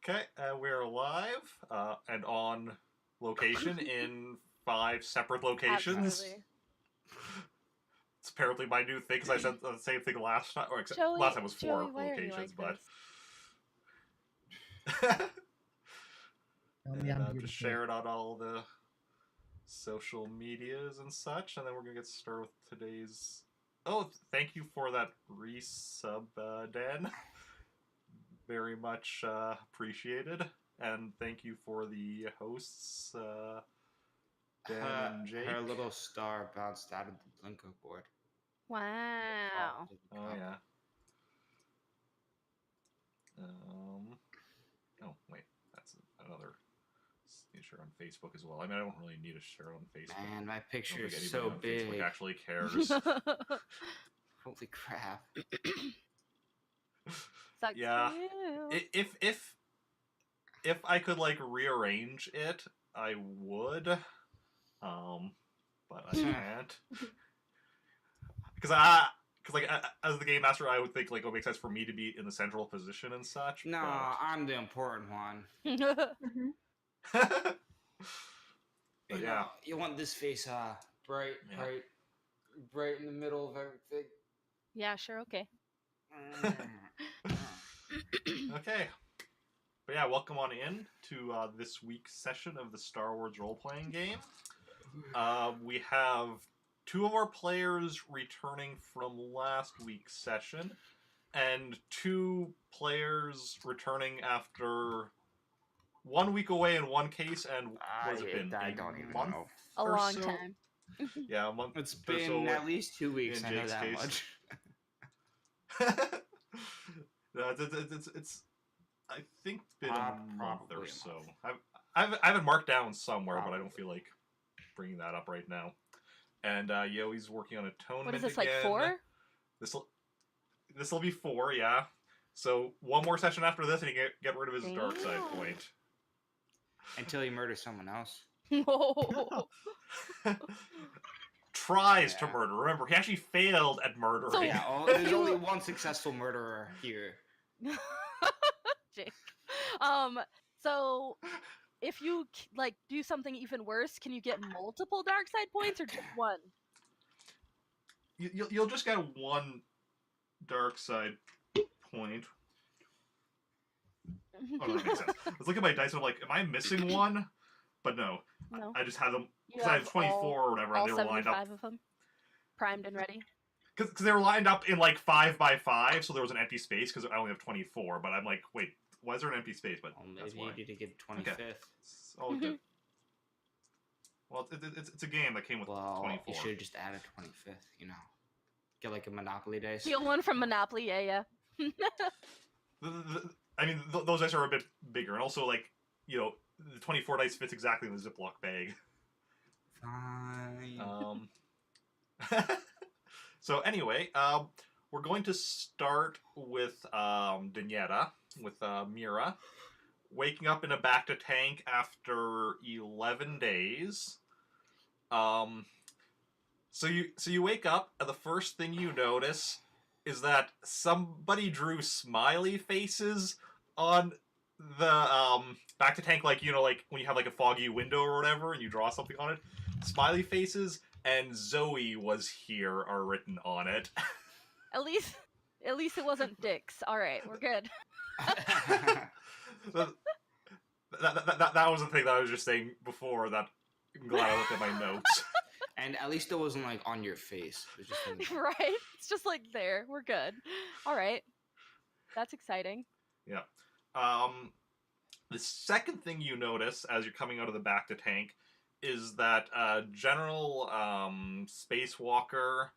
Okay, we're live and on location in 5 separate locations. Absolutely. It's apparently my new thing because I said the same thing last time. Or except Joey, last time was 4 Joey, why locations, are you like but Tell me and I'm I'm just beautiful. sharing on all the social medias and such, and then we're gonna get started with today's. Oh, thank you for that resub, Dan. Very much appreciated. And thank you for the hosts, Dan and Jake. Her little star bounced out of the Blinko board. Wow. Oh, yeah. Oh, wait. That's another. Need to share on Facebook as well. I mean, I don't really need to share on Facebook. Man, my picture I don't think is anybody so on big. Facebook actually cares. Holy crap. Sucks Yeah. for you. If I could like rearrange it, I would. But I can't. Because as the game master, I would think like it would make sense for me to be in the central position and such. No, but... I'm the important one. But You know, you want this face bright in the middle of everything. Yeah, sure, okay. Okay. But yeah, welcome on in to this week's session of the Star Wars role-playing game. We have 2 of our players returning from last week's session, and 2 players returning after 1 week away in one case, and was it been I don't even month know. A or long so? time. Yeah, a month. It's or been so at least 2 weeks, in I know Jake's that case. much. No, it's I think it's been a month probably or a so. month. I have it marked down somewhere, but I Probably. don't feel like bringing that up right now. And Yowee's working on atonement. What is this, again. like 4? This'll be 4, yeah. So 1 more session after this, and you get rid of his dark side Damn. point. Until you murder someone else. Whoa. Tries to Yeah. murder. Remember, he actually failed at murdering. So- Yeah, there's only one successful murderer here. Jake. So if you like do something even worse, can you get multiple dark side points or just 1? You'll just get 1 dark side point. Oh, no, that makes sense. I was looking at my dice and I'm like, am I missing 1? But no. No. I just had them, You because I had have 24 or whatever, all and they were lined up. 75 of them primed and ready. Because they were lined up in like 5 by 5, so there was an empty space, because I only have 24. But I'm like, wait, why is there an empty space? But Well, that's maybe you why. need to get 25th. It's all good. Well, it's a game that came with Well, 24. you should have just added 25th, you know. Get like a Monopoly dice. Steal 1 from Monopoly, yeah. I mean, those dice are a bit bigger, and also, like, you know, the 24 dice fits exactly in the Ziploc bag. Fine. So anyway, we're going to start with Denieta, with Mira, waking up in a Bacta tank after 11 days. So you wake up, and the first thing you notice is that somebody drew smiley faces on the Bacta tank, like, you know, like when you have like a foggy window or whatever, and you draw something on it. Smiley faces, and Zoey was here are written on it. At least it wasn't dicks. All right, we're good. that was the thing that I was just saying before. That I'm glad I looked at my notes. And at least it wasn't like on your face. It was just in the... Right? It's just like there. We're good. All right. That's exciting. Yeah. The second thing you notice as you're coming out of the Bacta tank is that General Spacewalker,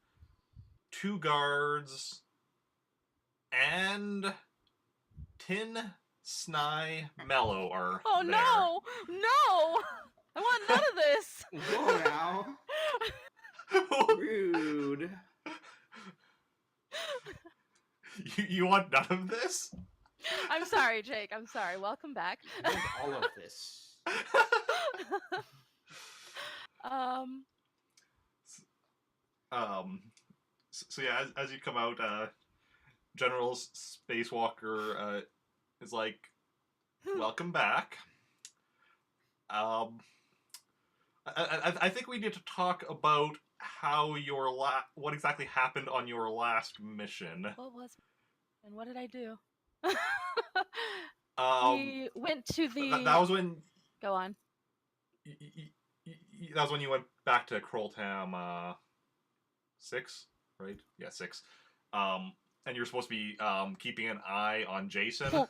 2 guards, and Tin, Sny, Mello are Oh there. no! No! I want none of this! Whoa now. Rude. You want none of this? I'm sorry, Jake. I'm sorry. Welcome back. You want all of this. So yeah, as you come out, General Spacewalker is like, welcome back. I think we need to talk about how what exactly happened on your last mission. What was, and what did I do? Um, We went to the. that was when. Go on. That was when you went back to Krolltam 6, right? Yeah, 6. And you're supposed to be keeping an eye on Jacen.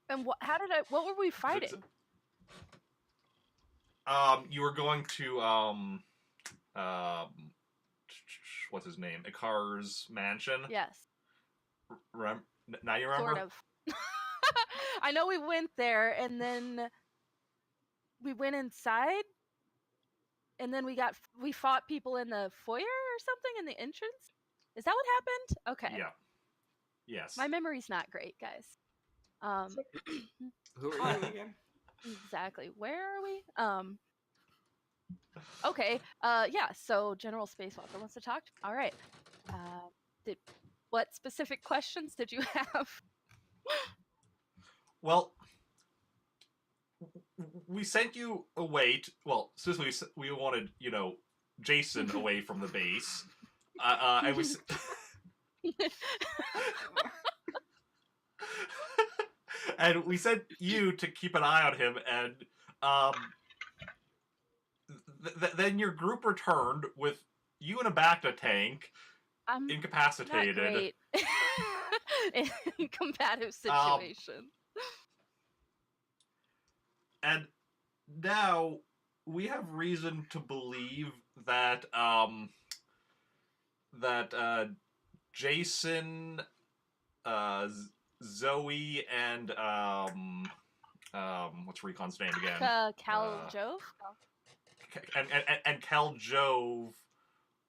And how did I? What were we fighting? You were going to what's his name? Ikar's mansion. Yes. Now you remember? Sort of. I know we went there, and then we went inside, and then we fought people in the foyer or something in the entrance. Is that what happened? Okay. Yeah. Yes. My memory's not great, guys. Who are you again? Exactly. Where are we? Okay. Yeah. So General Spacewalker wants to talk. All right. What specific questions did you have? Well, we sent you away. Specifically, we wanted Jacen away from the base, and we. And we sent you to keep an eye on him, and then your group returned with you in a Bacta tank, incapacitated. Not great. In combative situation. And now we have reason to believe that Jacen, Zoey, and what's Recon's name again? Khaljov? And Khaljov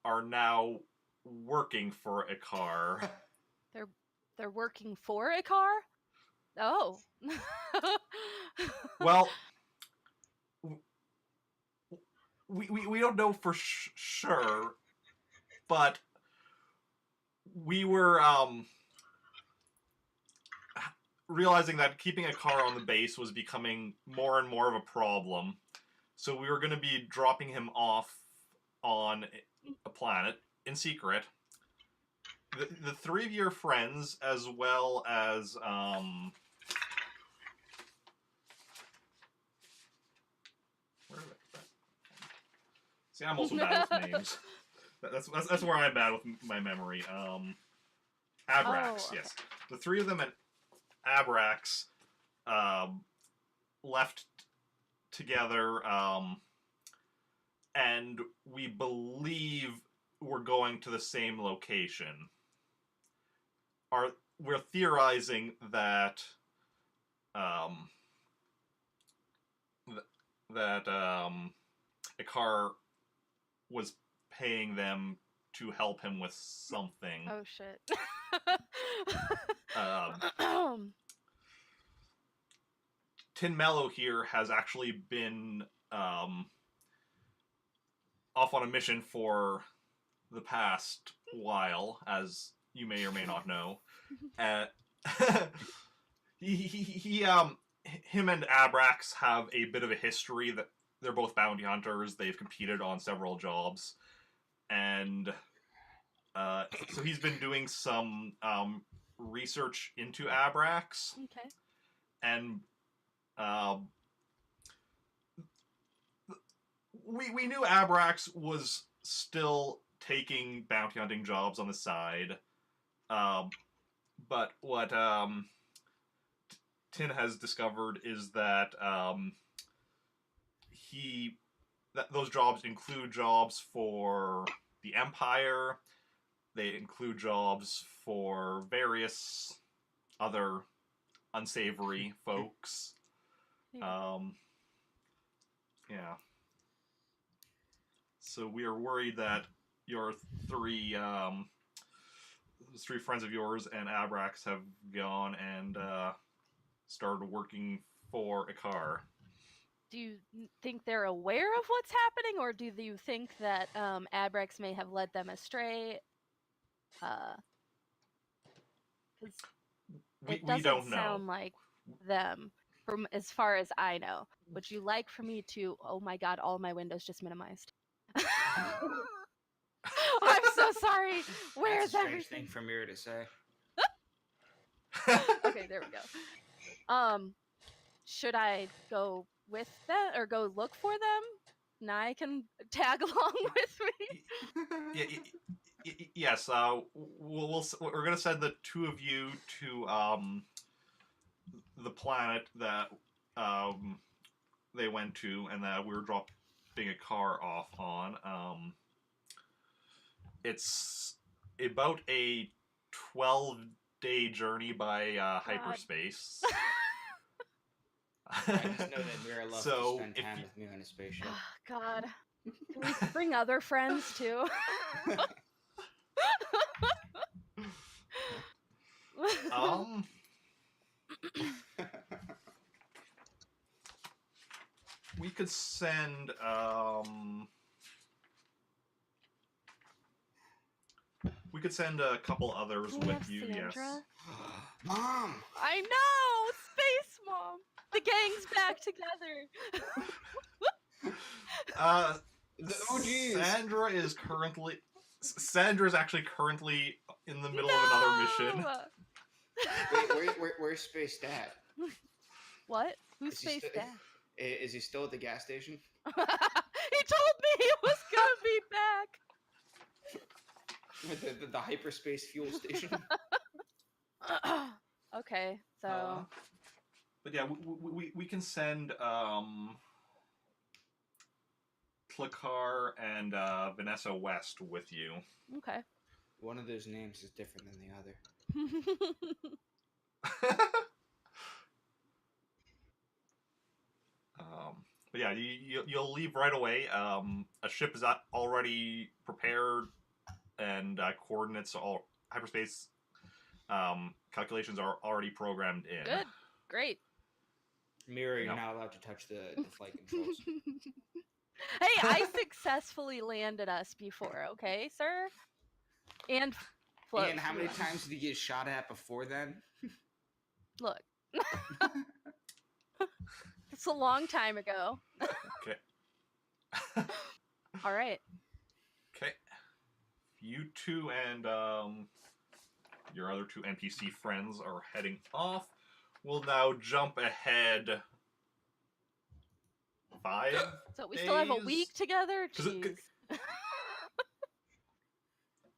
are now working for Ikar. They're working for Ikar? Oh. Well, we don't know for sure, but we were realizing that keeping Ikar on the base was becoming more and more of a problem. So we were going to be dropping him off on a planet in secret. The three of your friends, as well as see, I'm also bad with names. That's where I'm bad with my memory. Abrax, yes. The three of them and Abrax left together, and we believe we're going to the same location. We're theorizing that Ikar was paying them to help him with something. Oh shit. Mello here has actually been off on a mission for the past while, as you may or may not know. Him and Abrax have a bit of a history that they're both bounty hunters. They've competed on several jobs, and so he's been doing some research into Abrax. Okay. And we knew Abrax was still taking bounty hunting jobs on the side, but what Tin has discovered is that those jobs include jobs for the Empire. They include jobs for various other unsavory folks. Yeah. Yeah. So we are worried that your three friends of yours and Abrax have gone and started working for Ikar. Do you think they're aware of what's happening, or do you think that Abrax may have led them astray? Because We it doesn't don't know. sound like them, from as far as I know. Would you like for me to? Oh my God! All my windows just minimized. I'm so sorry. Where's That's a strange everything? thing for Mira to say. Okay, there we go. Should I go with them or go look for them? Nye can tag along with me. Yes. We're gonna send the two of you to the planet that they went to, and that we were dropping a car off on. It's about a 12-day journey by hyperspace. I just know that Mira loves to spend time with me on a spaceship. Oh, God. Can we bring other friends too? We could send a couple others with you. Sandra? Yes. Mom. I know, Space Mom. The gang's back together. Oh geez. Sandra's actually currently in the middle of another mission. Wait, where's Space Dad? What? Who's Space Dad? Is he still at the gas station? He told me he was gonna be back. The hyperspace fuel station. Okay, so. But yeah, we can send Tlakar and Vanessa West with you. Okay. One of those names is different than the other. But yeah, you'll leave right away. A ship is already prepared, and coordinates, all hyperspace calculations are already programmed in. Good, great. Mira, you're not allowed to touch the flight controls. Hey, I successfully landed us before, okay, sir? And float. And how many times did you get shot at before then? Look. It's a long time ago. Okay. All right. Okay. You two and your other two NPC friends are heading off. We'll now jump ahead 5 So we days? still have a week together? Jeez.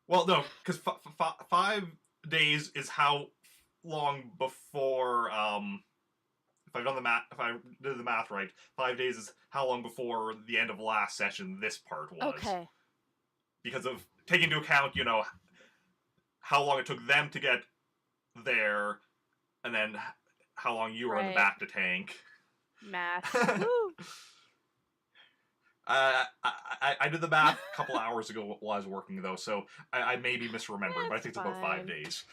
Well, no, because 5 days is how long before, if I did the math right, 5 days is how long before the end of last session this part was. Okay. Because of taking into account, how long it took them to get there, and then how long you were in the back to tank. Math. Woo! I did the math a couple hours ago while I was working, though, so I may be misremembering, but I think it's about 5 days.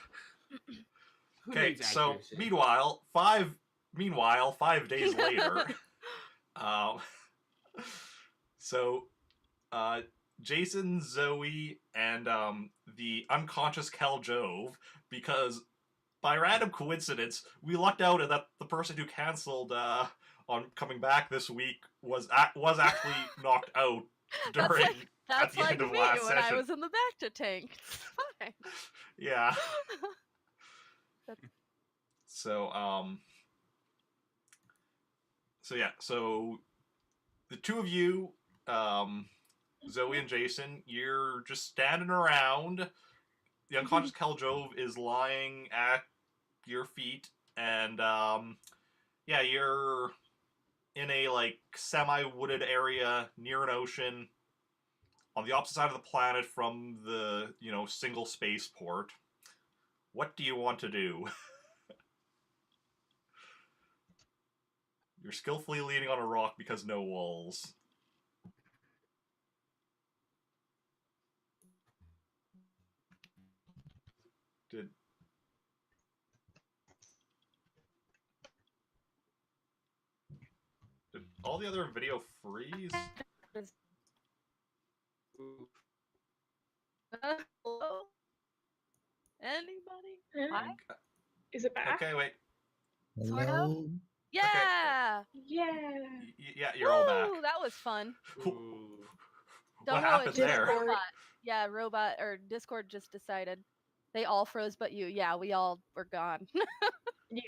Okay, so meanwhile, 5 days later, Jacen, Zoey, and the unconscious Khaljov, because by random coincidence, we lucked out that the person who canceled on coming back this week was actually knocked out during at the end of last session. When I was in the back to tank. It's fine. Yeah. So the two of you, Zoey and Jacen, you're just standing around. The unconscious Khaljov is lying at your feet, and you're in a semi-wooded area near an ocean on the opposite side of the planet from the single spaceport. What do you want to do? You're skillfully leaning on a rock because no walls. Did all the other video freeze? Hello? Anybody? Hi? Is it back? Okay, wait. Sort of. Hello? Yeah. Yeah. Yeah, you're all back. Woo, that was fun. Ooh. What Don't know, happened it's just there? Robot. Yeah, robot or Discord just decided. They all froze but you. Yeah, we all were gone. Yeah.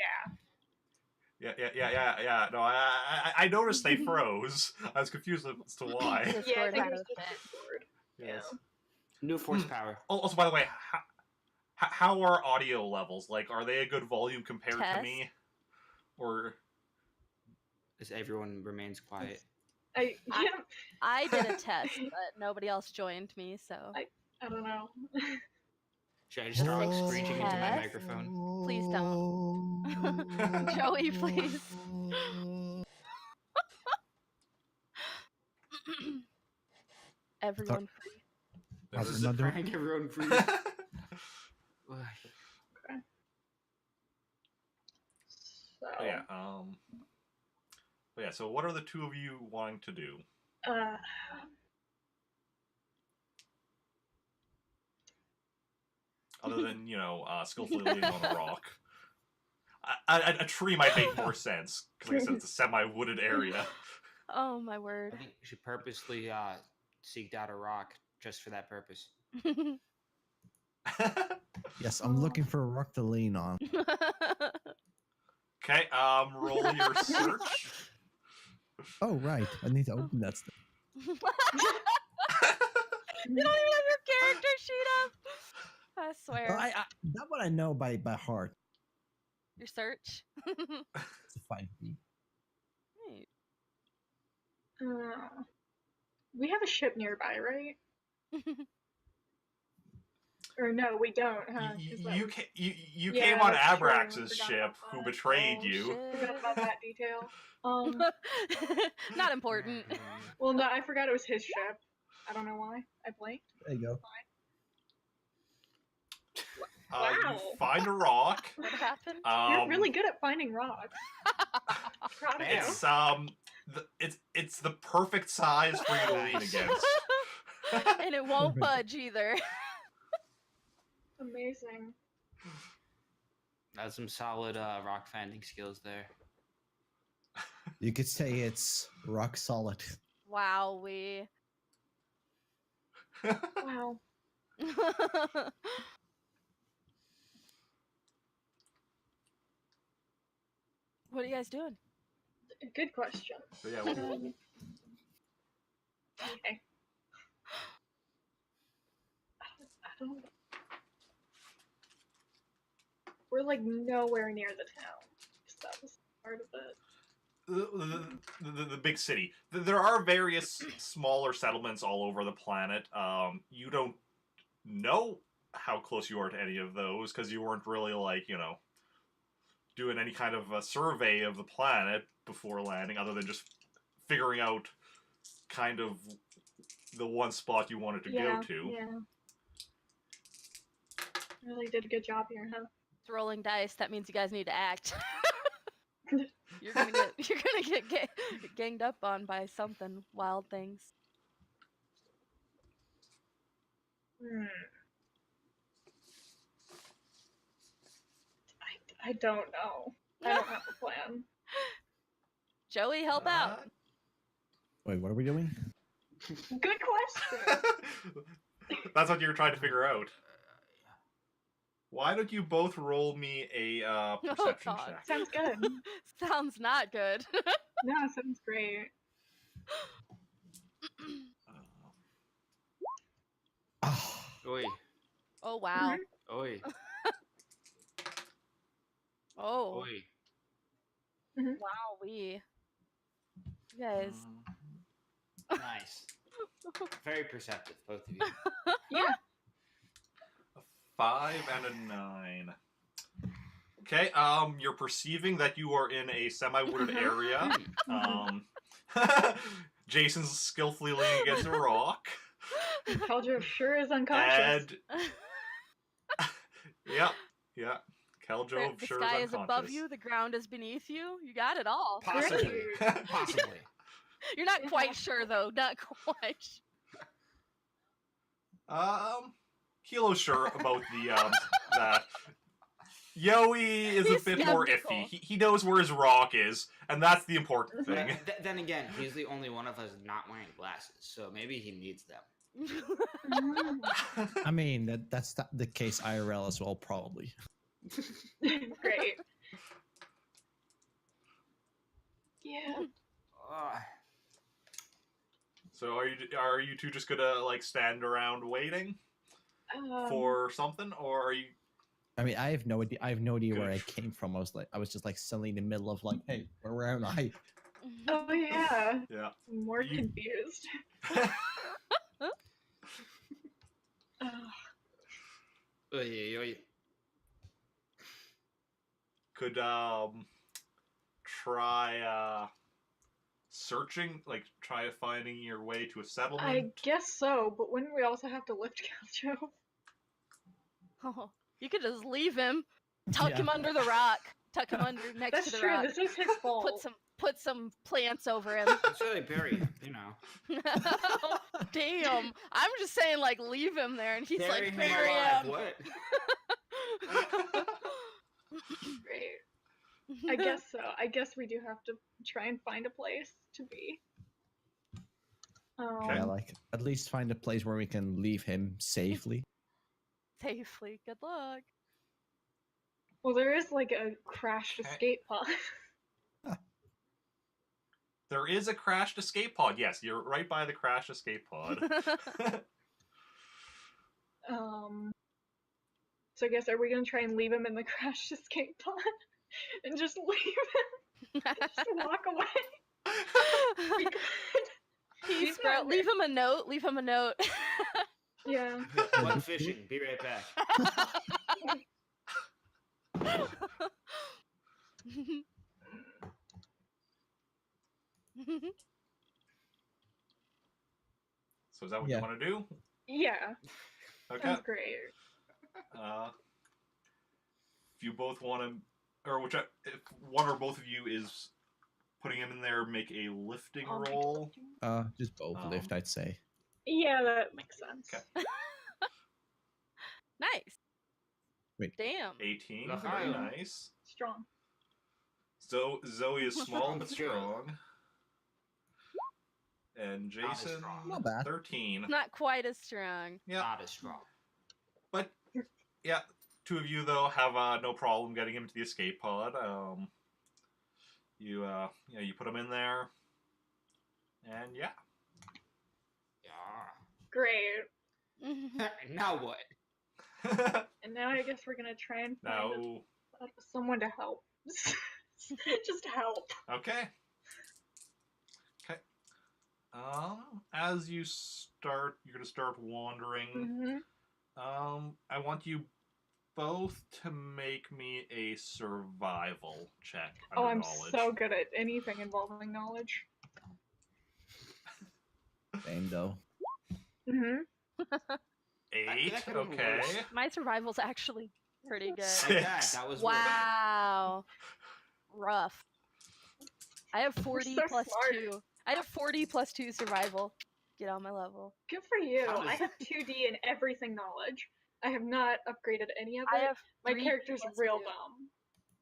Yeah. No, I noticed they froze. I was confused as to why. Yeah, I Discord think had it was a just fit. Discord. Yes. New force power. Also, by the way, how are audio levels? Like, are they a good volume compared to Test. me? Or As everyone remains quiet. I did a test, but nobody else joined me, so I don't know. Should I just start like Six screeching into my test. microphone? Please don't. Joey, please. Everyone free. How's There's- it not doing? Prank everyone free. So, yeah. So what are the two of you wanting to do? Other than, skillfully leaning on a rock. A tree might make more sense, because like I said, it's a semi-wooded area. Oh my I word. think we should purposely seek out a rock just for that purpose. Yes, I'm looking for a rock to lean on. Okay, roll your search. Oh, right. I need to open that stuff. You don't even have your character sheet up. I swear. Oh, that one I know by heart. Your search. It's a 5B. Right. we have a ship nearby, right? Or no, we don't, huh? 'Cause that was- You Yeah, came on that's true. Abrax's Forgot ship, about who that. betrayed Oh, you. Forgot about that detail. Not important. Well, no, I forgot it was his ship. I don't know why. I blanked. There you go. You Wow. find a rock. What happened? You're really good at finding rocks. Proud of you. It's the perfect size for you to lean against. And it won't budge either. Amazing. That's some solid rock finding skills there. You could say it's rock solid. Wow, we. Wow. What are you guys doing? Good question. So yeah, Okay. I don't. We're like nowhere near the town. So that was part of it. the big city. There are various smaller settlements all over the planet. You don't know how close you are to any of those because you weren't really doing any kind of a survey of the planet before landing, other than just figuring out kind of the one spot you wanted to go to. Yeah. Really did a good job here, huh? It's rolling dice. That means you guys need to act. You're gonna get ganged up on by something wild things. I don't know. I don't have a plan. Joey, help out. Wait, what are we doing? Good question. That's what you were trying to figure out. Why don't you both roll me a perception God. check? Sounds good. Sounds not good. No, sounds great. Oi. Oh wow. Oi. Oh Oi. wow. You guys. Nice. Very perceptive, both of you. Yeah. A 5 and a 9. Okay, you're perceiving that you are in a semi-wooded area. Jason's skillfully leaning against a rock. Khaljov sure is unconscious. And yeah. Khaljov The sure sky is is above unconscious. you, the ground is beneath you. You got it all. Possibly. Great. Possibly. You're not quite sure though. Not quite. Kilo's sure about the that Yoweee is He's a bit more skeptical. iffy. He knows where his rock is, and that's the important thing. Then again, he's the only one of us not wearing glasses, so maybe he needs them. I mean, that's the case IRL as well, probably. Great. Yeah. So are you two just gonna like stand around waiting for something, or are you? I mean, I have no idea. I have no idea Good. where I came from. I was just like suddenly in the middle of like, hey, where am I? Oh yeah. Yeah. More confused. Could try searching, like try finding your way to a settlement. I guess so, but wouldn't we also have to lift Khaljov? Oh, you could just leave him, tuck him Yeah. under the rock, tuck him under next That's to the true. rock. This is his fault. Put some plants over him. That's really bury him, you know. Damn, I'm just saying, like, leave him there, and he's Bury like, him bury alive. him. What? Great. I guess so. I guess we do have to try and find a place to be. Yeah, like at least find a place where we can leave him safely. Safely. Good luck. Well, there is like a crashed escape pod. There is a crashed escape pod. Yes, you're right by the crashed escape pod. So I guess are we gonna try and leave him in the crashed escape pod and just leave him? Just walk away. We could. He's bro. Leave him a note. Leave him a note. Yeah. One fishing. Be right back. So is that what you want to do? Yeah. Okay. Sounds great. If you both want to, or if one or both of you is putting him in there, make a lifting roll. Just both lift, I'd say. Yeah, that makes sense. Okay. Nice. Wait. Damn. 18. That's Very high. nice. Strong. So Zoey is small but Sure. strong. And Not as Jacen, strong. Not bad. 13. Not quite as strong. Yeah. Not as strong. But yeah, two of you though have no problem getting him to the escape pod. You put him in there, and yeah. Yeah. Great. Now what? And now I guess we're gonna try and Now, find someone to help. Just help. okay. Okay. As you start, you're gonna start wandering. Mm-hmm. I want you both to make me a survival check. Oh, under I'm knowledge. so good at anything involving knowledge. Same though. Mm-hmm. 8. That could've been Okay. worse. My survival's actually pretty good. Like that. Six. That was Wow. Rough. I have 40 so plus smart. 2. I have 40 plus 2 survival. Get on my level. Good for you. How I does- have 2D in everything knowledge. I have not upgraded any of it. I have My 3 character's plus real 2.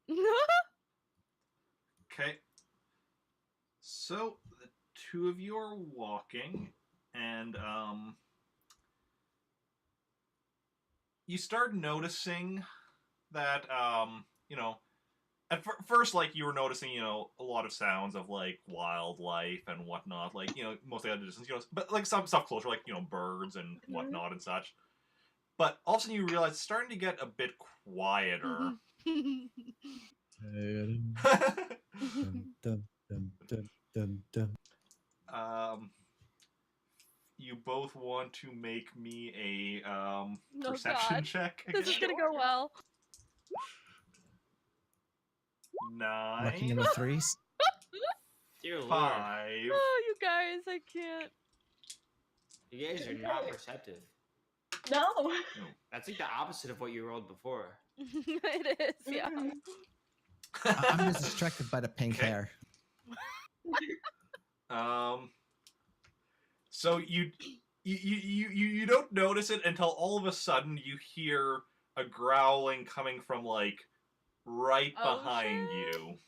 dumb. Okay. So the two of you are walking, and you start noticing that at first, like, you were noticing, a lot of sounds of like wildlife and whatnot, like, mostly at a distance, but like some stuff closer, like, birds and whatnot and such. But all of a sudden you realize it's starting to get a bit quieter. You both want to make me a perception God. check again? This is gonna go well. Looking in 9, the threes. Dear Lord. 5. Oh, you guys, I can't. You guys are not perceptive. No. That's like the opposite of what you rolled before. It is, yeah. Mhm. I'm just distracted by the pink Okay. hair. So you don't notice it until all of a sudden you hear a growling coming from like right Oh, behind shit. you.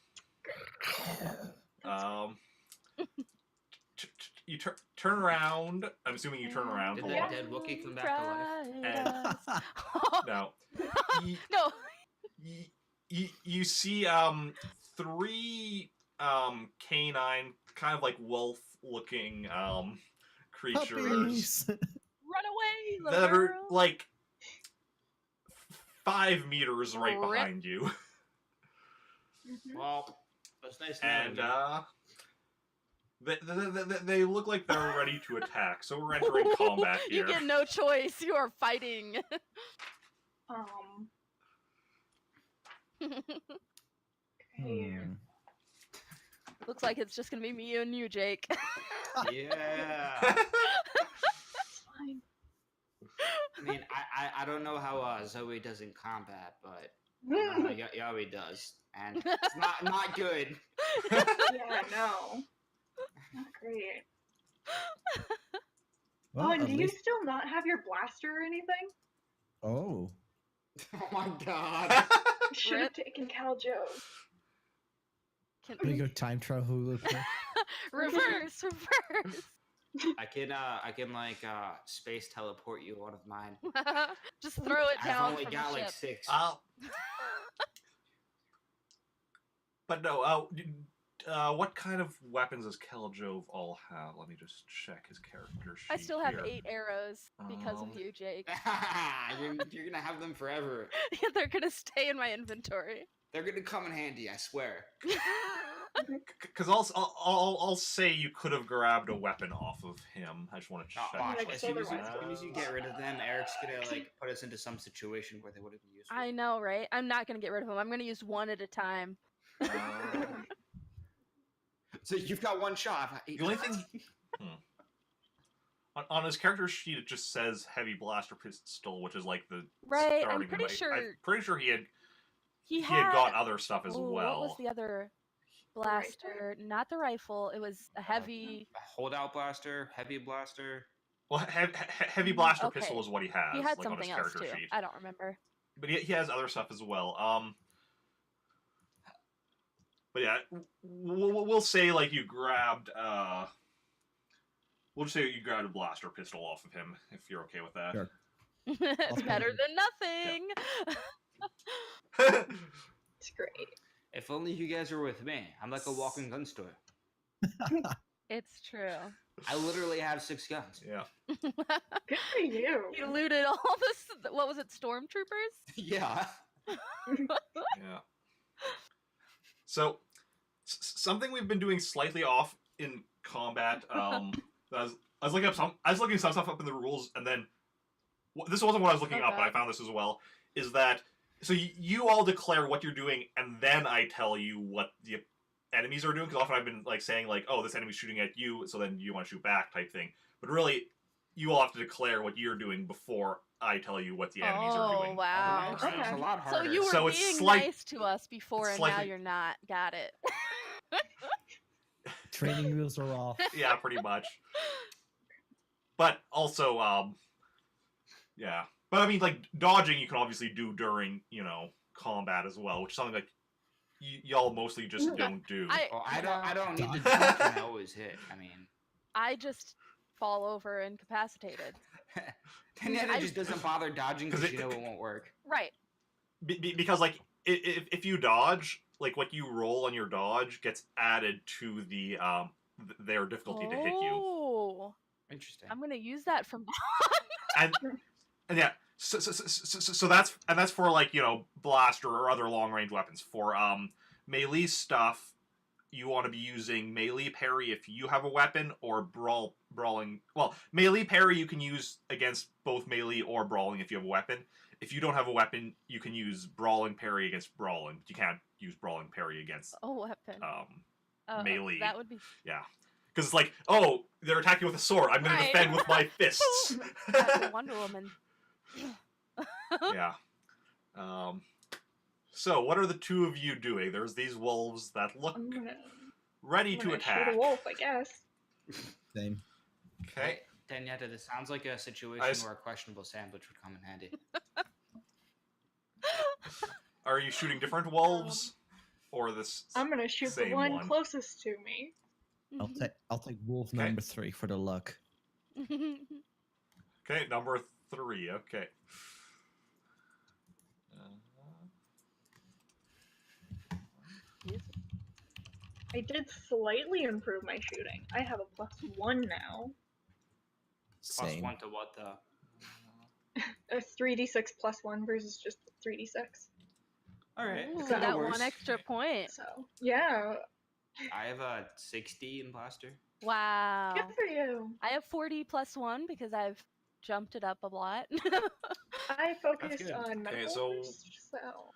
You turn around. I'm assuming you turn around Did to that look. dead Wookiee come back to life? And- No. No. You see three canine, kind of like wolf-looking creatures Puppies. Run away, little that are girl. like 5 meters right Rip. behind you. Well, that's nice. And they look like they're ready to attack. So we're entering combat here. You get no choice. You are fighting. Okay. Looks like it's just gonna be me and you, Jake. Yeah. That's fine. I mean, I don't know how Zoey does in combat, but Yoweee does, and it's not good. Yeah, no. Not great. Well, Oh, and at do you least- still not have your blaster or anything? Oh. Oh my god. Should have taken Khaljov. Can... I'm gonna go time travel with me. reverse. I can like space teleport you one of mine. Just throw it down I've only from got the like ship. 6. But no, what kind of weapons does Khaljov all have? Let me just check his character sheet. I still have here. 8 arrows because of you, Jake. You're gonna have them forever. They're gonna stay in my inventory. They're gonna come in handy, I swear. Because I'll say you could have grabbed a weapon off of him. I just want to check. Watch, Like as soon solar as you get rid of them, Eric's gonna like put us into some situation where they would have been useful. I know, right? I'm not gonna get rid of them. I'm gonna use one at a time. So you've got one shot. The only thing on his character sheet, it just says heavy blaster pistol, which is like the Right, starting. I'm pretty I'm sure pretty sure he had he got other stuff as What well. was the other blaster? Not the rifle. It was a heavy. A holdout blaster, heavy blaster. Well, heavy blaster Okay. pistol is what he has. He had like, on his something else character too. sheet. I don't remember. But he has other stuff as well. But yeah, we'll say like you grabbed. We'll just say you grabbed a blaster pistol off of him, if you're okay with that. Sure. It's better than nothing. It's great. If only you guys were with me. I'm like a walking gun store. It's true. I literally have 6 guns. Yeah. Good for you. You looted all this. What was it? Stormtroopers? Yeah. Yeah. So, something we've been doing slightly off in combat. I was looking some stuff up in the rules, and then this wasn't what I was looking up, but I found this as well. Is that so? You all declare what you're doing, and then I tell you what the enemies are doing. Because often I've been like saying like, "Oh, this enemy's shooting at you," so then you want to shoot back, type thing. But really, you all have to declare what you're doing before I tell you what the enemies are doing. Oh wow! It's a lot So harder. you were So it's being slight- nice to us before, and now slightly- you're not. Got it. Training wheels are off. Yeah, pretty much. But also, yeah. But I mean, like, dodging you can obviously do during, combat as well, which is something like y'all mostly just don't do. I don't need to dodge when I always hit. I mean, I just fall over incapacitated. Denieta just doesn't bother dodging because you know it won't work. Right. Because, like, if you dodge, like, what you roll on your dodge gets added to the their difficulty to hit you. Oh. Interesting. I'm gonna use that from And yeah, so that's for like blaster or other long range weapons. For melee stuff, you want to be using melee parry if you have a weapon, or brawling. Well, melee parry you can use against both melee or brawling if you have a weapon. If you don't have a weapon, you can use brawling parry against brawling. But you can't use brawling parry against a weapon. melee. That would be. Yeah. Because it's like, oh, they're attacking with a sword. I'm going to defend with my fists. That's Wonder Woman. Yeah. So, what are the two of you doing? There's these wolves that look ready to attack. Shoot a wolf, I guess. Same. Okay. Denieta, this sounds like a situation where a questionable sandwich would come in handy. Are you shooting different wolves, or this? I'm gonna shoot the same one closest to me. I'll take wolf number 3 for the luck. Okay, number 3. Okay. I did slightly improve my shooting. I have a +1 now. Plus Same. 1 to what though? A 3d6 +1 versus just 3d6. Alright. Ooh, So- that works. one extra point. So, yeah. I have a 60 in blaster. Wow. Good for you. I have 40 +1 because I've jumped it up a lot. I focused good. on Okay, medical so- first, so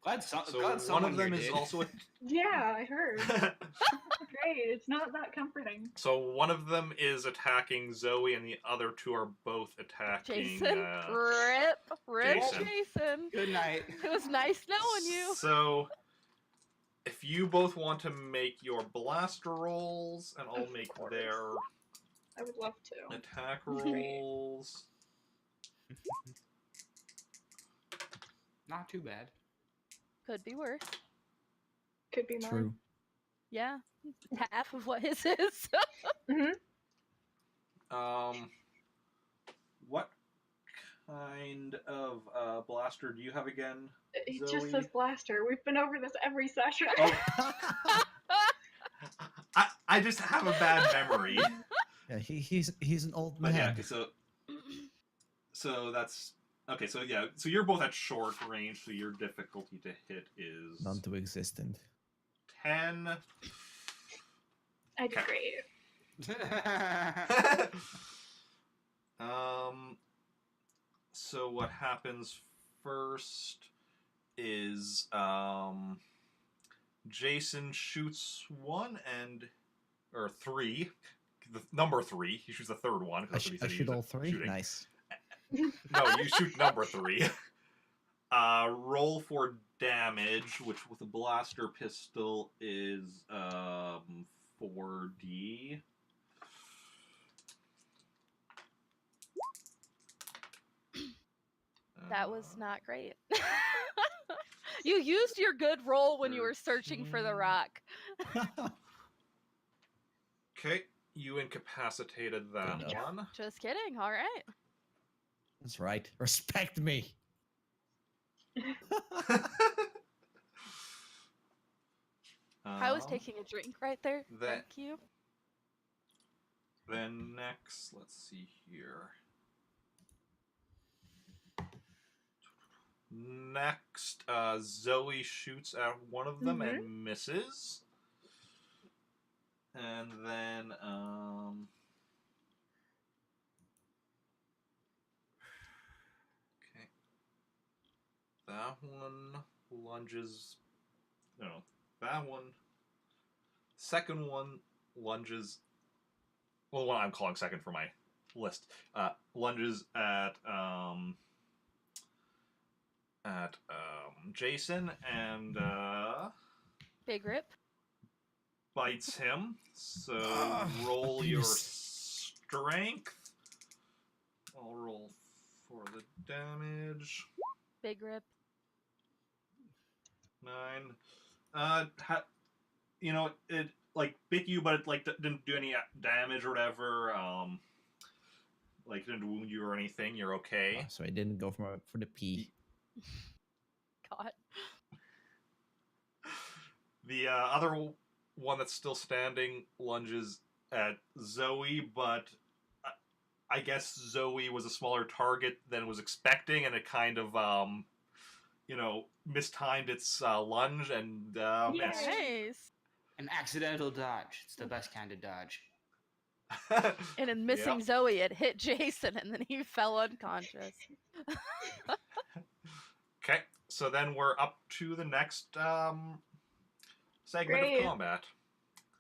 Glad, So glad one someone of them here is did. also. yeah, I heard. Great, it's not that comforting. So one of them is attacking Zoey, and the other 2 are both attacking. Jason, rip Jacen. Jason. Good night. It was nice knowing you. So, if you both want to make your blaster rolls, and I'll Of make course. their I would love to. attack rolls. Not too bad. Could be worse. Could be more. True. Yeah, half of what his is. What kind of blaster do you have again? It Zoey? just says blaster. We've been over this every session. Oh. I just have a bad memory. Yeah, he's an old But man. yeah, okay, so that's okay. So yeah, so you're both at short range. So your difficulty to hit is Non-existent. 10. I did Okay. great. So what happens first is Jacen shoots 1 or 3. The number 3. He shoots the third one. 'Cause I, that's what he said he shoot was all 3? shooting. Nice. No, you shoot number 3. Roll for damage, which with a blaster pistol is 4d. That was not great. You used your good roll when you were searching for the 13. rock. Okay, you incapacitated that Good enough. one. Just kidding. All right. That's right. Respect me. I was taking a drink right there. that- Thank you. Then next, let's see here. Next, Zoey shoots at one of them and misses. And then, okay. That one lunges. No, that one. Second one lunges. Well, the one I'm calling second for my list. Lunges at Jacen and Big rip. bites him. So Ah, roll my your penis. strength. I'll roll for the damage. Big rip. 9. It like bit you, but it like didn't do any damage or whatever. Like didn't wound you or anything. You're okay. Oh, so I didn't go for the P. God. The other one that's still standing lunges at Zoey, but I guess Zoey was a smaller target than was expecting, and it kind of, mistimed its lunge and missed. Nice. An accidental dodge. It's the best kind of dodge. And in missing Yep. Zoey, it hit Jason, and then he fell unconscious. Okay, so then we're up to the next segment Great. of combat.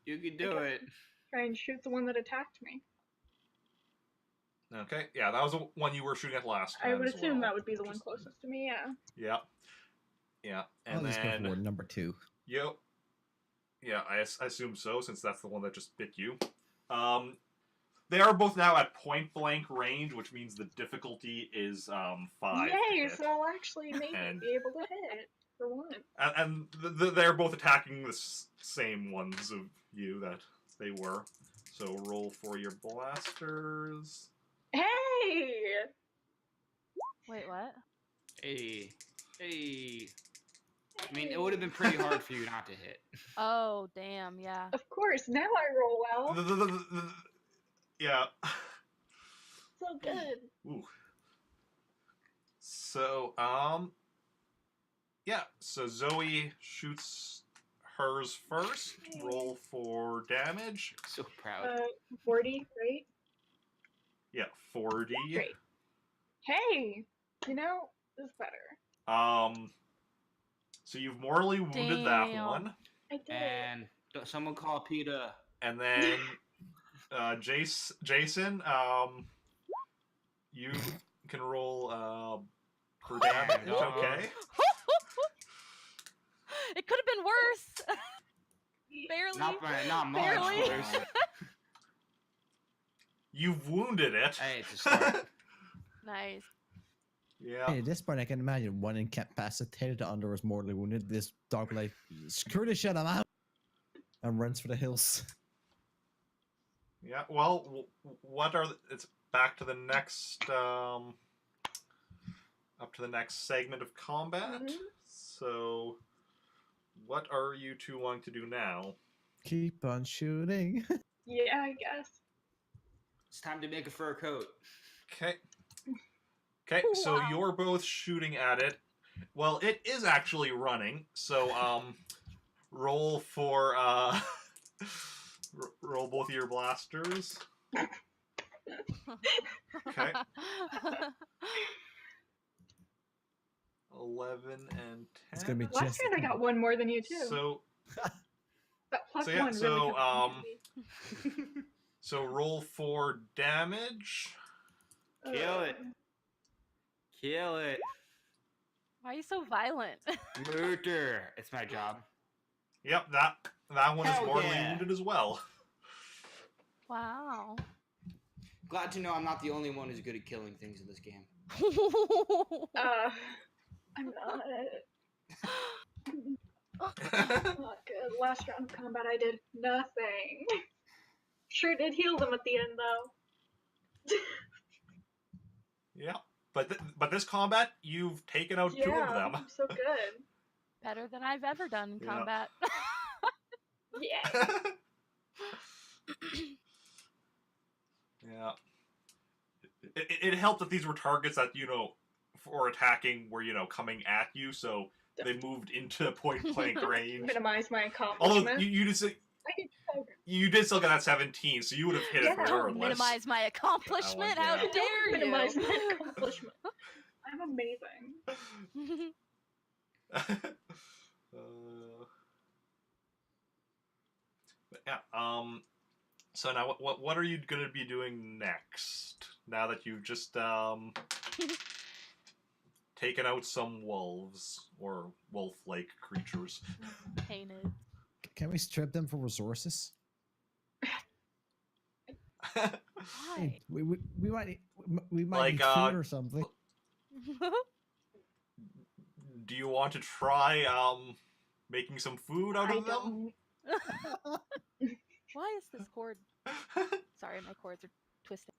You can do Okay. it. Try and shoot the one that attacked me. Okay, yeah, that was the one you were shooting at last time. I would as assume well. that would be the one Just- closest to me, yeah. Yeah. Yeah, I'll and just go for then number 2. yep. Yeah, I assume so, since that's the one that just bit you. they are both now at point blank range, which means the difficulty is 5. to Yay! hit. So I'll actually maybe And- be able to hit for once. And they're both attacking the same ones of you that they were. So roll for your blasters. Hey! Wait, what? Hey. I mean, it would have been pretty hard for you not to hit. Oh, damn, yeah. Of course, now I roll well. Yeah. So good. Ooh. So, yeah. So Zoey shoots hers first. Roll for damage. So proud. 40, right? Yeah, 40. Great. Hey! You know, this is better. So you've mortally wounded that Damn. one, I did. And someone call PETA. and then Jacen, you can roll for damage. No. Okay. It could have been worse. Barely. Not much. Barely. worse. You've wounded it. Hey, it's a start. Nice. Yeah. Hey, at this point, I can imagine one incapacitated, the other was mortally wounded. This dog like, screw this shit, I'm out, and runs for the hills. Yeah. Well, what are it's back to the next up to the next segment of combat. Mhm. So, what are you two wanting to do now? Keep on shooting. Yeah, I guess. It's time to make a fur coat. Okay. Okay, so Wow. you're both shooting at it. Well, it is actually running. So, roll for roll both of your blasters. Okay. 11 and 10. It's gonna be Last just. round I got one more than you too. So, that plus so yeah, one really so, comes in handy. so roll for damage. Kill it. Kill it. Why are you so violent? Murder. It's my job. Yep, that one is Hell mortally yeah. wounded as well. Wow. Glad to know I'm not the only one who's good at killing things in this game. I'm not. Not good. Last round of combat I did nothing. Sure did heal them at the end though. Yeah, but this combat, you've taken out two of Yeah, them. I'm so good. Better than I've ever done in Yeah. combat. Yeah. Yeah. It helped that these were targets that, for attacking were, coming at you, so they moved into point blank range. Minimize my Although accomplishment. you did still get that 17, so you would have hit it Yeah. regardless. Minimize my accomplishment. How yeah. dare you? Minimize my accomplishment. I'm amazing. But yeah. So now, what are you gonna be doing next? Now that you've just taken out some wolves or wolf-like creatures. Painted. Can we strip them for resources? Why? We might Like, need food or something. Do you want to try making some food out I of them? don't. Why is this cord? Sorry, my cords are twisted.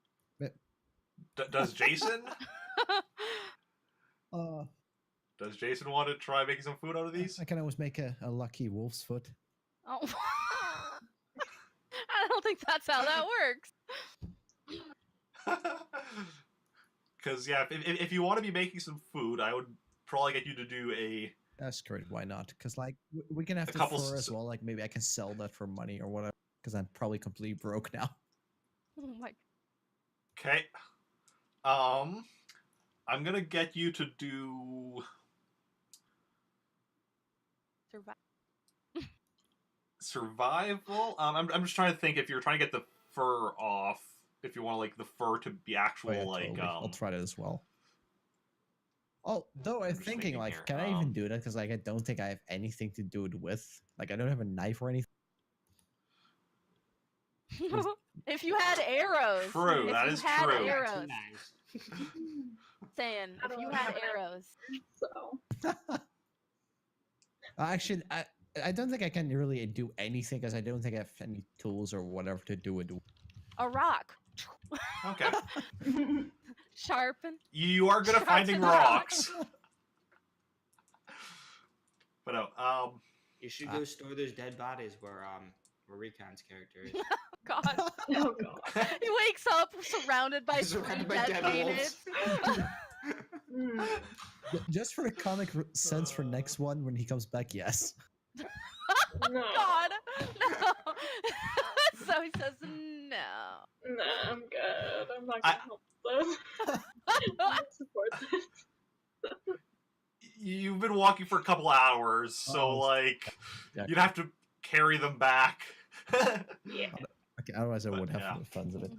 Does Jacen? Uh, Does Jacen want to try making some food out of these? I can always make a lucky wolf's foot. Oh. I don't think that's how that works. Because yeah, if you want to be making some food, I would probably get you to do a. That's great. Why not? Because like we can have A the couple fur s- as well. Like maybe I can sell that for money or whatever. Because I'm probably completely broke now. Oh my. Okay. I'm gonna get you to do Survive. survival. I'm just trying to think if you're trying to get the fur off. If you want like the fur to be actual Oh, yeah, like totally. I'll try that as well. Oh, though I'm just thinking thinking like, here, can I even do that? Because like I don't think I have anything to do it with. Like I don't have a knife or anything. If you had arrows. True, if that you is had true. Arrows. Nice. Saying, I if don't you know had how arrows. So Actually, I don't think I can really do anything because I don't think I have any tools or whatever to do it. A rock. Okay. Sharpen. You are good at finding Sharpen rocks. But no, You should go store those dead bodies where Recon's character is. God. oh god. He wakes up surrounded by Surrounded three by dead dead Phoenix. wolves. Mm. Just for the comic sense for next one when he comes back, yes. No. God. No. So he says no. Nah, I'm good. I'm not gonna help this. I don't support this. you've been walking for a couple hours, so Oh. like Yeah. you'd have to carry them back. Yeah. Okay, otherwise I But, would have yeah. the funds of it.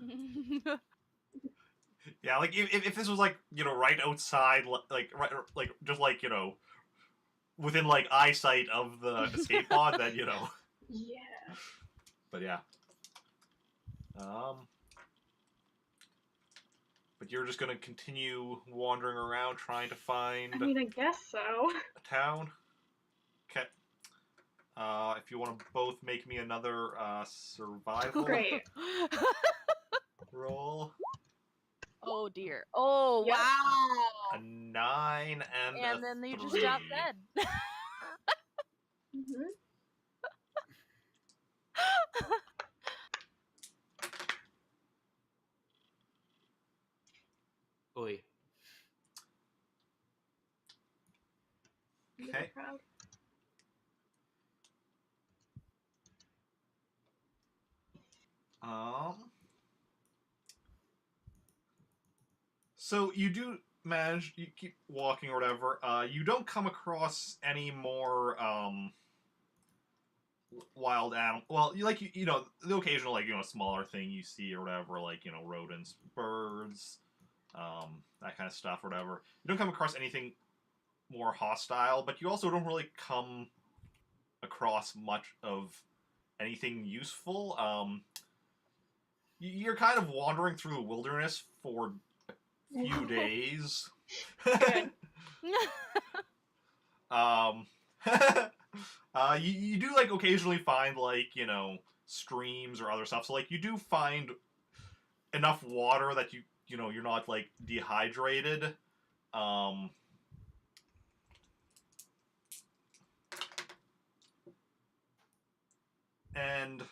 Yeah, like if this was like right outside, like right, like just like within like eyesight of the escape pod, then Yeah. But yeah. But you're just gonna continue wandering around trying to find I mean, I guess so. a town. Okay. If you want to both make me another survival Great. roll, Oh dear. Oh Yep. a wow. 9 and a And then you just 3. drop dead. Mhm. Oi. I'm Okay. proud. So you do manage. You keep walking or whatever. You don't come across any more wild animal. Well, the occasional smaller thing you see or whatever, like rodents, birds, that kind of stuff or whatever. You don't come across anything more hostile, but you also don't really come across much of anything useful. You're kind of wandering through the wilderness for a few days. Good. You do like occasionally find like streams or other stuff. So like you do find enough water that you're not like dehydrated. And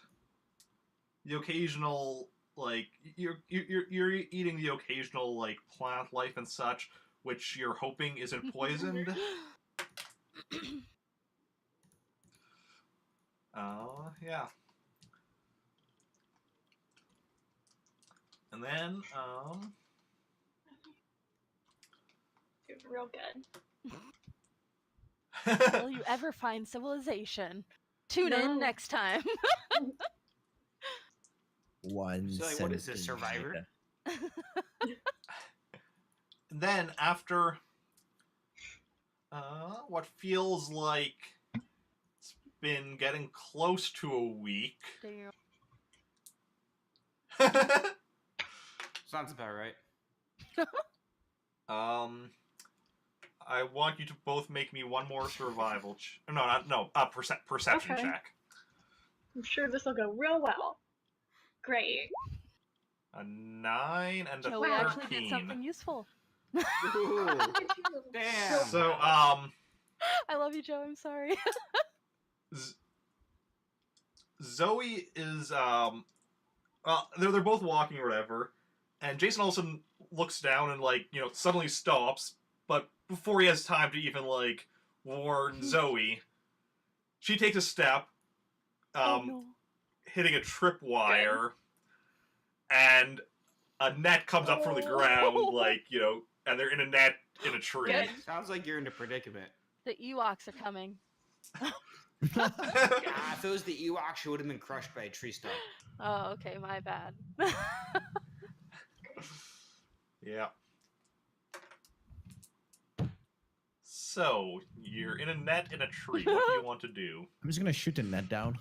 the occasional like you're eating the occasional like plant life and such, which you're hoping isn't poisoned. Yeah. And then Doing real good. Will you ever find civilization? Tune No. in next time. One. So, like, what is this, Survivor? then after what feels like it's been getting close to a week. Sounds about right. I want you to both make me one more survival. Perception Okay. check. I'm sure this will go real well. Great. A 9 and a Joey 13. actually did something useful. Ooh. Damn. So I love you, Joe. I'm sorry. Zoey is they're both walking or whatever, and Jacen all of a sudden looks down and like suddenly stops, but before he has time to even like warn Zoey, she takes a step, Oh, no. hitting a tripwire, and a net comes up from the ground, like and they're in a net in a tree. Good. Sounds like you're in a predicament. The Ewoks are coming. If it was the Ewok, she would have been crushed by a tree stump. Oh, okay, my bad. Yeah. So, you're in a net in a tree. What do you want to do? I'm just gonna shoot the net down.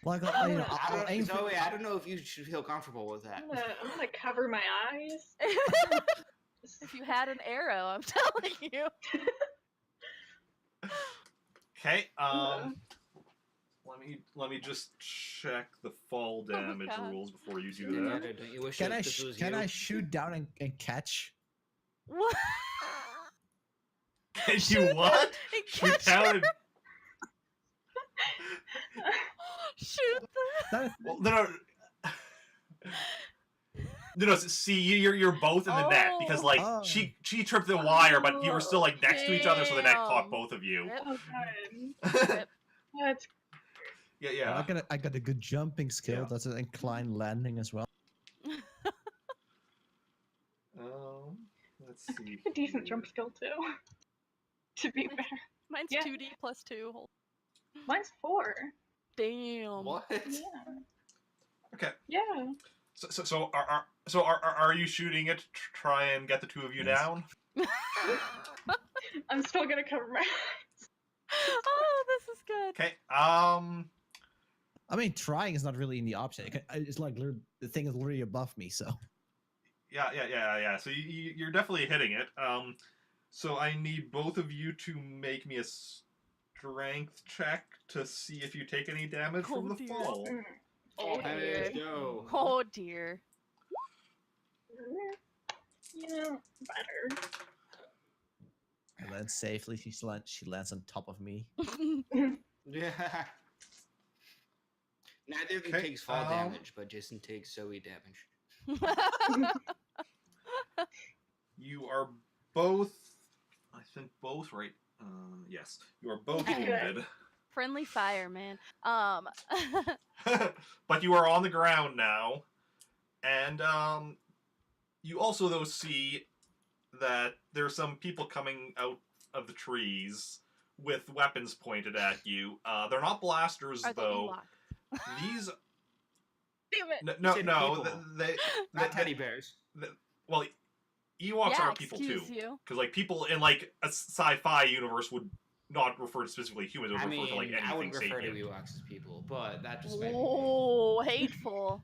Like, I I'll aim for. Zoe, I don't know if you should feel comfortable with that. I'm gonna cover my eyes. If you had an arrow, I'm telling you. Okay. Let me just check the fall damage God. rules before you do Yeah. that. Don't you wish Can this was can you? I shoot down and catch? What? Can Shoot you them what? and Shoot catch down them. and Shoot them. That is, well, no. See, you're both in the net because like Oh. she tripped the wire, but you were still like next to each other, so the net caught Damn. both of you. Rip. Oh god. Rip. That's Yeah. I got a good jumping skill. Yeah. That's an inclined landing as well. Let's see. a decent here. jump skill too. To be fair. Mine's Yeah. 2D plus 2. Mine's 4. Damn. What? Yeah. Okay. Yeah. So are you shooting it to try and get the two of you Yes. down? I'm still gonna cover my Oh, this is good. Okay. I mean, trying is not really in the option. It's like the thing is literally above me, so. Yeah. So you're definitely hitting it. So I need both of you to make me a strength check to see if you take any damage from the dear. fall. Oh dear. Let's go. Oh dear. Yeah, better. And then safely she lands on top of me. Yeah. Neither of you Okay, takes fall damage, but Jacen takes Zoe damage. You are both, I think both right. Yes, you are both Okay. wounded, Friendly fire, man. but you are on the ground now, and you also though see that there are some people coming out of the trees with weapons pointed at you. They're not blasters Are they though. Ewoks? These Damn it. no, said no, people. they Not teddy bears. well, Ewoks Yeah, aren't people excuse too, you. because like people in like a sci-fi universe would not refer to specifically humans. It would I refer to like mean, I anything would refer to sapient. Ewoks as people, but that just made me. Oh, hateful.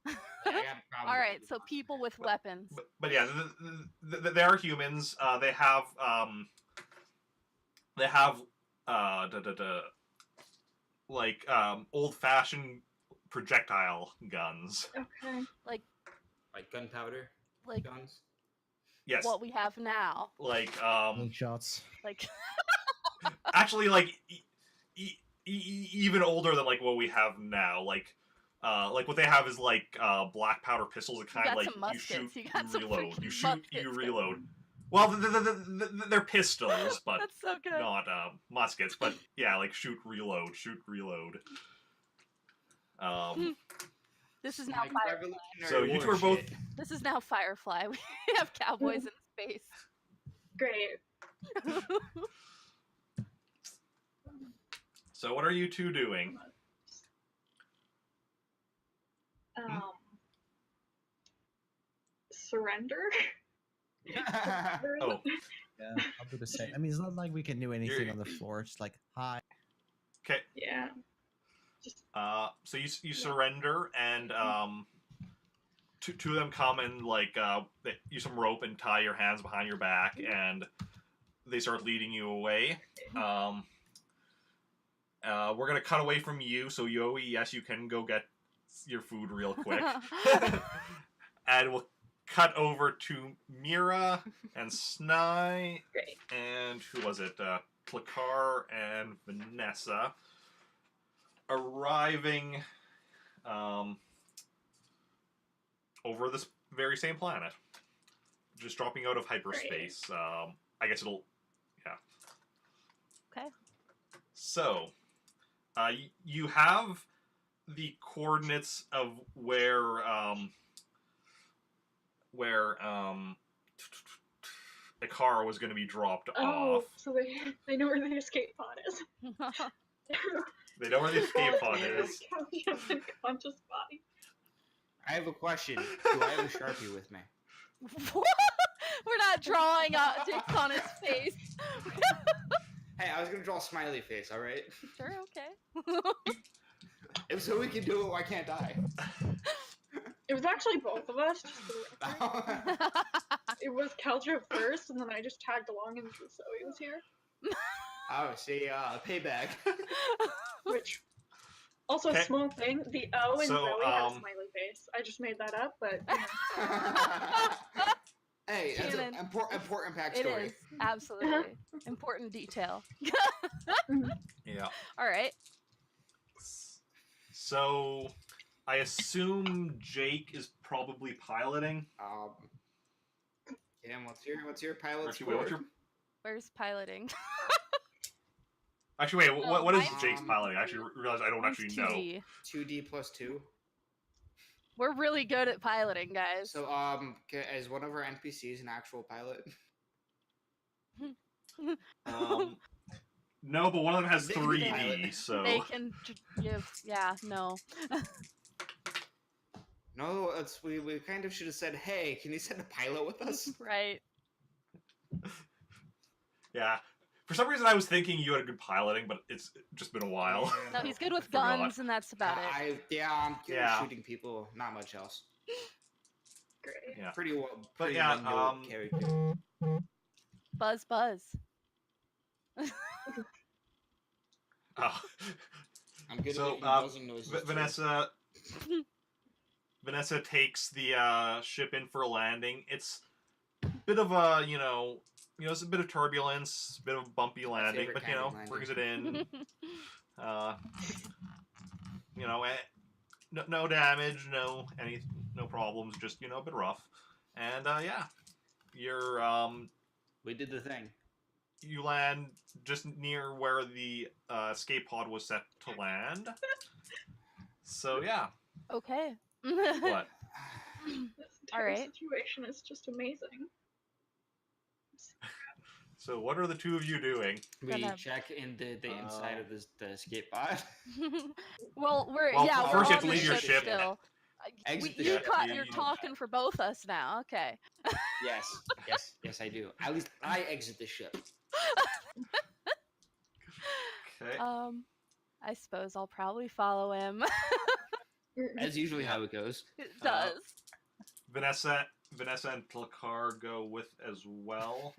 I got a problem All with right, so Ewoks. people with weapons. But yeah, they are humans. They have like old-fashioned projectile guns. Okay. Like gunpowder Like guns. Yes, what we have now. like Shots. Like actually like even older than like what we have now. Like what they have is like black powder pistols. That kind got of like some muskets. you shoot, You got some reload. freaking You shoot, you muskets. reload. Well, they're pistols, but that's so good. not muskets. But yeah, like shoot, reload, shoot, reload. This is now Like Firefly. Revolutionary So you two War are both- shit. This is now Firefly. We have cowboys in space. Great. So what are you two doing? Surrender? Oh, Yeah, I'll do the same. I mean, it's not like we can do anything You're- on the floor. It's like, hi. okay. Yeah. Just So you surrender, and two of them come and like they use some rope and tie your hands behind your back, and they start leading you away. We're gonna cut away from you, so Yoweee, yes, you can go get your food real quick, and we'll cut over to Mira and Sny, great. and who was it? Klakar and Vanessa arriving over this very same planet, just dropping out of hyperspace. I guess it'll, yeah. Okay. So, you have the coordinates of where Ikara was going to be dropped Oh, off. so they know where the escape pod is. They know where the escape pod is. Khaljov's unconscious body. I have a question. Do I have a Sharpie with me? What? We're not drawing dicks on his face. Hey, I was gonna draw a smiley face, alright? Sure, okay. If Zoey can do it, why can't I? It was actually both of us. Just for the record. It was Khaljov first, and then I just tagged along and Zoey was here. Oh, see, payback. Which, also Okay. a small thing, the O in So, Zoey had a smiley face. I just made that up, but Hey, that's an Canon. important It backstory. is absolutely important detail. Yeah. All right. So, I assume Jake is probably piloting. Cam, what's your pilot Actually, score? wait, what's your... Where's piloting? Actually, wait, what is mine's- Jake's piloting? I actually realize I don't Mine's actually know. 2D. 2D plus 2. We're really good at piloting, guys. So, is one of our NPCs an actual pilot? No, but one of them has They- 3D, so... They can give, yeah, no. No, we kind of should have said, hey, can you send a pilot with us? Right. Yeah. For some reason, I was thinking you had a good piloting, but it's just been a while. No, he's good with forgot. guns, and that's about it. I'm good Yeah. at shooting people, not much else. great. Yeah. Pretty well, But pretty yeah, well-known character. Buzz, buzz. Oh. I'm good So, at making buzzing noises. too. Vanessa takes the ship in for a landing. It's a bit of a, it's a bit of turbulence, a bit of a bumpy landing, favorite but, kind of landing. brings it in. No damage, no problems, just, a bit rough. And, yeah, We did the thing. you land just near where the escape pod was set to land. So, yeah. Okay. What? This All entire right. situation is just amazing. So, what are the two of you doing? We Gonna- check in the inside of the escape pod. Well, we're Well, yeah, first we're you on have to the leave your ship ship. still. Exit the You ship. caught, Yeah, you're you- talking for both us now. Okay. Yes, I do. At least I exit the ship. Okay. I suppose I'll probably follow him. That's usually how it goes. It does. Vanessa and Tlakar go with as well.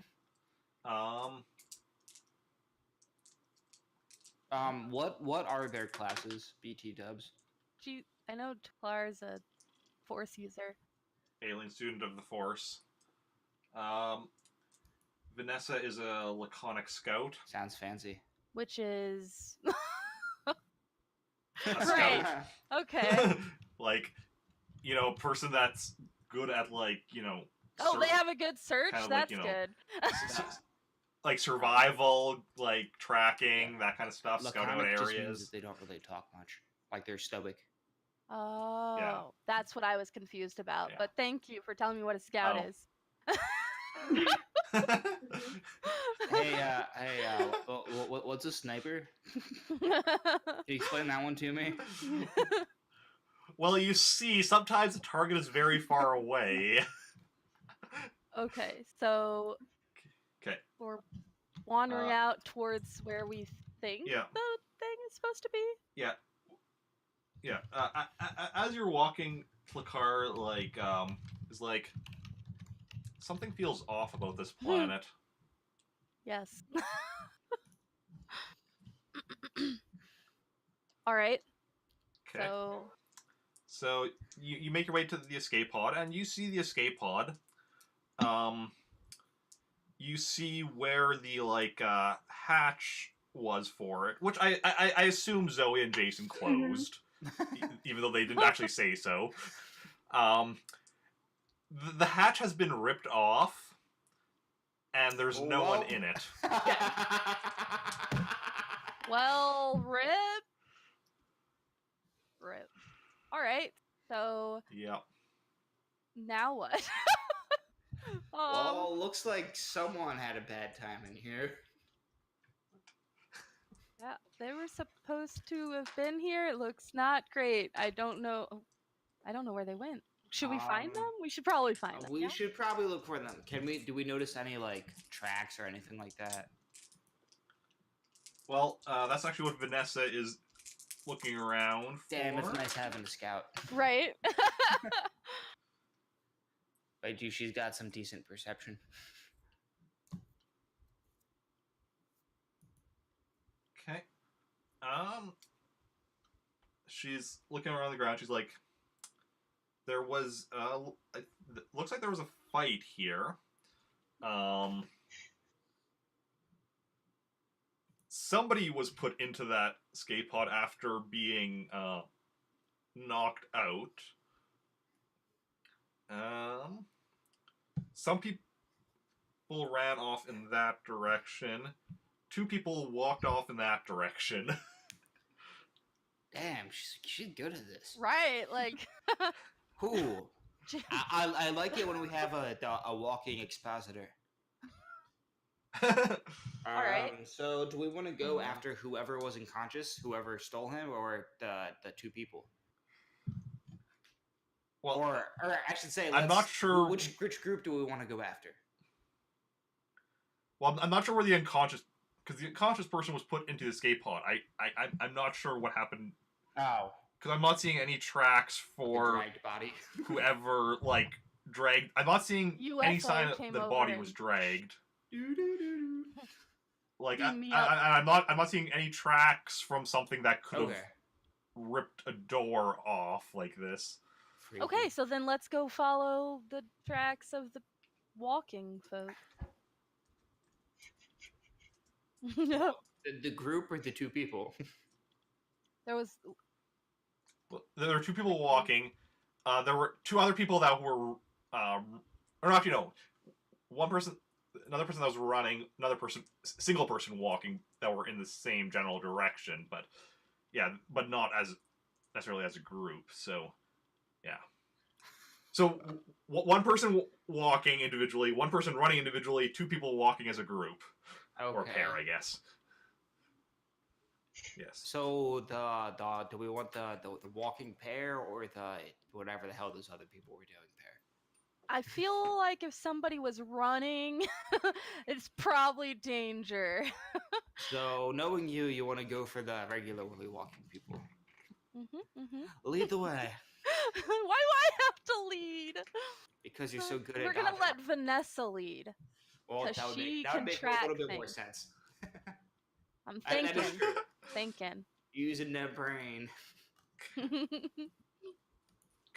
What are their classes? BT dubs. I know Tlar's a force user. Alien student of the Force. Vanessa is a laconic scout. Sounds fancy. Which is A Right. scout. okay. Like, a person that's good at, like, Oh, they have a good search. kind of like, That's good. like survival, like tracking, that kind of stuff, scouting out Laconic just means areas. that they don't really talk much. Like they're stoic. Oh, that's what I was confused about. Yeah. But thank you for telling me what a scout Oh. is. What's a sniper? Can you explain that one to me? Well, you see, sometimes the target is very far away. Okay, so Okay. we're wandering Uh, out towards where we think Yeah. the thing is supposed to be. Yeah. As you're walking, Tlakar, is like, something feels off about this planet. Yes. All right. Okay. So So you make your way to the escape pod, and you see the escape pod. You see where the hatch was for it, which I assume Zoey and Jacen closed, even though they didn't actually say so. The hatch has been ripped off, and there's no one in it. well, rip. All right. So Yep. now what? Well, looks like someone had a bad time in here. Yeah, they were supposed to have been here. It looks not great. I don't know where they went. Should we find them? We should probably find them. We yeah? should probably look for them. Do we notice any tracks or anything like that? Well, that's actually what Vanessa is looking around. Damn, it's for. nice having a scout. Right. But dude, she's got some decent perception. Okay. She's looking around the ground. She's like, there was looks like there was a fight here. Somebody was put into that skate pod after being knocked out. Some people ran off in that direction. 2 people walked off in that direction. Damn, she's good at this. Right. Like. Cool. I like it when we have a walking expositor. All right. So, do we want to go after whoever was unconscious, whoever stole him, or the 2 people? Well, or I should say, I'm not sure which group do we want to go after. Well, I'm not sure where the unconscious, because the unconscious person was put into the escape pod. I'm not sure what happened. Oh, because I'm not seeing any tracks for dragged body. whoever like dragged. I'm not seeing any UFO sign that came the over body and- was dragged. Like Beam me I'm not seeing any tracks from something that could have Okay. ripped a door off like this. Okay, so then let's go follow the tracks of the walking folk. The group or the 2 people? There was. Well, there were 2 people walking. There were 2 other people that were, or not, one person, another person that was running, another person, single person walking that were in the same general direction, but yeah, but not as necessarily as a group. So, yeah. So one person walking individually, one person running individually, 2 people walking as a group or pair, I guess. Yes. So do we want the walking pair or the whatever the hell those other people were doing pair? I feel like if somebody was running, it's probably danger. So knowing you want to go for the regularly walking people. Lead the way. Why do I have to lead? Because you're so good at We're gonna dodging. let Vanessa lead. Well, 'cause that would she make, that can would make a track little bit more things. sense. I'm That is thinking. true. Thinking. Using their brain. Okay.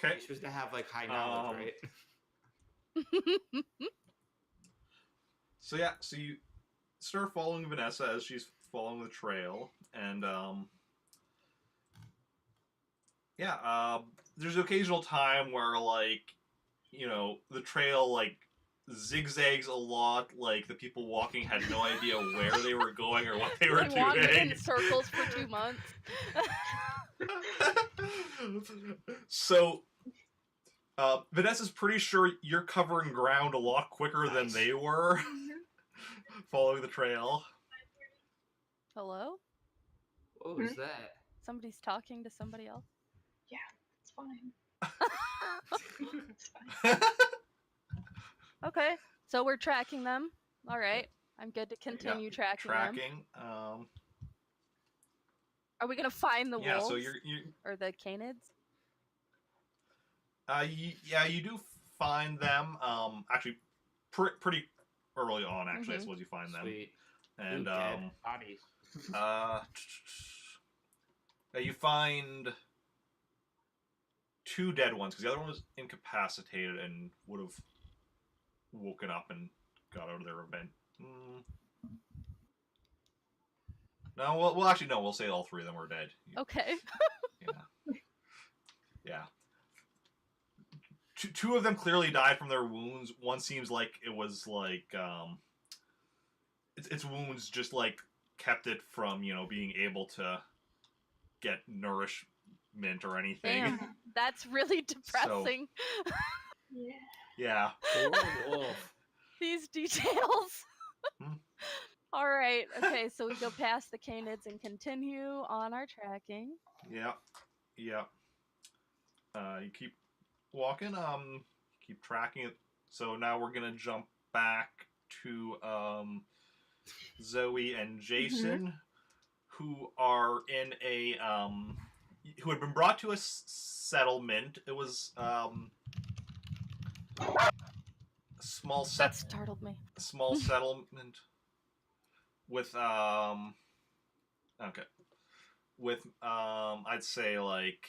You're supposed to have like high knowledge, right? So yeah, so you start following Vanessa as she's following the trail, and there's an occasional time where like, the trail like zigzags a lot, like the people walking had no idea where they were going or what they were They wandered doing. in circles for 2 months. So, Vanessa's pretty sure you're covering ground a lot quicker than Nice. they were following the trail. Hello? What was that? Somebody's talking to somebody else? It's fine. It's fine. Okay, so we're tracking them. All right, I'm good to continue tracking them. Tracking. Are we gonna find the Yeah, wolves so you or the canids? you do find them. Actually, pretty early on. Actually, I suppose you find them. Sweet. And Dead bodies. you find 2 dead ones because the other one was incapacitated and would have woken up and got out of their event. No, well, actually, no. We'll say all 3 of them were dead. Okay. Yeah. 2 of them clearly died from their wounds. One seems like it was like its wounds just like kept it from being able to get nourishment or anything. Damn, that's really depressing. Yeah. Yeah. These details. Hmm. All right. Okay, so we go past the canids and continue on our tracking. Yeah. You keep walking. Keep tracking it. So now we're gonna jump back to Zoey and Jacen, who are in a who had been brought to a settlement. It was small That startled me. small settlement with okay, with I'd say like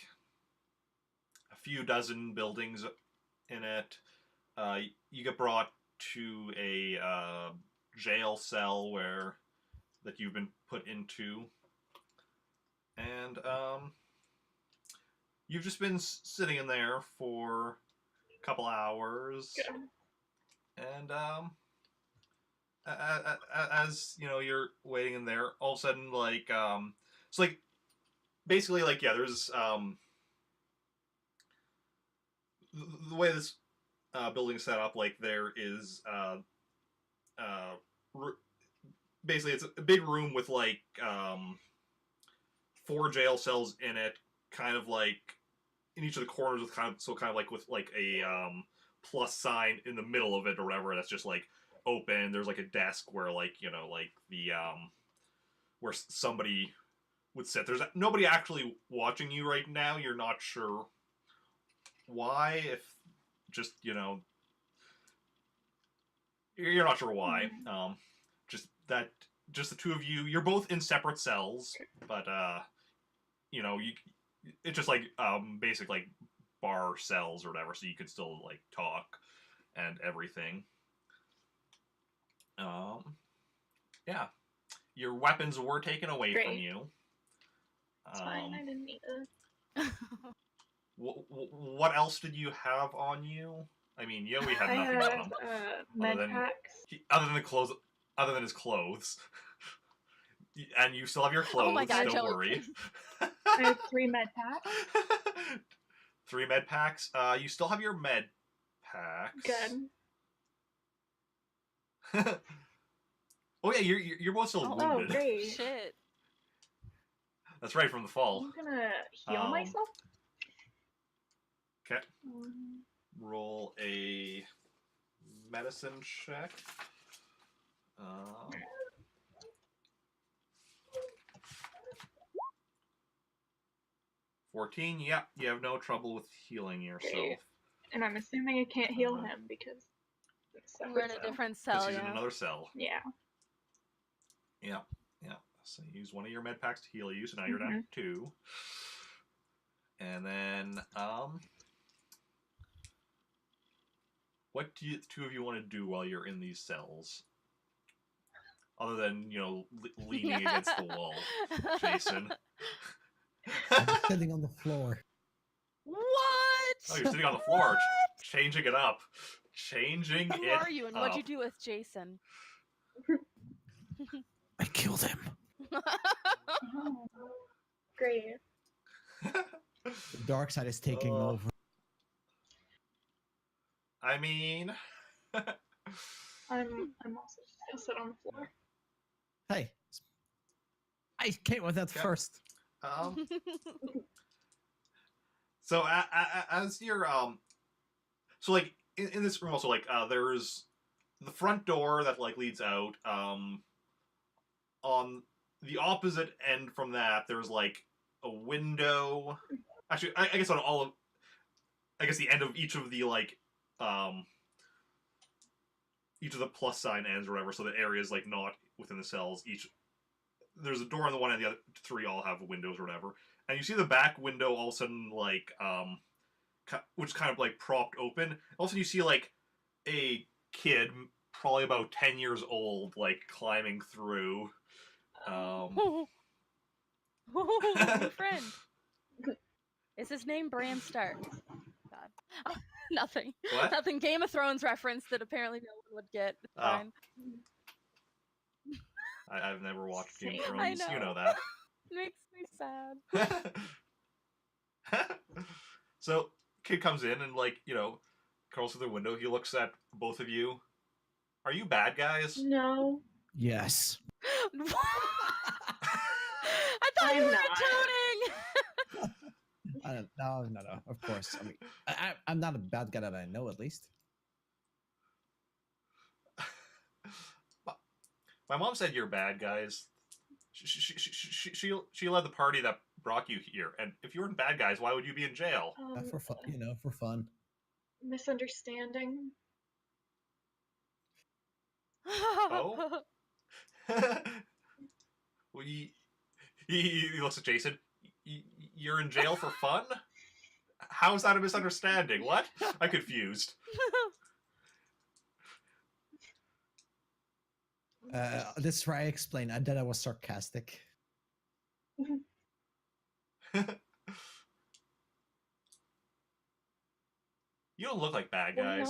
a few dozen buildings in it. You get brought to a jail cell that you've been put into, and you've just been sitting in there for a couple hours, and as you know, you're waiting in there. All of a sudden, like it's like basically like yeah, there's the way this building is set up. Like there is basically it's a big room with like 4 jail cells in it, kind of like in each of the corners with kind of like with like a plus sign in the middle of it or whatever. That's just like open. There's like a desk where like you know like the where somebody would sit. There's nobody actually watching you right now. You're not sure why. If just you know you're not sure why. Just the two of you. You're both in separate cells, but you know it's just like basic like bar cells or whatever, so you could still like talk and everything. Yeah, your weapons were taken away from you. It's fine. I didn't need it. What else did you have on you? I mean, Yoweee had I nothing have on him med than- packs. other than the clothes, other than his clothes. And you still have your clothes. Oh my God, don't Joey. worry. I have 3 med packs. 3 med packs. You still have your med packs. Good. Oh yeah, you're both still Oh, wounded. great. Shit. That's right, from the fall. I'm gonna heal myself. Okay. Roll a medicine check. 14. Yeah, you have no trouble with healing yourself. Great. And I'm assuming I can't heal him because it's We're in a separate different Because cell, he's in yeah. another cell. Yeah. Yeah. So use one of your med packs to heal you. So now you're down to 2. And then, what do you, the two of you want to do while you're in these cells? Other than, you know, leaning against the wall, Jacen. I'm sitting on the floor. What? Oh, you're sitting on the floor, changing it up. Changing Who it are you and what'd you up. do with Jacen? I killed him. Oh, great. The dark side is taking over. I mean... I'm also just gonna sit on the floor. Hey, I came with that Okay. first. So as you're so like in this room also like there's the front door that like leads out. On the opposite end from that there's like a window. Actually, I guess on all of, I guess the end of each of the like each of the plus sign ends or whatever, so the area's like not within the cells. There's a door on the one and the other 3 all have windows or whatever. And you see the back window all of a sudden, like, which is kind of, like, propped open. All of a sudden you see, like, a kid, probably about 10 years old, like, climbing through. New friend. Is his name Bran Stark? God. Nothing. What? Nothing. Game of Thrones reference that apparently no one would get. It's Oh. fine. I've never watched Game of Same. Thrones. I You know. know that. It makes me sad. So, kid comes in and, like, you know, curls through the window. He looks at both of you. Are you bad guys? No. Yes. I thought you I'm were not. atoning. No. Of course. I mean, I'm not a bad guy that I know, at least. My mom said you're bad guys. She she led the party that brought you here, and if you weren't bad guys, why would you be in jail? For fun, for fun. Misunderstanding. Oh? Well, he looks at Jacen. You're in jail for fun? How is that a misunderstanding? What? I'm confused. Let's try to explain. And then I was sarcastic. You don't look like bad We're guys.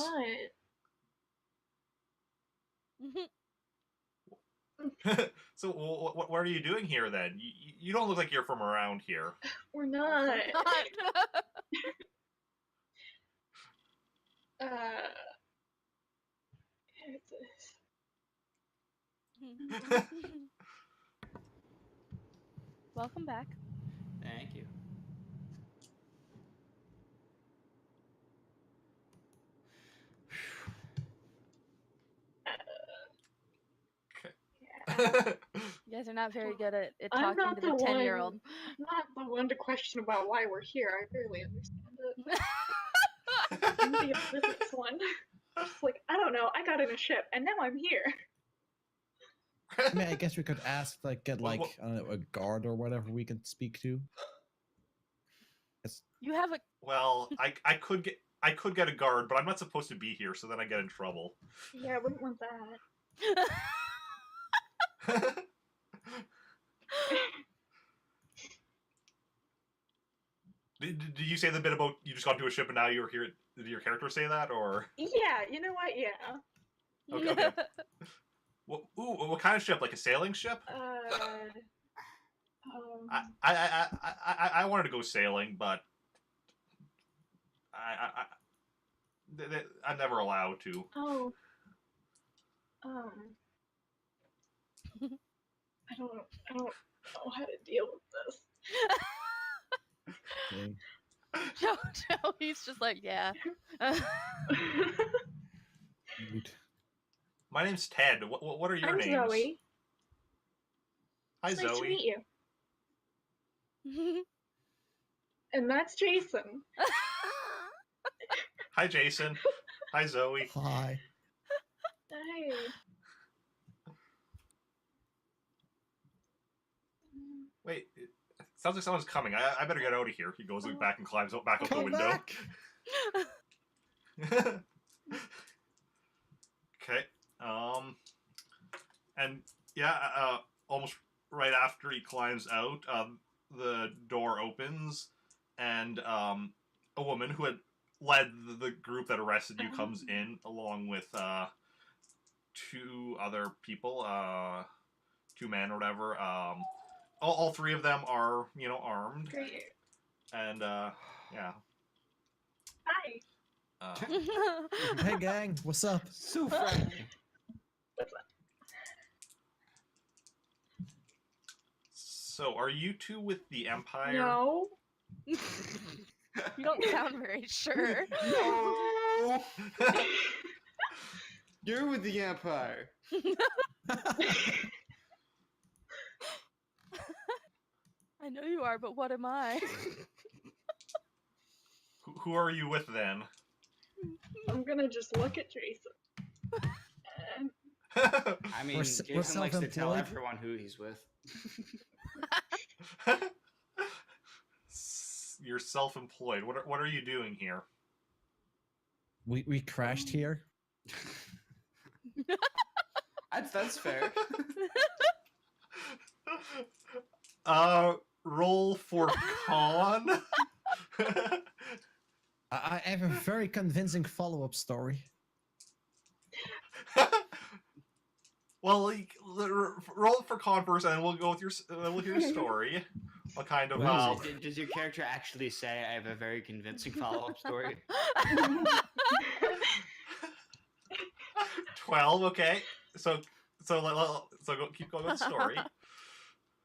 not. So what are you doing here then? You don't look like you're from around here. We're not. Welcome back. Thank you. You guys are not very good at I'm talking not to the the 10-year-old. one. I'm not the one to question about why we're here. I barely understand it. I'm the oblivious one. Just like, I don't know. I got in a ship and now I'm here. I mean, I guess we could ask, get Well, I don't know, a guard or whatever we can speak to. You have a Well, I could get a guard, but I'm not supposed to be here, so then I get in trouble. Yeah, I wouldn't want that. Did you say the bit about you just got into a ship and now you're here? Did your character say that, or? Yeah, you know what? Yeah. Okay. What kind of ship? Like a sailing ship? I wanted to go sailing, but I'm never allowed to. Oh. I don't know how to deal with this. Okay. He's just like, yeah. Rude. My name's Ted. What are your I'm names? Zoey. Hi, It's nice to Zoey. meet you. And that's Jacen. Hi, Jacen. Hi, Zoey. Hi. Hey. Wait, it sounds like someone's coming. I better get out of here. He goes back and climbs back out the Come window. back. Okay. And yeah, almost right after he climbs out, the door opens, and a woman who had led the group that arrested you comes in, along with two other people, two men or whatever. All three of them are, armed, Great. and yeah. Hi. Hey, gang. What's up? So friendly. So, are you two with the Empire? No. You don't sound very sure. No. You're with the Empire. I know you are, but what am I? Who are you with then? I'm gonna just look at Jacen. And I mean, We're Jacen likes to tell self-employed. everyone who he's with. You're self-employed. What are you doing here? We crashed here. That's fair. Roll for con. I have a very convincing follow-up story. Well, roll for con first, and then we'll go with we'll hear your story. What kind of? Wow. Does your character actually say I have a very convincing follow-up story? 12. Okay. So keep going with the story.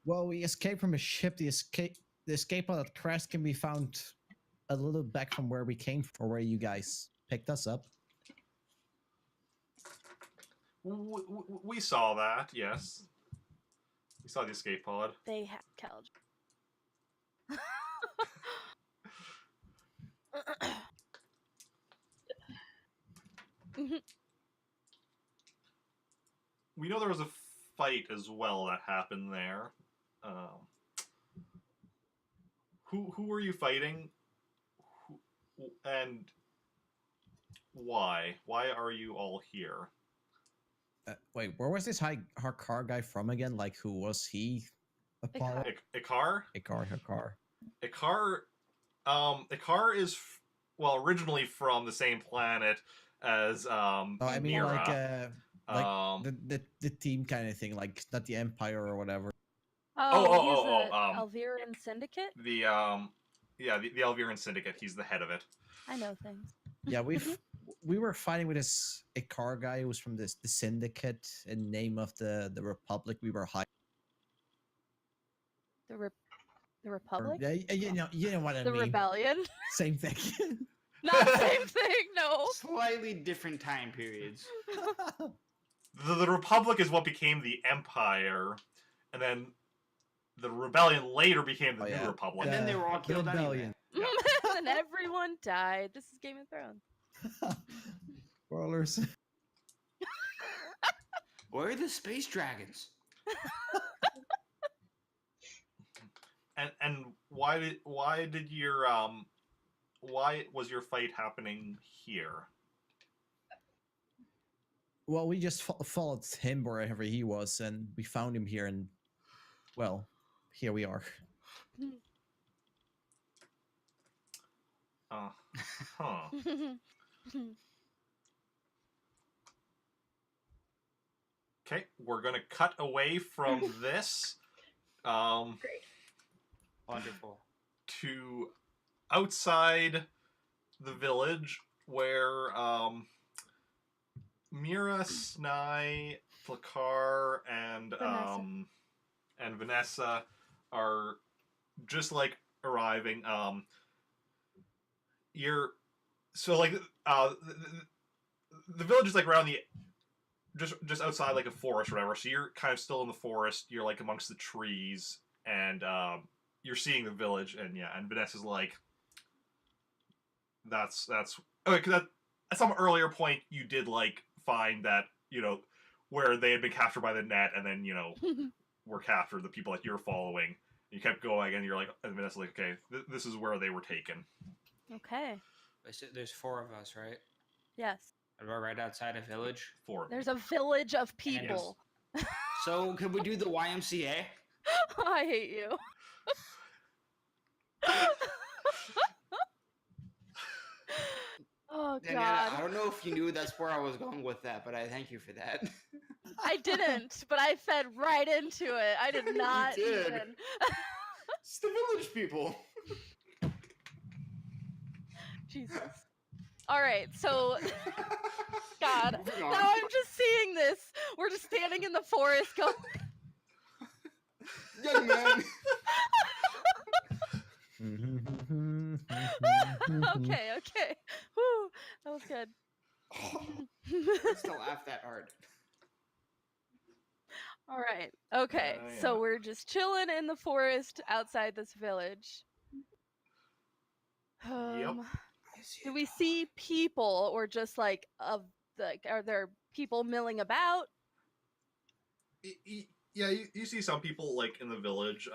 Well, we escaped from a ship. The escape pod that crashed can be found a little back from where we came from, or where you guys picked us up. We saw that. Yes. You saw the escape pod. They have Khaljov. We know there was a fight as well that happened there. Who were you fighting? And why? Why are you all here? Wait, where was this Hakar guy from again? Like, who was he a part of? Ikar? Hakar. Ikar is originally from the same planet as Oh, I mean, Mira. the team kind of thing, like not the Empire or whatever. Alviran Syndicate? The Alviran Syndicate. He's the head of it. I know things. Yeah, we were fighting with this Ikar guy who was from the Syndicate in name of the Republic. We were hiding. The Republic? Yeah, you know what I The mean. Rebellion? Same thing. Not same thing, no. Slightly different time periods. The Republic is what became the Empire, and then the Rebellion later became the New Republic. And then they were all killed anyway. And everyone died. This is Game of Thrones. Spoilers. Where are the space dragons? And why was your fight happening here? Well, we just followed him wherever he was, and we found him here, and well, here we are. Huh. Okay, we're gonna cut away from this. Great. Wonderful. To outside the village where Mira, Sny, Flakar, and Vanessa are just like arriving. The village is like around the just outside like a forest or whatever. So you're kind of still in the forest. You're like amongst the trees, and you're seeing the village. And yeah, and Vanessa's like, that's okay. Because at some earlier point, you did like find that where they had been captured by the net, and then were captured the people that you're following. You kept going, and you're like, and Vanessa's like, okay, this is where they were taken. Okay. There's 4 of us, right? Yes. And we're right outside a village. 4. There's a village of people. So can we do the YMCA? I hate you. Oh, Denieta, God. I don't know if you knew that's where I was going with that, but I thank you for that. I didn't, but I fed right into it. I did not You did. even. It's the village people. Jesus. All right, so God, Moving on. now I'm just seeing this. We're just standing in the forest going. Young man. Okay. Whew, that was good. I still laugh that hard. All right. Okay. Yeah. So we're just chilling in the forest outside this village. Yep. Do we see people, or just like are there people milling about? Yeah, you see some people like in the village.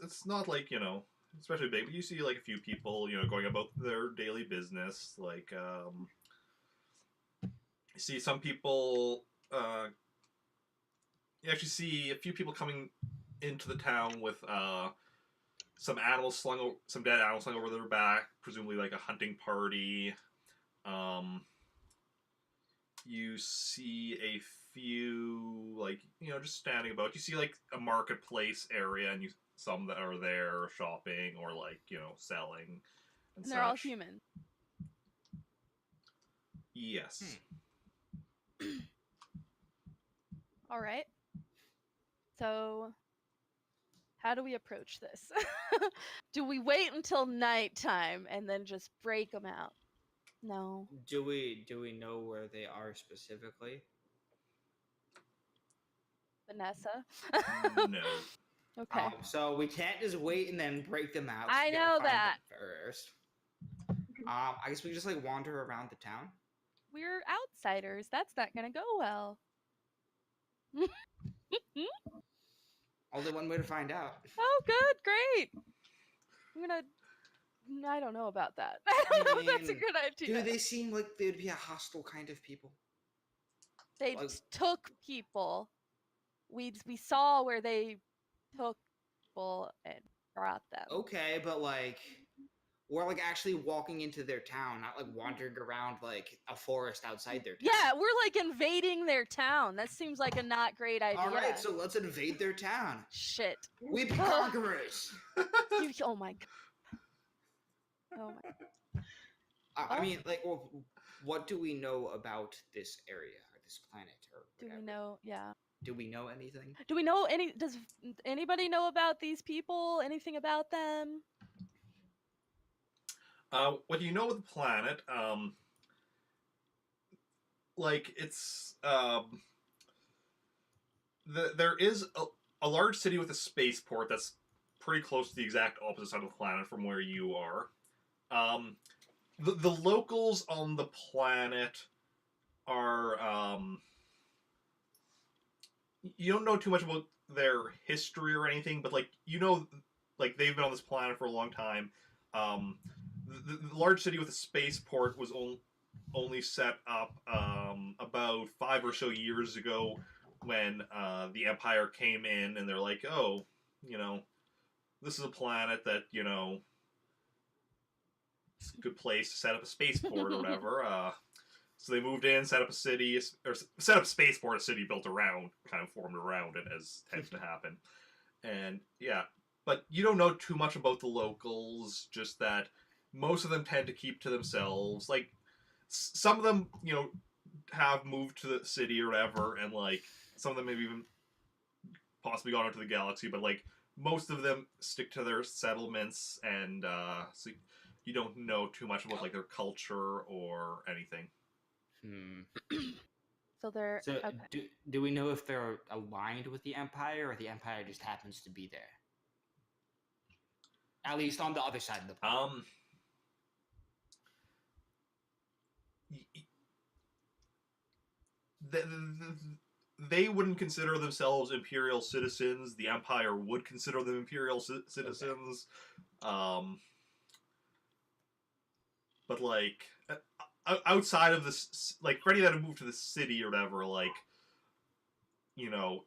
It's not like especially big, but you see like a few people going about their daily business. Like you see some people. You actually see a few people coming into the town with some dead animals slung over their back, presumably like a hunting party. You see a few just standing about. You see like a marketplace area, and some that are there shopping or selling. And they're all such. human. Yes. All right. So, how do we approach this? Do we wait until nighttime and then just break them out? No. Do we know where they are specifically? Vanessa. No. Okay. So we can't just wait and then break them out. I We gotta know find them that. first. I guess we just like wander around the town. We're outsiders. That's not gonna go well. Only one way to find out. Oh, good, great. I don't know about that. I don't know if that's a mean, good idea. Do they seem like they'd be a hostile kind of people? They like- took people. We saw where they took people and brought them. Okay, but like, we're like actually walking into their town, not like wandering around like a forest outside their town. Yeah, we're like invading their town. That seems like a not great idea. All right, so let's invade their town. Shit. We be conquerors. Oh my god. Oh my. I mean, like, well, what do we know about this area or this planet or Do whatever? we know? Yeah. Do we know anything? Do we know any? Does anybody know about these people? Anything about them? What do you know of the planet? Like it's there is a large city with a spaceport that's pretty close to the exact opposite side of the planet from where you are. The locals on the planet are you don't know too much about their history or anything, but like you know, like they've been on this planet for a long time. The large city with a spaceport was only set up about 5 or so years ago when the Empire came in, and they're like, oh, you know, this is a planet that, you know, it's a good place to set up a spaceport or whatever. So they moved in, set up a city, or set up a spaceport, a city built around, kind of formed around it, as tends to happen. And yeah, but you don't know too much about the locals, just that most of them tend to keep to themselves. Like, some of them, you know, have moved to the city or whatever, and like, some of them maybe even possibly gone out to the galaxy, but like, most of them stick to their settlements, and so you don't know too much about like their culture or anything. So they're So okay. do we know if they're aligned with the Empire, or the Empire just happens to be there? At least on the other side of the planet. They wouldn't consider themselves Imperial citizens. The Empire would consider them Imperial citizens. Okay. But like outside of this, like for any that have moved to the city or whatever, like, you know,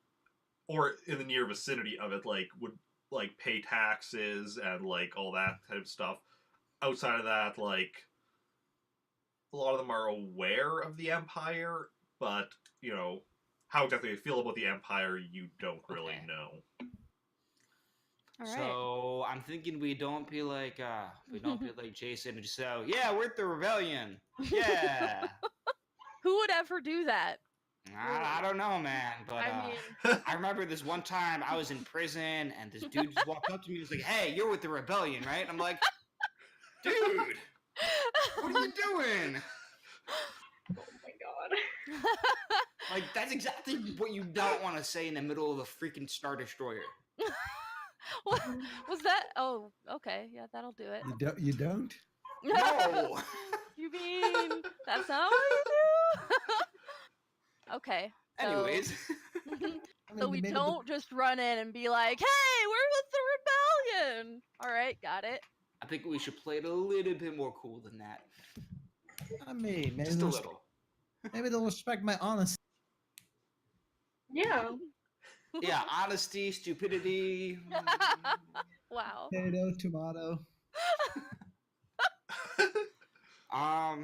or in the near vicinity of it, like would like pay taxes and like all that type of stuff. Outside of that, like a lot of them are aware of the Empire, but you know how exactly they feel about the Empire, you don't really know. All right. So I'm thinking we don't be like Jacen and just say, yeah, we're at the rebellion. Yeah. Who would ever do that? I don't know, man. But I mean, I remember this one time I was in prison and this dude just walked up to me and was like, hey, you're with the rebellion, right? And I'm like, dude, what are you doing? Oh my god. Like, that's exactly what you don't want to say in the middle of a freaking Star Destroyer. What was that? Oh, okay. Yeah, that'll do it. You don't? No. You mean that's not what you do? Okay. So, Anyways. so we don't just run in and be like, "Hey, we're with the rebellion." All right, got it. I think we should play it a little bit more cool than that. I mean, maybe Just a little. Maybe they'll respect my honesty. Yeah. Yeah, honesty, stupidity. Wow. Potato, tomato. I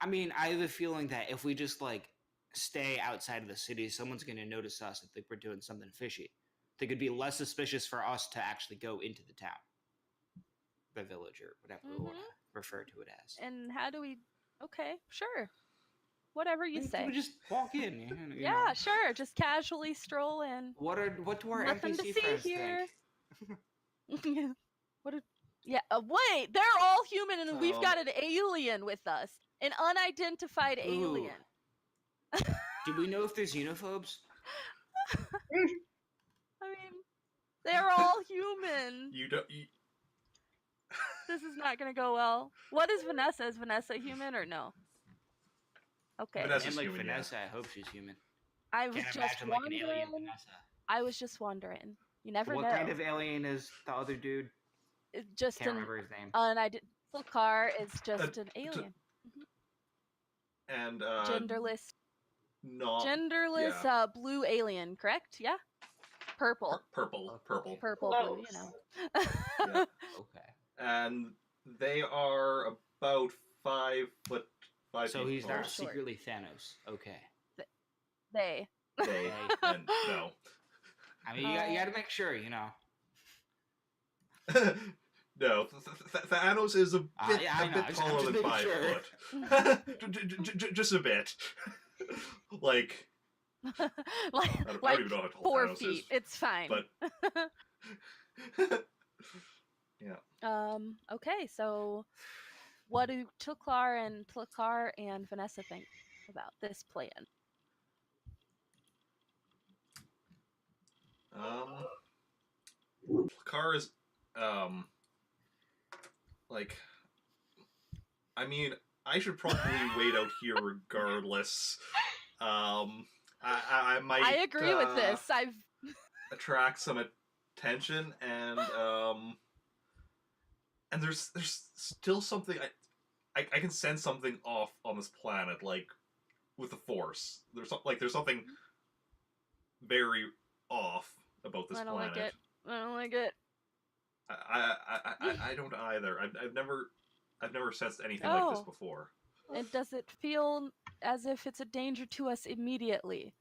mean, I have a feeling that if we just like stay outside of the city, someone's going to notice us if like, we're doing something fishy. They could be less suspicious for us to actually go into the town, the village, or whatever we want to refer to it as. And how do we? Okay, sure. Whatever you say. We just walk in. You Yeah, know. sure. Just casually stroll in. What do our Nothing NPC to see friends here. think? Yeah. Wait, they're all human, and we've got an alien with us, an unidentified alien. Do we know if there's xenophobes? I mean, they're all human. You don't. This is not gonna go well. What is Vanessa? Is Vanessa human or no? Okay. Vanessa's And like human, yeah. Vanessa, I hope she's human. I was Can't just imagine like an alien wondering. Vanessa. I was just wondering. You never What know. kind of alien is the other dude? It's just Can't an remember his name. unidentified car is just an t- alien. And Genderless. not Genderless yeah. blue alien, correct? Yeah? Purple. Purple. Purple, blue, you Close. know. Yeah. Okay. And they are about 5 foot 5 So feet he's tall. not short. secretly Thanos. Okay. They. They and no. I mean, you got to make sure, you know. No, Thanos is a bit, yeah, I know. bit I'm taller just than making 5 sure. foot. Just a bit. Like, I don't even know how tall 4 Thanos feet. is. It's fine. But yeah. Okay, so what do Tlkar and Vanessa think about this plan? Car is like, I mean, I should probably wait out here regardless. I might. I agree with this. I've attract some attention, and there's still something I can sense something off on this planet, like with the Force. There's something very off about this I don't planet. like it. I don't like it. I don't either. I've never sensed anything like this Oh. before. And does it feel as if it's a danger to us immediately?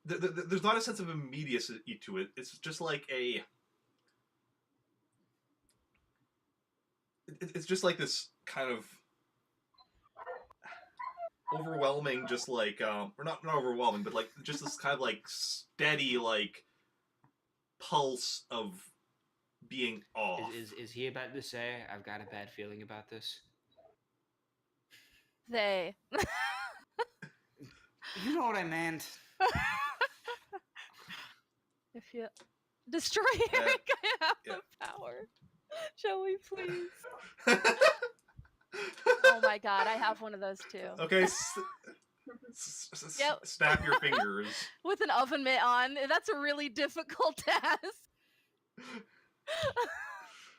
There's not a sense of immediacy to it. It's just like it's just like this kind of overwhelming, just like or not overwhelming, but like just this kind of like steady like pulse of being off. Is he about to say, I've got a bad feeling about this? They. You know what I meant. If you destroy Eric, I have the power. Shall we please? Oh my god, I have one of those too. Okay, Yep. snap your fingers. With an oven mitt on. That's a really difficult task.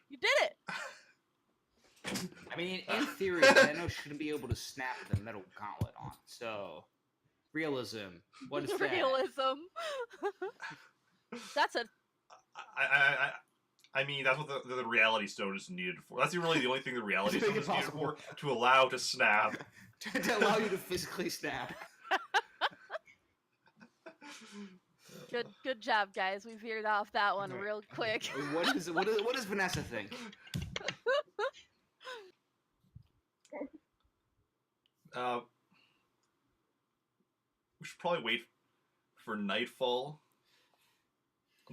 You did it! I mean, in theory, Thanos shouldn't be able to snap the metal gauntlet on. So, realism. What is that? Realism. That's a. I mean, that's what the reality stone is needed for. That's really the only thing the reality To stone make is it needed possible. for, to allow to snap. To allow you to physically snap. Good job, guys. We veered off that one real quick. What does Vanessa think? We should probably wait for nightfall.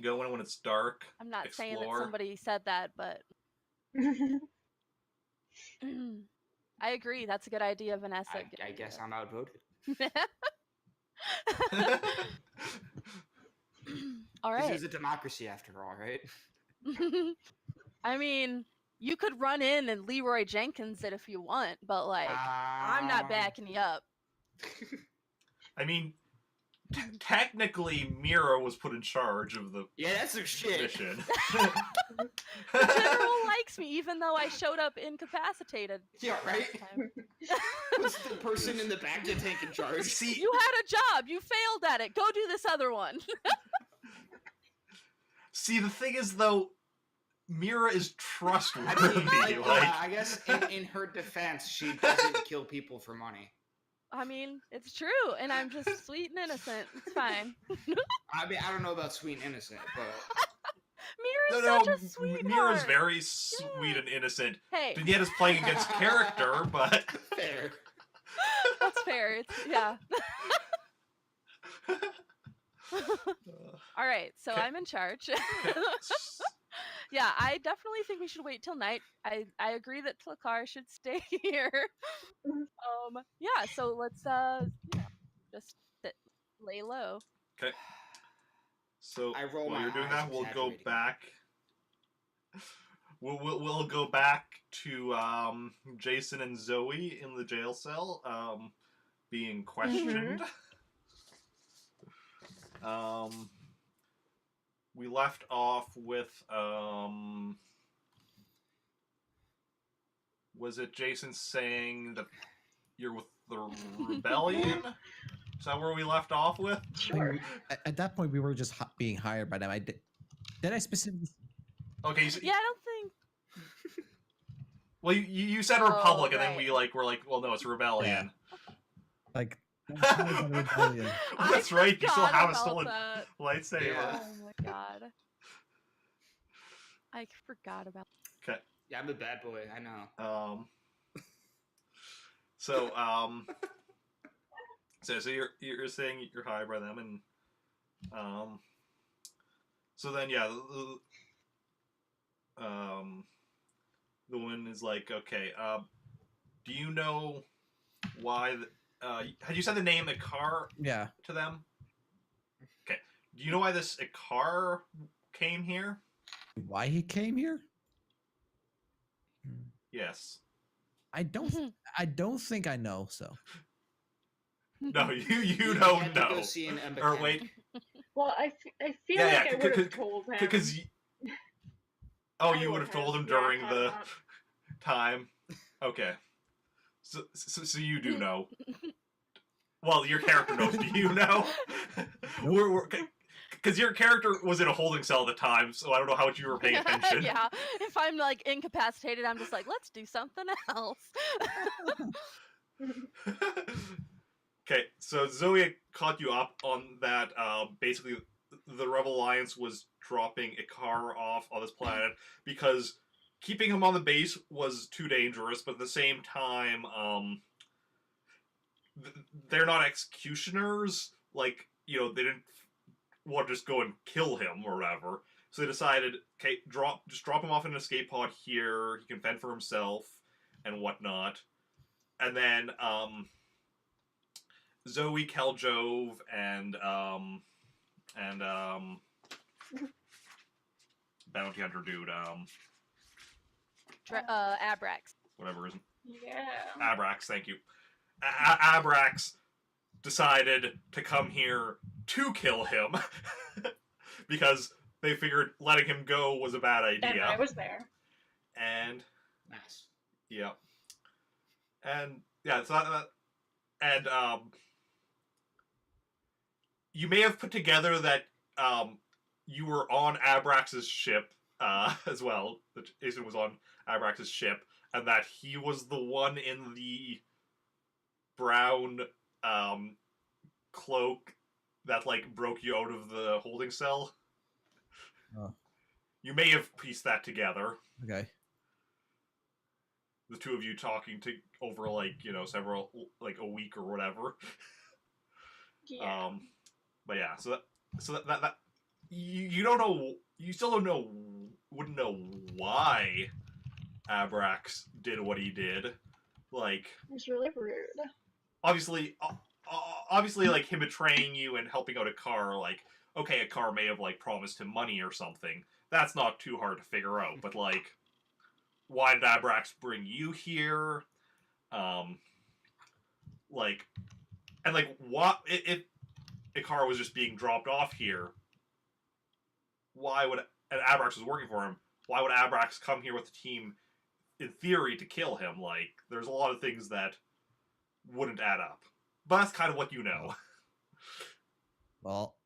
Go in when it's dark. I'm not saying that Explore. somebody said that, but I agree. That's a good idea, Vanessa. I guess I'm outvoted. All This right. is a democracy after all, right? I mean, you could run in and Leroy Jenkins it if you want, but like, I'm not backing you up. I mean, technically, Mira was put in charge of the Yeah, that's some shit. mission. The general likes me, even though I showed up incapacitated. Yeah, right? last time. Who's the person in the back to take in charge? See, You had a job. You failed at it. Go do this other one. see, the thing is, though, Mira is trustworthy. I mean, like, I guess in her defense, she doesn't kill people for money. I mean, it's true, and I'm just sweet and innocent. It's fine. I mean, I don't know about sweet and innocent, but Mira's no, such a sweetheart. Mira's very sweet and innocent. Hey, Denieta's playing against character, but fair. that's fair. It's, yeah. All right, so Okay. I'm in charge. Yeah, I definitely think we should wait till night. I agree that Tlkar should stay here. Yeah, so let's just lay low. Okay. So I roll while my you're doing eyes, that, we'll go exaggerating. back. We'll go back to Jacen and Zoey in the jail cell, being questioned. We left off with was it Jacen saying that you're with the rebellion? Is that where we left off with? Sure. At that point, we were just being hired by them. Did I specifically? Okay. Yeah, I don't think. Well, you said Oh, Republic, and then right. we were like, well, no, it's Rebellion. Like, rebellion. Oh, that's right. You still forgot have a about stolen that. lightsaber. Yeah. Oh my god. I forgot about. Okay. Yeah, I'm a bad boy. I know. So so you're saying you're hired by them, and so then yeah, the woman is like, okay, do you know why? Had you said the name Ikar Yeah. to them? Okay. Do you know why this Ikar came here? Why he came here? Yes. I don't think I know. So No, you He don't had to know. go see an Or wait, Well, I feel Yeah, like yeah, I would have told him. because you I would have told him yeah, during caught the him up. time. Okay. So you do know. Well, your character knows. Do you know? Because your character was in a holding cell at the time, so I don't know how much you were paying attention. Yeah, if I'm like incapacitated, I'm just like, let's do something else. Okay, so Zoe caught you up on that. Basically, the Rebel Alliance was dropping Ikar off on this planet because keeping him on the base was too dangerous, but at the same time, they're not executioners. Like, they didn't want to just go and kill him or whatever. So they decided, okay, just drop him off in an escape pod here. He can fend for himself and whatnot. And then Zoey, Khaljov, and bounty hunter dude, Abrax. whatever his Yeah. Abrax, thank you. Abrax decided to come here to kill him because they figured letting him go was a bad idea. And I was there. And Nice. yeah, and yeah, so and you may have put together that you were on Abrax's ship as well. That Jacen was on Abrax's ship, and that he was the one in the brown cloak that broke you out of the holding cell. Oh. You may have pieced that together. Okay. The two of you talking over several a week or whatever. Yeah. But yeah, so that you don't know, you still wouldn't know why Abrax did what he did. It was really rude. Obviously, him betraying you and helping out Ikar, okay, Ikar may have promised him money or something. That's not too hard to figure out. But why did Abrax bring you here? What if Ikar was just being dropped off here? And Abrax was working for him? Why would Abrax come here with the team, in theory, to kill him? There's a lot of things that wouldn't add up. But that's kind of what you know. Well,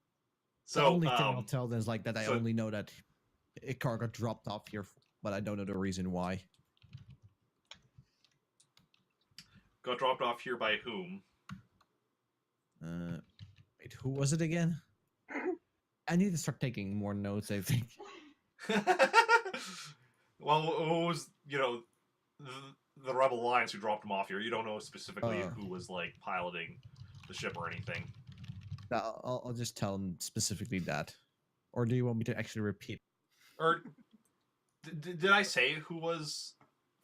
So, the only thing I'll tell them is that I so- only know that Ikar got dropped off here, but I don't know the reason why. got dropped off here by whom? Wait, who was it again? I need to start taking more notes, I think. Well, it was, the Rebel Alliance who dropped him off here. You don't know specifically who was, piloting the ship or anything. I'll just tell them specifically that. Or do you want me to actually repeat? Or, did I say who was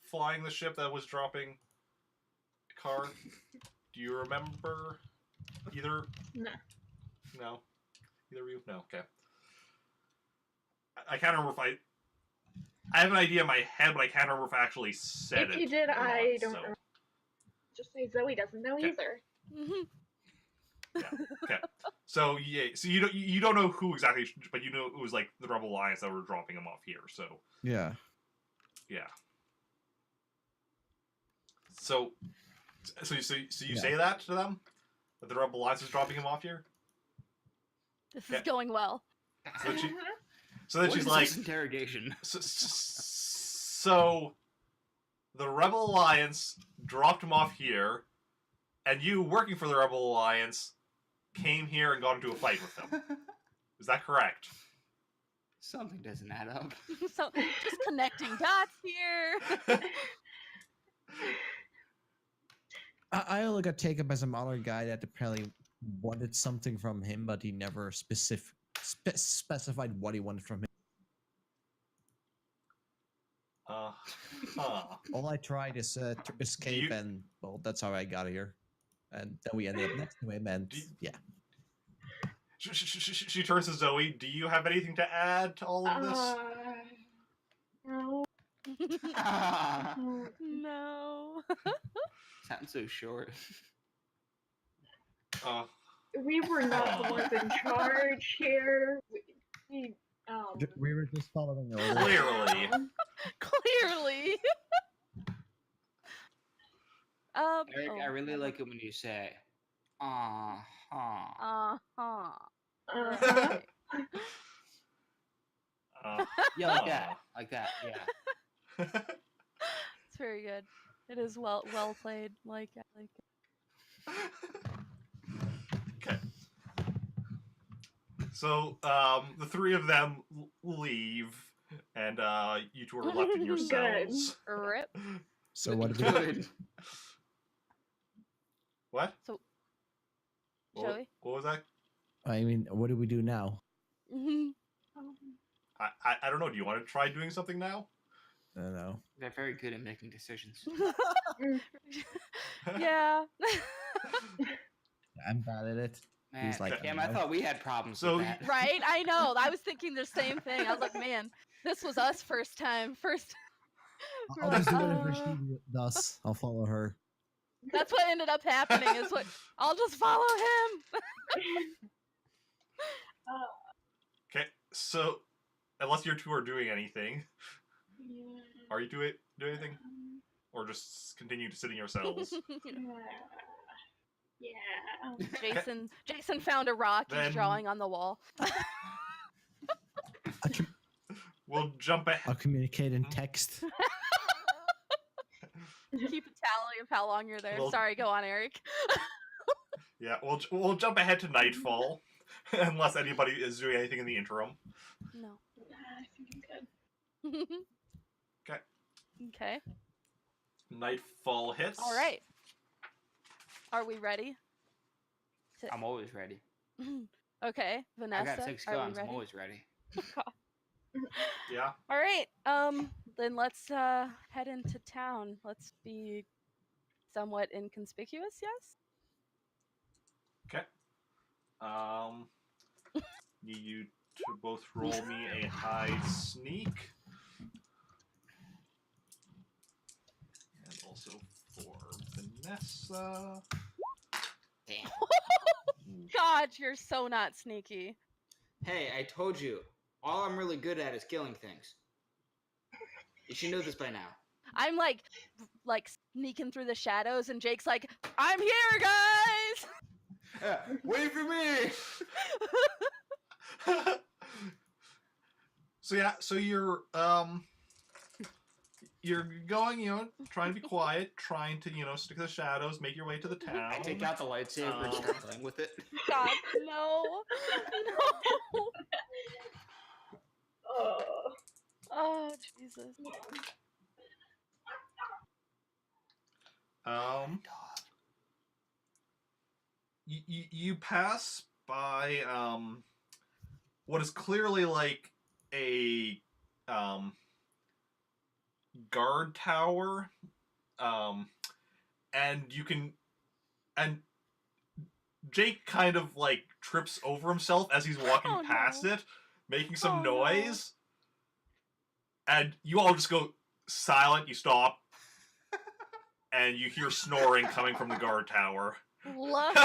flying the ship that was dropping Ikar? Do you remember either? No. No. Either of you? No. Okay. I can't remember if I have an idea in my head, but I can't remember if I actually said it. If you did, or not, I don't so. remember. Just say Zoey doesn't know Okay. either. Okay. So yeah, so you don't know who exactly, but you know it was like the Rebel Alliance that were dropping them off here. So Yeah. yeah. So you Yeah. say that to them, that the Rebel Alliance is dropping him off here. This Yeah. is going well. So then What she's is like, this interrogation? so the Rebel Alliance dropped him off here, and you, working for the Rebel Alliance, came here and got into a fight with them. Is that correct? Something doesn't add up. So just connecting dots here. I only got taken by some other guy that apparently wanted something from him, but he never specified what he wanted from him. Huh. All I tried is to escape, you- and well, that's how I got here. And then we ended up next to him, and Do you- yeah. She turns to Zoey. Do you have anything to add to all of this? No. No. Sounds so short. We were not the ones in charge here. We We were just following orders. Clearly. Clearly. Eric, I really like it when you say, Uh-huh. uh-huh. Uh, Yeah, like that. Like that, yeah. It's very good. It is well played. Like it. Okay. So, the three of them leave, and you two are left in your Good. cells. Rip. So what do we do? Good. What? So, What was that? I mean, what do we do now? I don't know. Do you want to try doing something now? I don't know. They're very good at making decisions. Yeah. I'm bad at it. Man, He's like, damn, I no. thought we had problems So with that. Right? I know. I was thinking the same thing. I was like, man, this was us first time. I'll just do whatever she does. I'll follow her. That's what ended up happening. Is what I'll just follow him. Okay. So, unless you two are doing anything, are you doing anything, or just continue to sit in your cells? Yeah. Jacen found a rock. Then- He's drawing on the wall. We'll jump ahead. I'll communicate in text. Keep a tally of how long you're there. Well- Sorry, go on, Eric. Yeah, we'll jump ahead to nightfall, unless anybody is doing anything in the interim. No. I think I'm good. Okay. Okay. Nightfall hits. All right. Are we ready? I'm always ready. Okay, Vanessa. I got 6 are we guns. I'm ready? always ready. Yeah. All right. Then let's head into town. Let's be somewhat inconspicuous. Yes. Okay. Need you to both roll me a high sneak. And also for Vanessa. Damn. God, you're so not sneaky. Hey, I told you. All I'm really good at is killing things. You should know this by now. I'm like sneaking through the shadows, and Jake's like, "I'm here, guys." Wait for me! So yeah, so you're going, trying to be quiet, trying to, stick to the shadows, make your way to the town. I take out the lightsaber and start playing with it. God, no, no. Oh, Jesus. You pass by what is clearly like a guard tower, and Jake kind of like trips over himself as he's walking Oh, past no. it, making some Oh, no. noise. And you all just go silent, you stop, and you hear snoring coming from the guard tower. Lucky.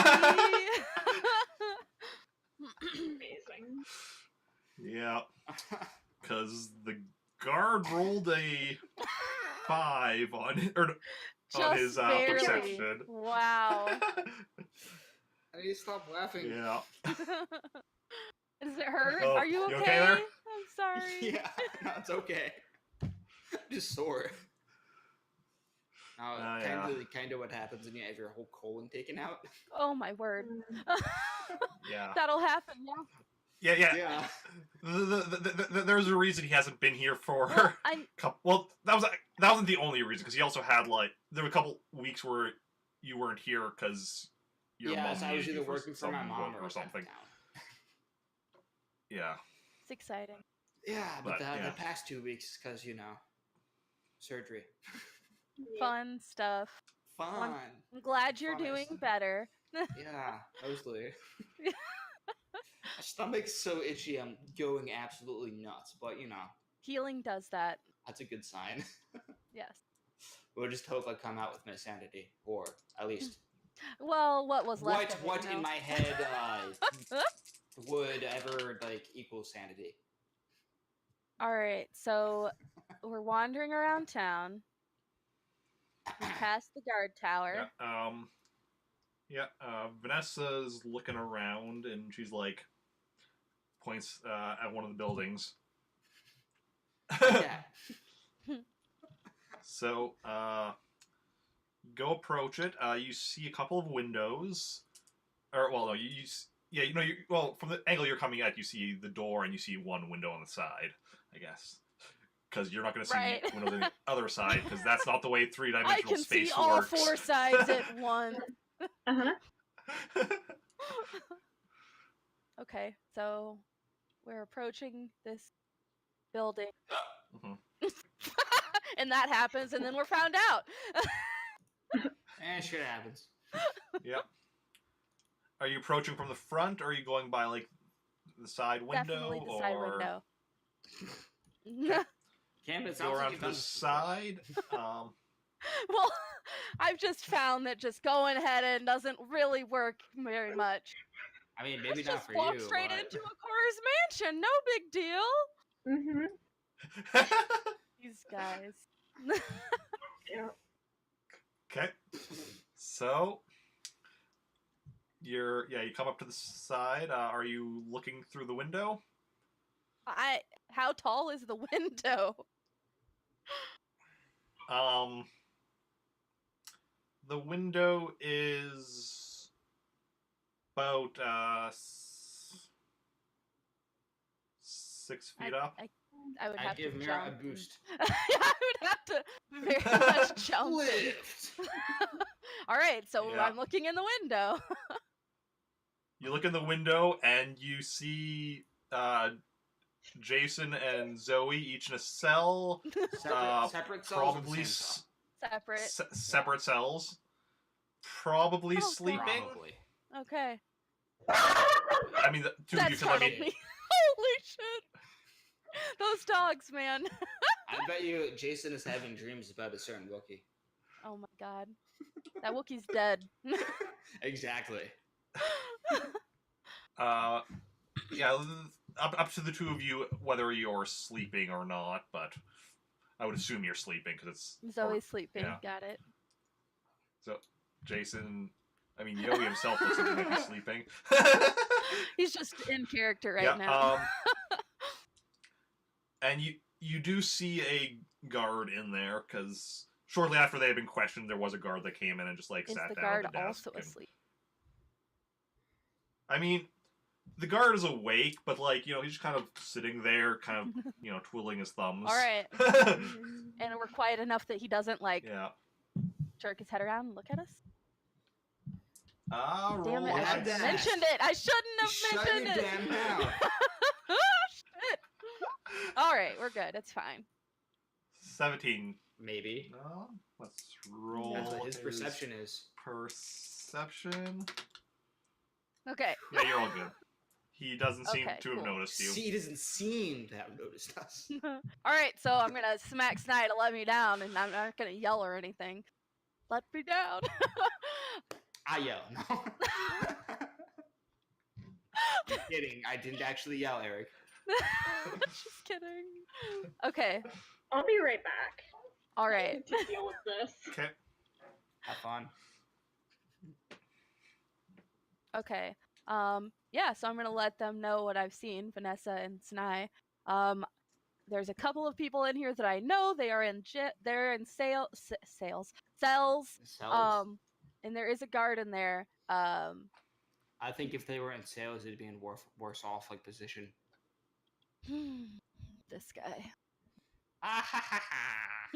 Amazing. Yeah, because the guard rolled a 5 on Just his barely. perception. Wow. I need to stop laughing. Yeah. Does it hurt? Oh, Are you okay? you okay there? I'm sorry. Yeah, no, it's okay. I'm just sore. Yeah. Kind of what happens when you have your whole colon taken out. Oh my word. Yeah. That'll happen. Yeah. Yeah. There's a reason he hasn't been here for. Well, I Well, that wasn't the only reason, because he also had there were a couple weeks where you weren't here because your mom so I was needed you either working for my some mom work or or something. Town. Yeah. it's exciting. Yeah, but But, the past 2 weeks, because surgery. Yeah. Fun stuff. Fun. I'm glad you're Fun doing stuff. better. Yeah, mostly. My stomach's so itchy, I'm going absolutely nuts. But Healing does that. that's a good sign. Yes. We'll just hope I come out with no sanity, or at least Well, what was left of it, what you in know? my head would ever equal sanity. All right, so we're wandering around town. We passed the guard tower. Vanessa's looking around and she's like points at one of the buildings. Yeah. So go approach it. You see a couple of windows, or well, no, from the angle you're coming at, you see the door and you see one window on the side, I guess. Because you're not going to see Right. windows on the other side, because that's not the way I three-dimensional can space see all works. 4 sides at once. Uh-huh. Okay, so we're approaching this building. Mhm. And that happens, and then we're found out. Shit happens. Yep. Are you approaching from the front, or are you going by the side window? Definitely the side window. Cam, it Go sounds around like to you've the done this before. side. Well, I've just found that just going head-in doesn't really work very much. I mean, maybe Let's not just for walk you. straight but... into a Cora's mansion. No big deal. Mm-hmm. These guys. Yeah. Okay. So you come up to the side. Are you looking through the window? How tall is the window? The window is about 6 feet up. I would have I'd give to Mira a jump. boost. I would have to very much jump. Lift. All right, so Yeah. I'm looking in the window. You look in the window and you see Jacen and Zoey each in a cell. Separate cells. Probably or the same cell? Separate. cells. Probably Oh, God. sleeping. Probably. Okay. I mean, the two of That you can let startled me. me. Holy shit. Those dogs, man. I bet you Jacen is having dreams about a certain Wookiee. Oh my god. That Wookiee's dead. Exactly. Yeah, up to the two of you whether you're sleeping or not, but I would assume you're sleeping because it's Zoe's sleeping. yeah. Got it. So Jacen, I mean Yoweee himself looks like he might be sleeping. He's just in character right Yeah, now. and you do see a guard in there because shortly after they had been questioned, there was a guard that came in and just Is sat the down guard at the desk. also and- asleep? I mean, the guard is awake, but he's just kind of sitting there, kind of twiddling his thumbs. All right. And we're quiet enough that he doesn't Yeah. jerk his head around and look at us. Roll Damn it! I Add should have that. mentioned it. I shouldn't have Shut mentioned your it. damn mouth. Shit. All right, we're good. It's fine. 17. Maybe. No, let's roll. That's what his perception is. Perception. Okay. Yeah, you're all good. He doesn't seem Okay, to have cool. noticed you. He doesn't seem to have noticed us. All right, so I'm gonna smack Sny to let me down, and I'm not gonna yell or anything. Let me down. I yell. No. I'm kidding. I didn't actually yell, Eric. Just kidding. Okay. I'll be right back All right. to deal with this. Okay. Have fun. Okay. Yeah, so I'm gonna let them know what I've seen, Vanessa and Sny. There's a couple of people in here that I know. They are in cells. Cells? And there is a guard in there. I think if they were in sales, it'd be in worse off like position. This guy. Ah ha ha ha!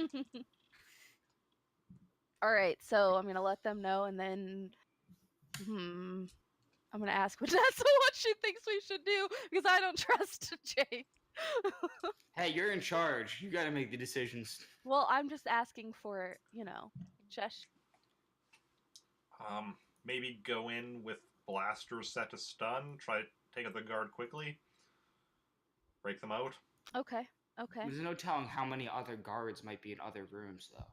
All right, so I'm gonna let them know, and then I'm gonna ask Vanessa what she thinks we should do because I don't trust Jay. Hey, you're in charge. You got to make the decisions. Well, I'm just asking for, Chesh. Maybe go in with blasters set to stun. Try to take out the guard quickly. Break them out. Okay. Okay. There's no telling how many other guards might be in other rooms, though.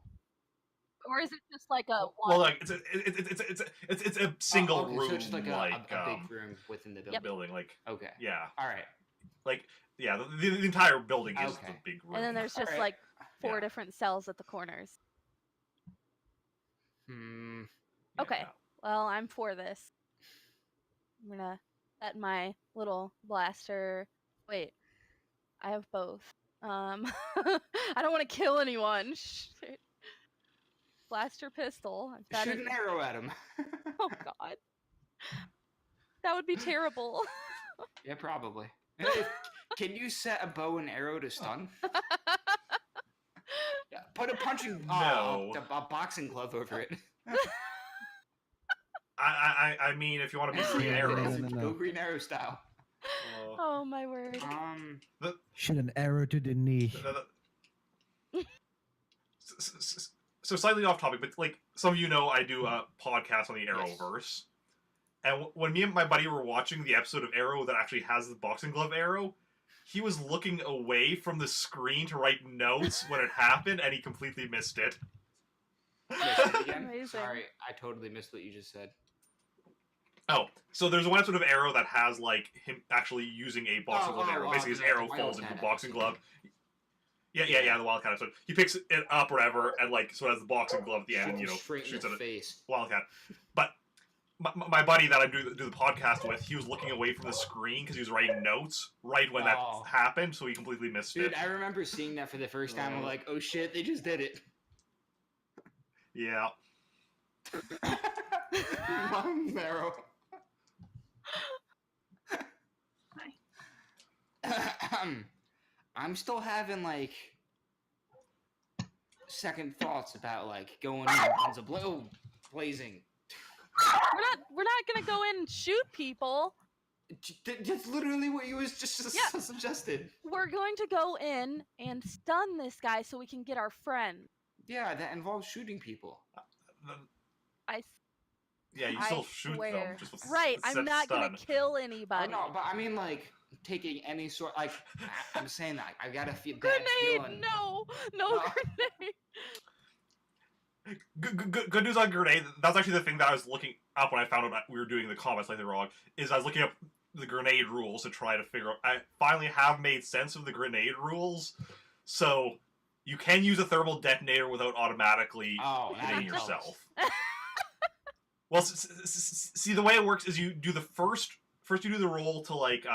Or is it just like a one? Well, like it's a single okay, room, so it's just like a like big room within the building. building. Like Okay. yeah, All right. like yeah, the entire building is Okay. the big room. And then there's just Alright. like four Yeah. different cells at the corners. Hmm. Yeah. Okay. Well, I'm for this. I'm gonna set my little blaster. Wait, I have both. I don't want to kill anyone. Shit. Blaster pistol. I've got Shoot it. an arrow at him. Oh God, that would be terrible. Yeah, probably. Can you set a bow and arrow to stun? Yeah, put a punching No. a boxing glove over it. I mean, if you want to be Green Yeah, Arrow, no. Go Green Arrow style. Oh my word. Shoot an arrow to the knee. So slightly off topic, but like some of you know, I do a podcast on the Arrowverse, and when me and my buddy were watching the episode of Arrow that actually has the boxing glove arrow, he was looking away from the screen to write notes when it happened, and he completely missed it. Again? Amazing. Sorry, I totally missed what you just said. Oh, so there's one episode of Arrow that has like him actually using a boxing glove arrow. Basically, his arrow falls into the boxing glove. Yeah, the Wildcat episode. He picks it up, or whatever, and like so it has the boxing glove at the end, and Straight in shoots the at it. face. Wildcat. But my buddy that I do the podcast with, he was looking away from the screen because he was writing notes right when that happened, so he completely missed it. Dude, I remember seeing that for the first time. I'm like, oh shit, they just did it. Yeah. Marrow. I'm still having like second thoughts about like going in guns blazing. We're not gonna go in and shoot people. That's literally what you was just suggested. We're going to go in and stun this guy so we can get our friend. Yeah, that involves shooting people. Yeah, you still shoot them. Just with right, set I'm not stun. gonna kill anybody. No, but I mean like taking any sort like I'm saying that I gotta feel grenade. feeling. No, grenade. Good news on grenade. That's actually the thing that I was looking up when I found out we were doing the comments slightly wrong. Is I was looking up the grenade rules to try to figure out. I finally have made sense of the grenade rules, so you can use a thermal detonator without automatically hitting yourself. Well, see, the way it works is you do the first you do the roll to like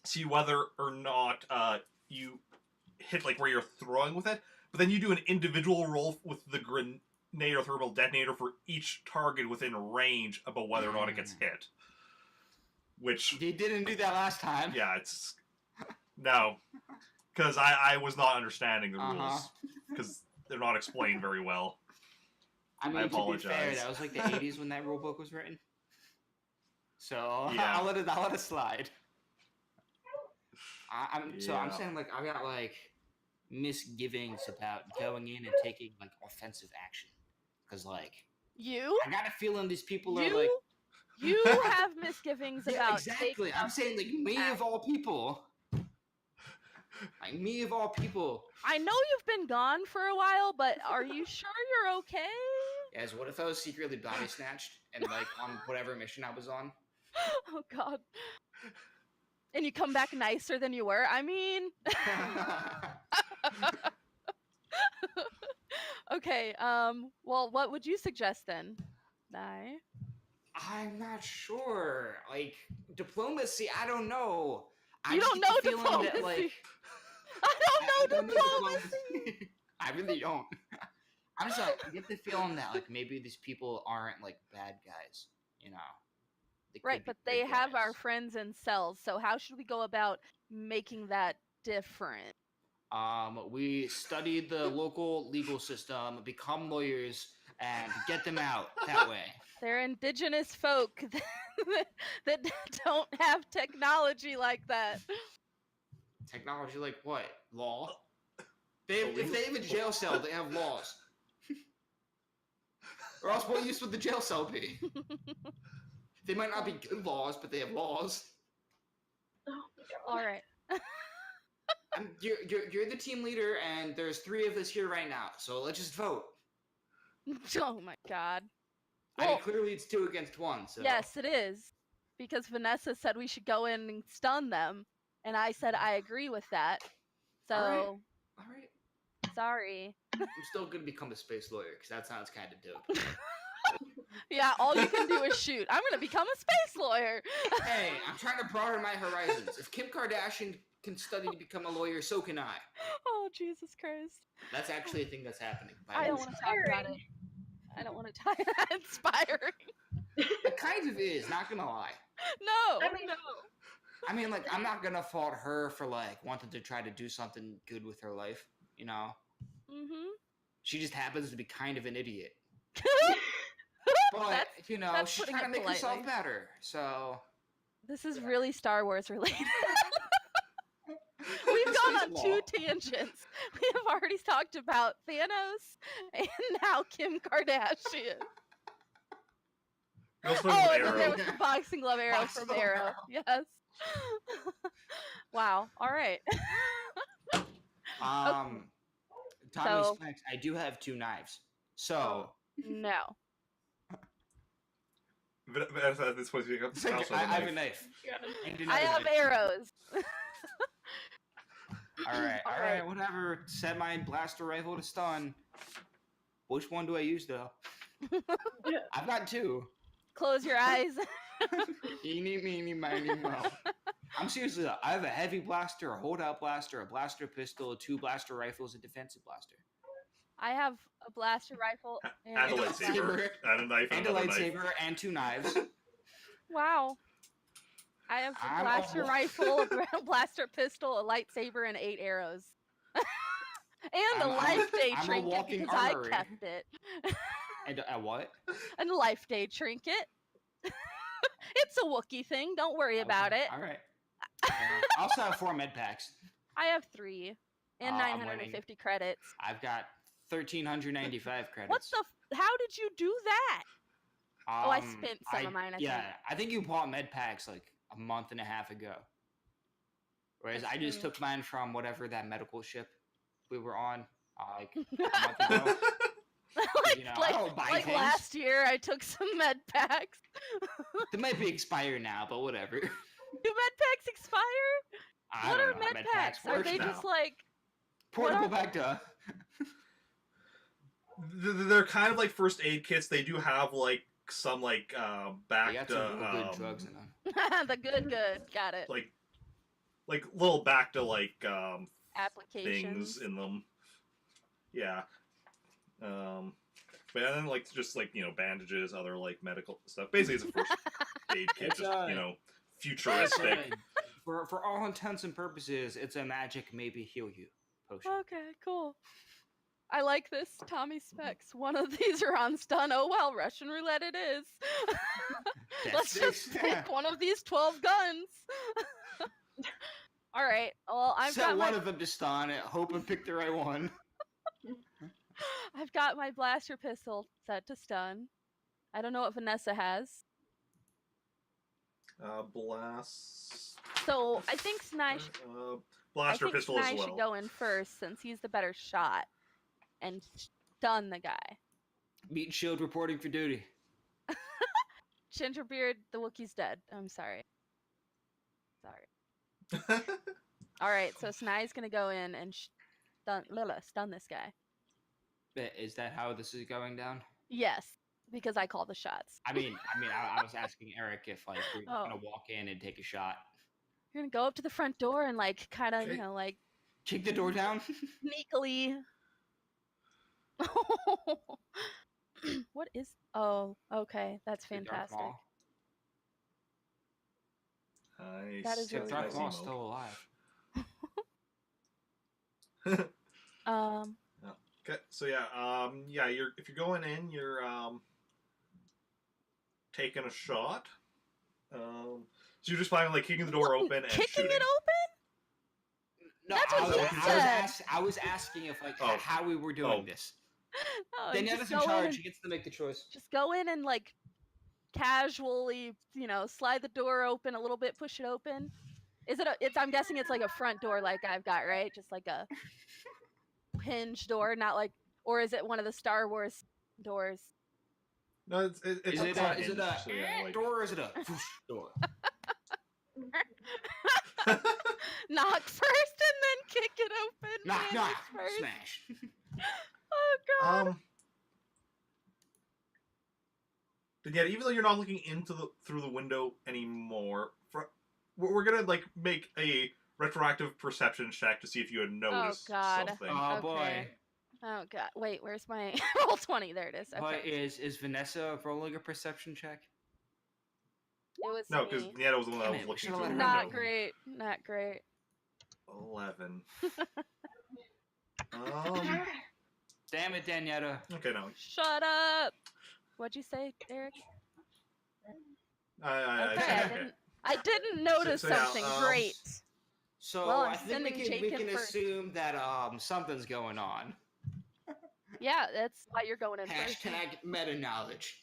see whether or not you hit like where you're throwing with it, but then you do an individual roll with the grenade or thermal detonator for each target within range about whether or not it gets hit. Which they didn't do that last time. Yeah, it's no, because I was not understanding the rules because they're not explained very well. I mean, I apologize. To be fair, that was like the 80s when that rule book was written. So yeah. I'll let it slide. So I'm saying like I got like misgivings about going in and taking like offensive action because like I got a feeling these people are like You have misgivings Yeah, about exactly. taking I'm up saying like me act. of all people. Like me of all people. I know you've been gone for a while, but are you sure you're okay? Yes, what if I was secretly body snatched and like on whatever mission I was on? Oh God. And you come back nicer than you were. I mean, okay. Well, what would you suggest then? Nye? I'm not sure. Like diplomacy, I don't know. I You just don't get know the feeling that diplomacy. like I I don't know don't know diplomacy. I really don't. I'm just like I get the feeling that like maybe these people aren't like bad guys, you know. They Right, could be but they good have our guys. friends in cells. So how should we go about making that different? We study the local legal system, become lawyers, and get them out that way. They're indigenous folk that don't have technology like that. Technology like what? Law? If they have a jail cell, they have laws. Or else what use would the jail cell be? They might not be good laws, but they have laws. Oh my god. All right. You're the team leader, and there's 3 of us here right now, so let's just vote. Oh my God. I mean, Well, clearly it's 2 against 1, so... yes, it is. Because Vanessa said we should go in and stun them. And I said I agree with that. So, Alright. sorry. I'm still gonna become a space lawyer, because that sounds kind of dope. Yeah, all you can do is shoot. I'm going to become a space lawyer. Hey, I'm trying to broaden my horizons. If Kim Kardashian can study to become a lawyer, so can I. Oh, Jesus Christ. That's actually a thing that's happening. I don't want to talk about it. I don't want to talk. Inspiring. It kind of is, not gonna lie. No. I mean- no. I mean, like, I'm not gonna fault her for, like, wanting to try to do something good with her life, you know? Mm-hmm. She just happens to be kind of an idiot. But, That's- you know, that's she's putting trying to it make herself politely. better, so... This is really Star Wars related. We've gone on Law. 2 tangents. We have already talked about Thanos and now Kim Kardashian. You also Oh, have and then there Arrow. was the boxing glove arrow Boxing from glove Arrow. arrow. Yes. Wow. All right. Tommy So- Specs, I do have 2 knives. So... No. Vanessa, at this point, you It's like, I have a knife. God. And I another have knife. arrows. Alright, All alright, right. whatever. Set my blaster rifle to stun. Which one do I use, though? I've got 2. Close your eyes. Eeny, meeny, miny, mo. I'm seriously though. I have a heavy blaster, a holdout blaster, a blaster pistol, 2 blaster rifles, a defensive blaster, I have a blaster rifle And a and lightsaber. And a knife. and a another knife. lightsaber, and 2 knives. Wow. I have a I'm blaster a- rifle, a blaster pistol, a lightsaber, and 8 arrows. And a I'm a- life day I'm a trinket walking because armory. I kept it. And a what? And a life day trinket. It's a Wookiee thing. Don't worry about it. All right. I also have 4 med packs. I have 3 and I'm 950 credits. I've got 1,395 credits. What the? How did you do that? Oh, I Um, spent some of mine, I yeah, think. I think you bought med packs like a month and a half ago. Whereas That's I just true. took mine from whatever that medical ship we were on, like a month ago. like You know, I don't buy like things. last year, I took some med packs. They might be expired now, but whatever. Do med packs expire? I What don't are know how med packs? Are work they now. just like Portable what are back to. They're kind of like first aid kits. They do have like some like They back got to some real good drugs in them. the good? Got it. like little back to like Applications. things in them. Yeah. But then like just like bandages, other like medical stuff. Basically, it's a first aid kit, It's, just It's, futuristic. for all intents and purposes, it's a magic maybe heal you potion. Okay, cool. I like this. Tommy Specs. One of these are on stun. Oh well, Russian roulette it is. Let's just pick one of these 12 guns. All right. Well, I've Set got one my of them to stun it. Hope and pick the right one. I've got my blaster pistol set to stun. I don't know what Vanessa has. Blast. So I think Sny. Blaster pistol Sny as well. should go in first since he's the better shot, and stun the guy. Meat and Shield reporting for duty. Gingerbeard, the Wookiee's dead. I'm sorry. Sorry. All right, so Sny's gonna go in and stun this guy. Is that how this is going down? Yes, because I call the shots. I was asking Eric if like we're gonna walk in and take a shot. You're gonna go up to the front door and like kind of, Okay. you know, like Kick the door down. sneakily. What is? Oh, okay, that's The Dark fantastic. Maul. Nice. That is Except really Dark cool. Maul's still alive. Okay, so yeah, if you're going in, you're taking a shot. So you're just planning like kicking the door open and Kicking shooting. it open? No, That's what he said. I was asking if like Oh. how we were doing Oh. this. No, you Denieta's just in go in charge. and- He gets to make the choice. Just go in and like casually, you know, slide the door open a little bit, push it open. I'm guessing it's like a front door like I've got, right? Just like a hinge door, not like, or is it one of the Star Wars doors? No, it's Is a it front a hinge, so yeah, like... door or is it a whoosh door? Knock first and then kick it open. Knock, Damage knock, first. smash. Oh god. But yeah, even though you're not looking through the window anymore, we're gonna like make a retroactive perception check to see if you had noticed God. something. Oh Okay. boy. Oh god. Wait, where's my roll 20? There it is. Okay. But is Vanessa rolling a perception check? It was No, because me. Denieta was the one that Damn was it, we looking should've through the let her window. Not great. Not great. 11. Damn it, Denieta. Okay, no. Shut up. What'd you say, Eric? I didn't notice So, yeah, something great. So Well, I'm I think sending we Jacen can first. assume that something's going on. Yeah, that's why you're going in first. Hashtag meta knowledge.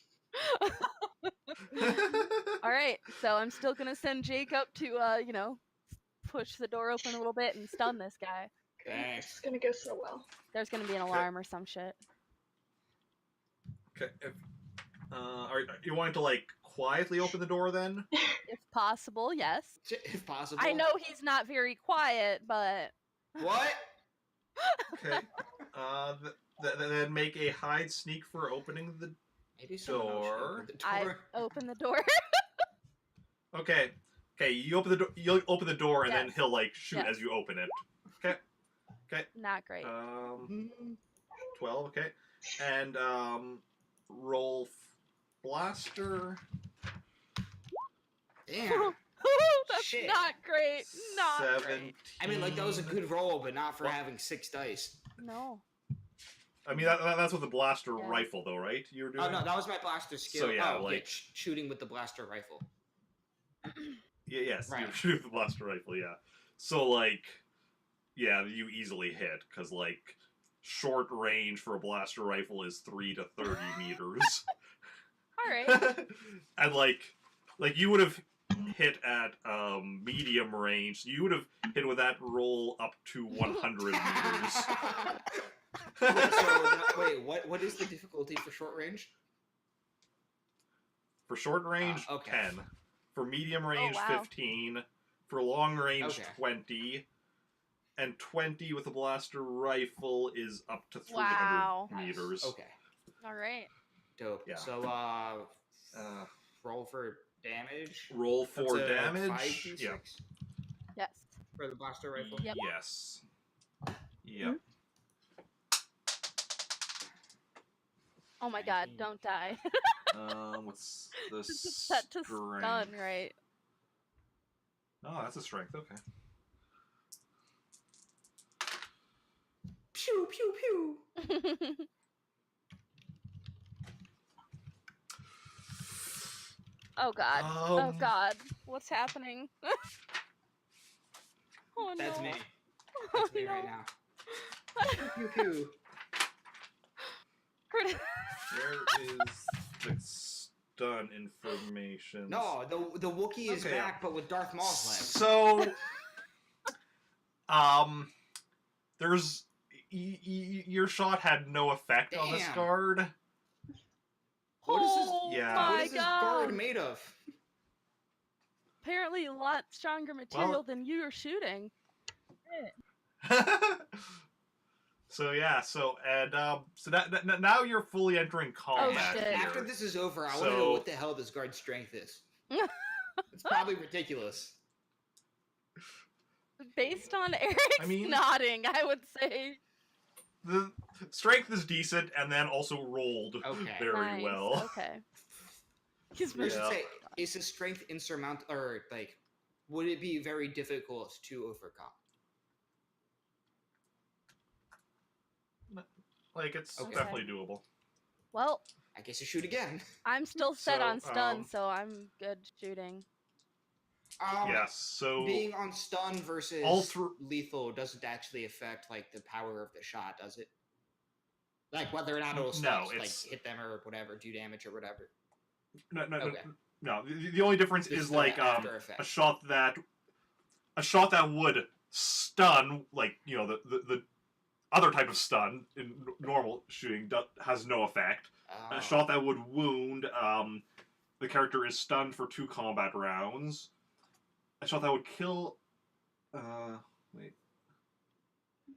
All right, so I'm still gonna send Jake up to, you know, push the door open a little bit and stun this guy. Okay, this is gonna go so well. There's gonna be an alarm or some shit. Okay. Are you wanting to like quietly open the door then? If possible, yes. If possible. I know he's not very quiet, but What? Okay. Then make a hide sneak for opening the. Maybe someone else should Door. open the I door. open the door. Okay. Okay. You open the door. You'll open the door, and then Yes. he'll like shoot Yes. as you open it. Okay. Not great. 12. Okay. And roll blaster. Damn. That's Shit. not great. Not 17. great. I mean, like that was a good roll, but not for having 6 dice. No. I mean that's with the blaster Yeah. rifle though, right? You were doing. Oh no, that was my blaster skill. So, yeah, oh, like- shooting with the blaster rifle. Yeah, yes, Right. you shoot with the blaster rifle, yeah. So, like, yeah, you easily hit, because, like, short range for a blaster rifle is 3 to 30 meters. All right. And, like, you would have hit at medium range, so you would have hit with that roll up to 100 meters. Wait, what is the difficulty for short range? For short range, Okay. 10. For medium range, wow. 15. For long range, Okay. 20. And 20 with a blaster rifle is up to 300 Wow. meters. Okay, All right. dope. Yeah. So, Uh, roll for damage. roll Up for to damage. 5d6 Yeah. Yes. for the blaster rifle. Yep. Yes. Yep. Oh my god, 19. don't die. What's the This is set to strength? stun, right? Oh, that's a strength. Okay. Pew pew pew. Oh god. Oh god. What's happening? Oh no. That's me. Oh, That's me no. right now. Pew pew pew. Where is the stun information. No, the Wookiee is Okay, yeah. back, but with Darth Maul's legs. So, there's your shot had no effect on this Damn. guard. What is this? Oh Yeah. my What is this god! guard made of? Apparently a lot stronger material than you are shooting. So yeah, so that now you're fully entering combat shit. here. After this is over, I want to know So- what the hell this guard's strength is. It's probably ridiculous. Based on Eric's nodding, I would say. The strength is decent, and then also rolled Okay. very Nice. well. Okay. He's I should Yeah. say, is his strength insurmountable, or like, would it be very difficult to overcome? Like it's Okay. definitely doable. Well, I guess you shoot again. I'm still set So, on stun, so I'm good shooting. Yes. So Being on stun versus Alter- lethal doesn't actually affect like the power of the shot, does it? Like whether or not it'll No, like it's- hit them or whatever, do damage or whatever. no. Okay. No. The only difference This is the like after effect. a shot that would stun, like the other type of stun in normal shooting has no effect. Oh. A shot that would wound, the character is stunned for 2 combat rounds. A shot that would kill, wait.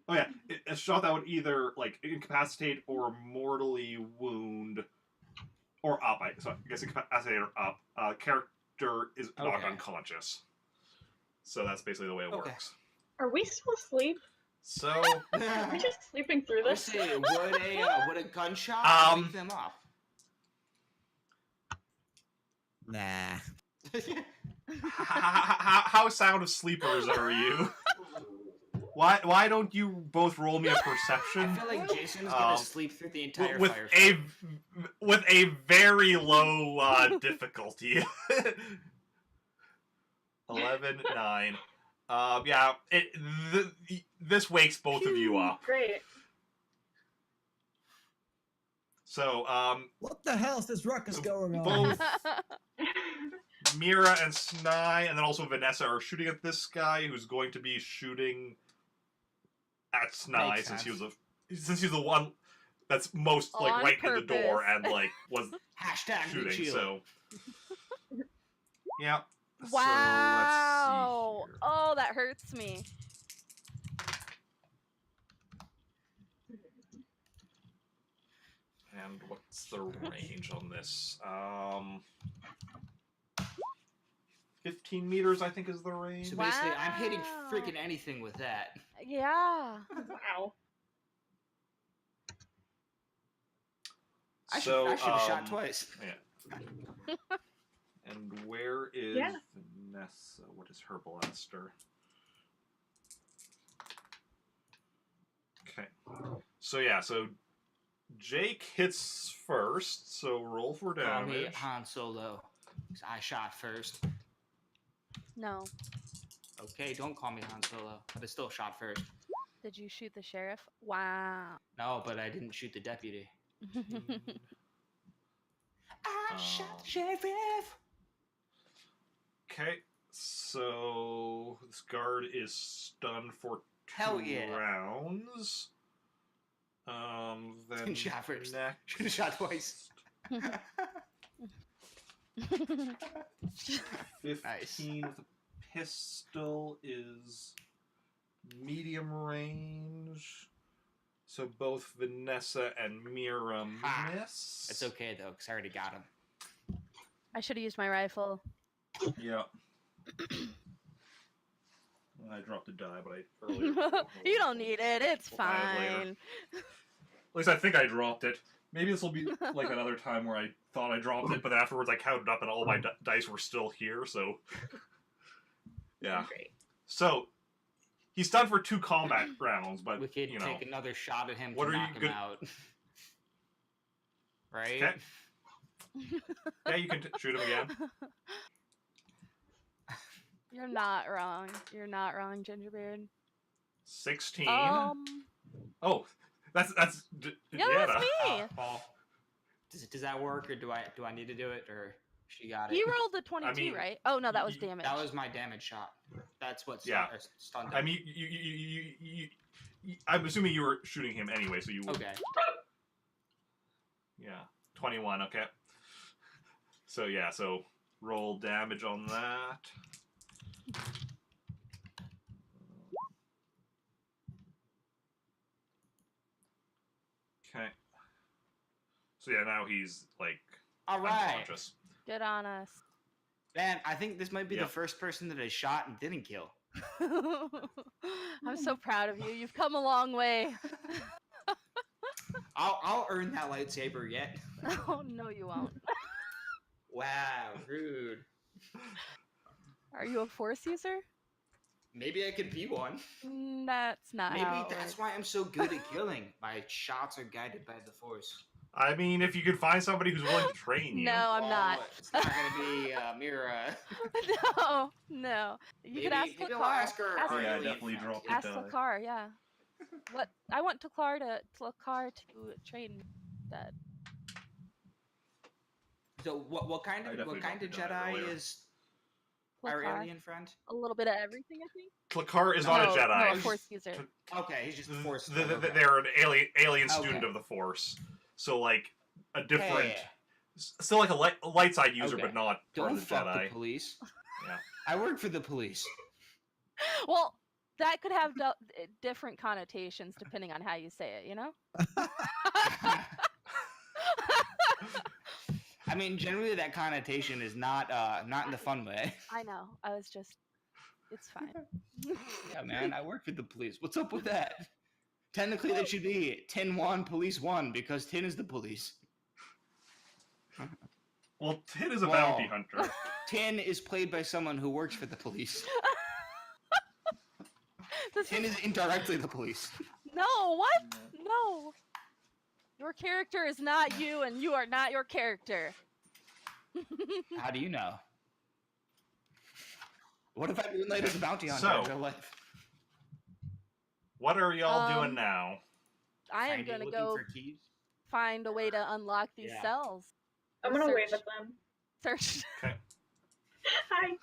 Oh yeah, a shot that would either like incapacitate or mortally wound, or up. I guess incapacitate or up. Character is knocked Okay. unconscious. So that's basically the way it Okay. works. Are we still asleep? So Are we just sleeping through Let's this? see, would a gunshot wake them up? Nah. how sound of sleepers are you? Why don't you both roll me a I perception feel like Jason's gonna sleep through the entire with firefight. with a very low difficulty? 11, 9. Yeah, this wakes both of you up. Great. So, What the hell is this ruckus going on? both Mira and Sny, and then also Vanessa are shooting at this guy who's going to be shooting at Sny Makes since sense. he's the one that's most like On right in the door purpose. and like was Hashtag shooting. shield. So, yeah. Wow. So let's see here. Oh, that hurts me. And what's the range on this? 15 meters, I think, is the range. So basically, I'm hitting Wow. freaking anything with that. Yeah. Wow. I should have shot twice. Yeah. And where is Yeah. Vanessa? What is her blaster? Okay. So yeah, so Jake hits first, so roll for Call me damage. Han Solo, 'cause I shot first. No. Okay, don't call me Han Solo, but I still shot first. Did you shoot the sheriff? Wow. No, but I didn't shoot the deputy. I shot the Um, sheriff. Okay, so this guard is stunned for 2 Hell yeah. rounds. Then Shot first. next. Should have shot twice. 15 Nice. with a pistol is medium range. So both Vanessa and Mira Ha. miss. It's okay though, because I already got him. I should have used my rifle. Yeah. I dropped a die, but I earlier. You don't need it. It's We'll find it later. fine. At least I think I dropped it. Maybe this will be like that other time where I thought I dropped it, but afterwards I counted up and all my dice were still here, so... Yeah. Great. So, he's done for 2 combat rounds, but, We could you know... take another shot at him What to are you knock him good- out. Right? Okay. Yeah, you can shoot him again. You're not wrong. You're not wrong, Gingerbeard. 16. Um, Oh, that's yeah, Denieta. that's me. Oh. Does that work, or do I need to do it, or she got it? He rolled a 22, mean, right? Oh no, that was y- damage. That was my damage shot. That's what Yeah. stunned him. I mean, I'm assuming you were shooting him anyway, so you would. Okay. Yeah, 21. Okay. So yeah, so roll damage on that. Okay. So yeah, now he's like All right. unconscious. Good on us. Man, I think this might be Yep. the first person that I shot and didn't kill. I'm so proud of you. You've come a long way. I'll earn that lightsaber yet. Oh no, you won't. Wow, rude. Are you a force user? Maybe I could be one. That's not Maybe how it that's works. why I'm so good at killing. My shots are guided by the Force. I mean, if you could find somebody who's willing to train you. No, I'm not. It's not gonna be Mira. No. You Maybe, could ask maybe I'll Lakar. ask her. Ask- our Yeah, alien definitely friend. drop it. Ask die. Lakar, yeah. What? I want Lakar to train that. So what kind I of definitely dropped it down Jedi earlier. is our Lakar. alien friend? A little bit of everything, I think. Klakar is not no, a Jedi. No, a force user. Okay, he's just a Force. They're an alien student Okay. of the Force. So like a different, Hey, still like a light side user, Okay. but not part don't of the fuck Jedi. the police. Yeah. I work for the police. Well, that could have different connotations depending on how you say it, you know? I mean, generally that connotation is not in the fun way. I know. I was just. It's fine. Yeah, man, I work for the police. What's up with that? Technically, that should be 10-1, police 1, because 10 is the police. Well, Tid is a Well, bounty hunter. 10 is played by someone who works for the police. This 10 is indirectly the police. No, what? No. Your character is not you, and you are not your character. How do you know? What if I moonlight as a bounty hunter So- in real life? What are y'all doing Um, now? I am Finding- gonna looking go for keys? find a way to unlock these Yeah. cells. I'm gonna wave Search. at them. Search. Hi.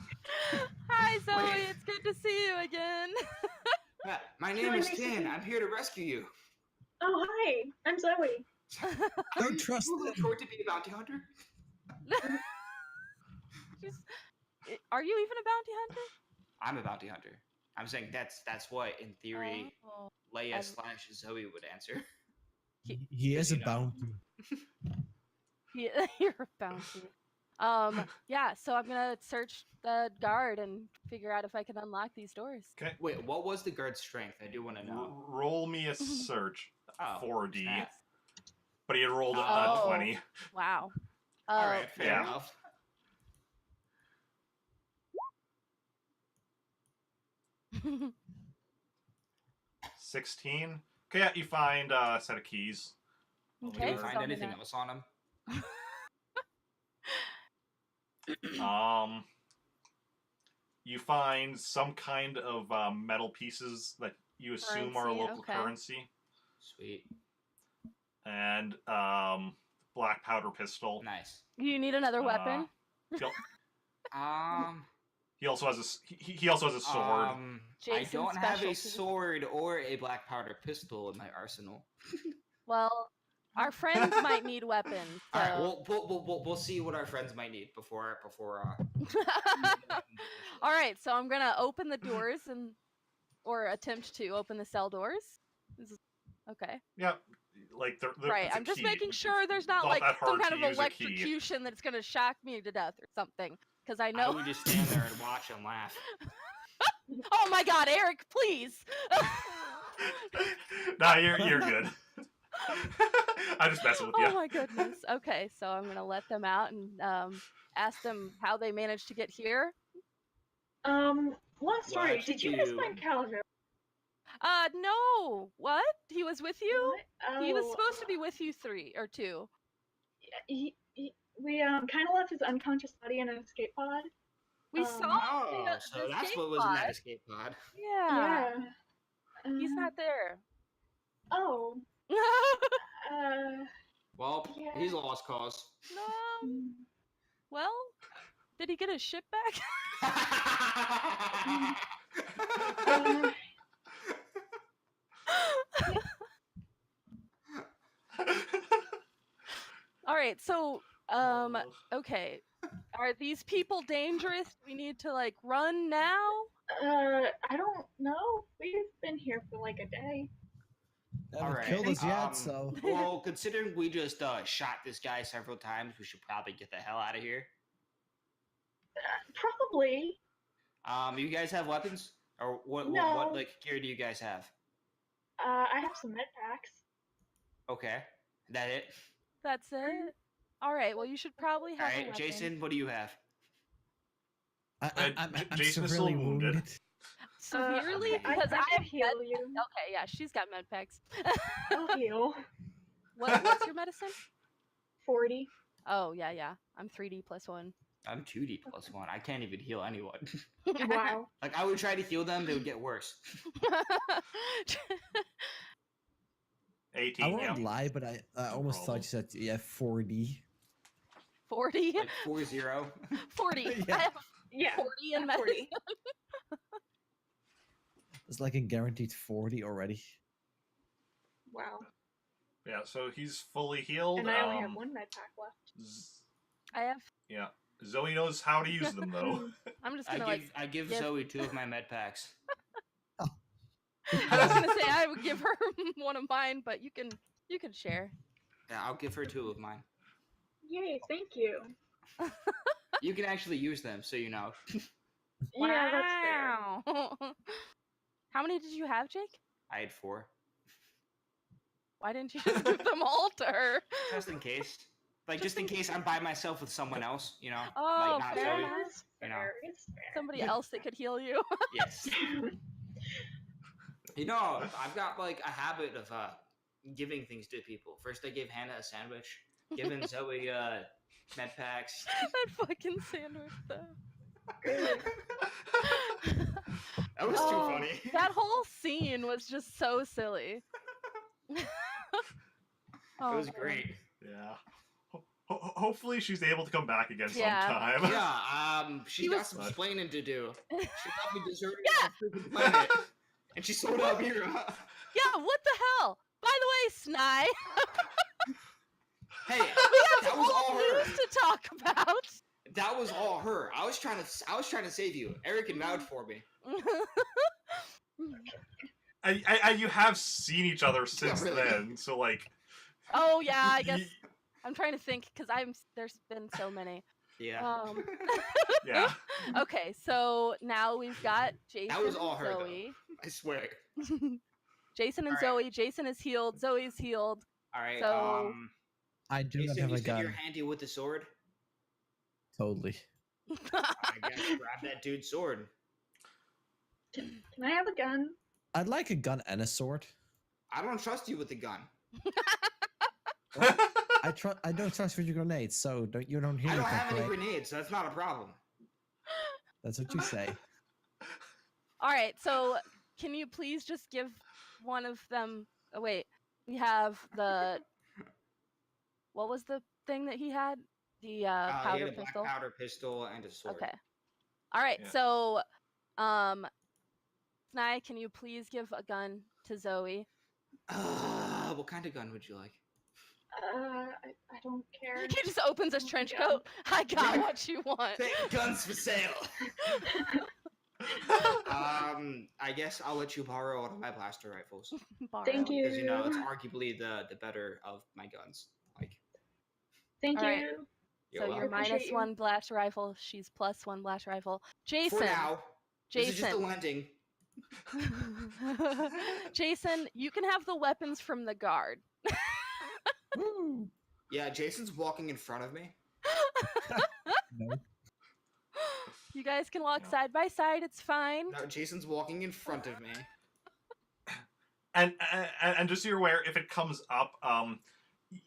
Hi, Zoe. Wait. It's good to see you again. My Can name I is make 10. some- I'm here to rescue you. Oh, hi. I'm Zoey. Don't trust you looking them. forward to be a bounty hunter? Are you even a bounty hunter? I'm a bounty hunter. I'm saying that's what, in theory, Oh. Leia I'm- / Zoe would answer. He is a You know. bounty. Yeah, you're a bounty. Yeah, so I'm gonna search the guard and figure out if I can unlock these doors. Okay. Wait, what was the guard's strength? I do want to know. Roll me a search. Oh, 4D. snap. But he had rolled a Oh. 20. Wow. All right, fair Yeah. enough. Okay. 16. Okay, yeah, you find a set of keys. Did Okay, we so find I'm anything gonna- else on him? You find some kind of metal pieces that you assume are Currency, local okay. currency, Sweet. and black powder pistol. Nice. You need another weapon? He'll- Um, He also has he also has a sword. I Jason's don't have a specialty. sword or a black powder pistol in my arsenal. Well, our friends might need weapons. So. All right, we'll see what our friends might need before. All right, so I'm gonna open the doors or attempt to open the cell doors. Okay. Yeah, like Right. it's a I'm just key. making sure there's not Not like that some hard kind to of use a key. electrocution that's gonna shock me to death or something. Because I I know. would just stand there and watch and laugh. Oh my God, Eric, please. Nah, you're good. I'm just messing with you. Oh my goodness. Okay, so I'm gonna let them out and ask them how they managed to get here. Long story. What Did you you guys do? find Khaljov? No. What? He was with you? What? He was Oh, supposed to be with you 3 or 2. we kind of left his unconscious body in an escape pod. We Um, saw Oh, the so that's escape what was in that pod. escape pod. Yeah. Yeah. He's not there. Oh. Well, Yeah. he's a lost cause. No. Well, did he get his ship back? Uh, All right. So, okay. Are these people dangerous? We need to like run now? I don't know. We've been here for like a day. They haven't Alright, killed us yet, so Well, considering we just shot this guy several times, we should probably get the hell out of here. Probably. You guys have weapons? Or what No. like gear do you guys have? I have some med packs. Okay. That it? That's it. All right. Well, you should probably have a Alright, weapon. Jason, what do you have? I'm Jason's severely still wounded. Severely? I Because I I can have heal med- you. Okay, yeah, she's got med packs. I'll heal. What's your medicine? 40. Oh, yeah. I'm 3D plus 1. I'm 2D plus 1. I can't even heal anyone. Wow. Like, I would try to heal them, they would get worse. 18. I won't Yeah. lie, but I almost thought you said 40. 40? Like 4-0. 40. Yeah. I have Yeah. 40 in 40. medicine. It's like a guaranteed 40 already. Wow. Yeah, so he's fully healed. And I only have one med pack left. I have. Yeah. Zoe knows how to use them, though. I'm just gonna I give give- Zoe 2 of my med packs. I was gonna say I would give her one of mine, but you can share. Yeah, I'll give her 2 of mine. Yay, thank you. You can actually use them, so you know. Yeah, that's fair. Wow. How many did you have, Jake? I had 4. Why didn't you just give them all to her? Just in case. Like, just in case I'm by myself with someone else, you know? Oh, like, not fair Zoe. enough. It's You know. fair. It's fair. Somebody else that could heal you. Yes. You know, I've got, like, a habit of giving things to people. First, I gave Hannah a sandwich. Giving Zoe med packs. That fucking sandwich, though. That was too Oh, funny. That whole scene was just so silly. It Oh, was man. great. Yeah. Hopefully she's able to come back again Yeah. sometime. Yeah, she's He got was- some explaining to do. She probably deserted the freaking planet. And she sold out Mira. Yeah, what the hell? By the way, Sny, Hey, we have that was old all her. news to talk about. That was all her. I was trying to save you. Eric can vouch for me. You have seen each other since really. then, so like. Oh yeah, I guess I'm trying to think because there's been so many. Yeah. Yeah. Okay, so now we've got Jason That was all and her, though. Zoe. I swear. Jason and All Zoe. Jason is healed. Zoe's healed. All right. So- I do not Jason, have you a said gun. you're handy with the sword. Totally. I guess grab that dude's sword. Can I have a gun? I'd like a gun and a sword. I don't trust you with the gun. I don't trust with your grenades, so you don't hear I me don't have any properly. grenades, so that's not a problem. That's what you say. All right, so can you please just give one of them? Oh wait, we have the. What was the thing that he had? The He powder had a black pistol. powder pistol and a sword. Okay. All right, Yeah. so Sny, can you please give a gun to Zoe? What kind of gun would you like? I don't care. He just opens his trench Gun. coat. I got what you want. Guns for sale. I guess I'll let you borrow one of my blaster rifles Borrow. Thank you. because you know it's arguably the better of my guns. Like, Thank All right. you. you're So you're welcome. appreciate you. -1 blaster rifle. She's +1 blaster rifle. Jason. For now, this is just a Jason. landing. Jason, you can have the weapons from the guard. Woo! Yeah, Jason's walking in front of me. No. You guys can walk Yeah. side by side. It's fine. No, Jason's walking in front of me. And just so you're aware, if it comes up,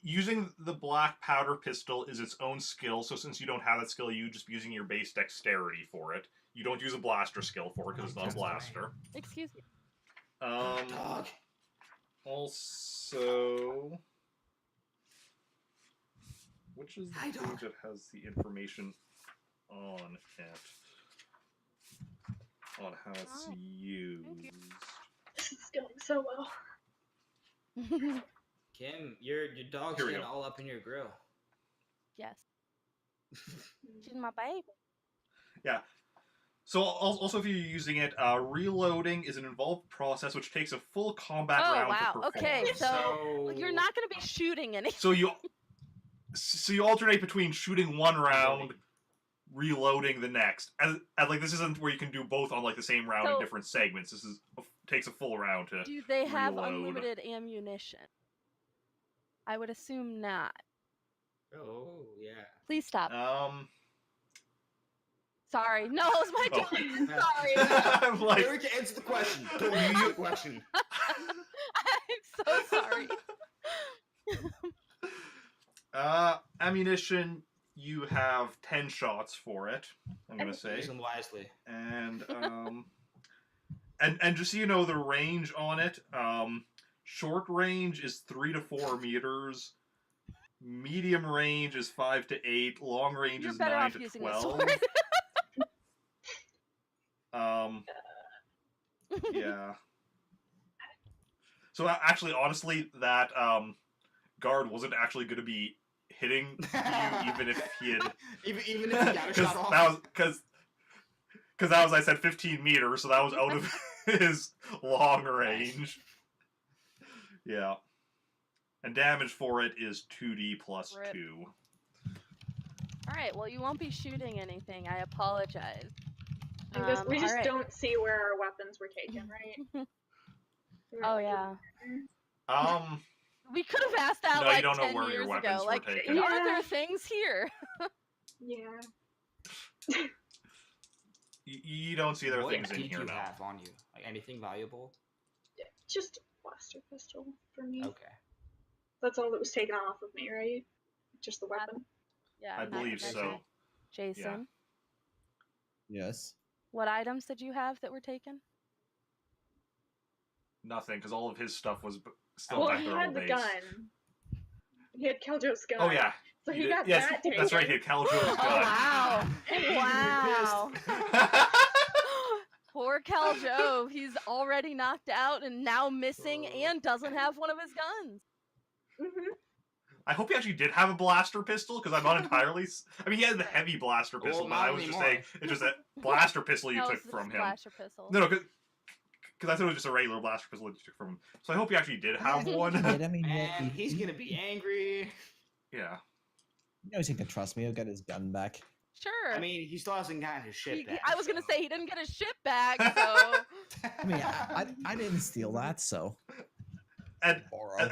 using the black powder pistol is its own skill. So since you don't have that skill, you just be using your base dexterity for it. You don't use a blaster skill for it because it's not a blaster. Excuse me. Dog. Also, Which is the I page don't- that has the information on it? On how it's Oh, used. This is going so well. Kim, your dog's Here we getting go. all up in your grill. Yes. She's my baby. Yeah. So also, if you're using it, reloading is an involved process which takes a full combat Oh, round wow. to perform. Okay, so you're not going to be shooting anything. So you alternate between shooting one round, reloading the next. And like this isn't where you can do both on like the same round in So- different segments. This is takes a full round to. Do they have reload. unlimited ammunition? I would assume not. Oh, yeah. Please stop. Sorry. No, it was my Oh. turn. Sorry. I'm like, Eric, answer the question. Don't answer the question. I'm so sorry. ammunition. You have 10 shots for it. I'm gonna say. Use them wisely. And and just so you know the range on it, short range is 3 to 4 meters, medium range is 5 to 8, long range You're is better 9 off to using a 12. sword. Yeah. So actually, honestly, that guard wasn't actually going to be hitting you, even if he had. even if you got a shot off. That was because that was, I said 15 meters, so that was out of his long range. Yeah. And damage for it is 2d plus Rip. 2. Alright, well, you won't be shooting anything. I apologize. I guess we just alright. don't see where our weapons were taken, right? We're Oh, like, yeah. We could have asked that No, like you don't know 10 where your years weapons ago. were Like, taken. Yeah. are there things here? Yeah. You don't see there are What things in did here you now. have on you? Like anything valuable? Just a blaster pistol for me. Okay. That's all that was taken off of me, right? Just the weapon. Yeah, I not believe to so. mention- Jason, Yes. what items did you have that were taken? Nothing, because all of his stuff was still Well, back he there had on the base. gun. He had Khaljov's gun. Oh yeah. So he did- got yes, that taken. that's right. He had Khaljov's Oh, gun. wow. Wow. Pissed. Poor Khaljov. He's already knocked out and now missing and doesn't have one of his guns. Mm-hmm. I hope he actually did have a blaster pistol, because I'm not entirely. I mean, he had the heavy blaster Well, pistol, but not I was just anymore. saying it's just that blaster pistol you No, took it's from a him. Slasher pistol. No, because I thought it was just a regular blaster pistol that you took from him. So I hope he actually did have one. I mean, And he's gonna be angry. Yeah. He knows he can trust me. He'll get his gun back. Sure. I mean, he still hasn't gotten his shit back. I was gonna so- say he didn't get his shit back, so I mean, I didn't steal that, so. And Borrow.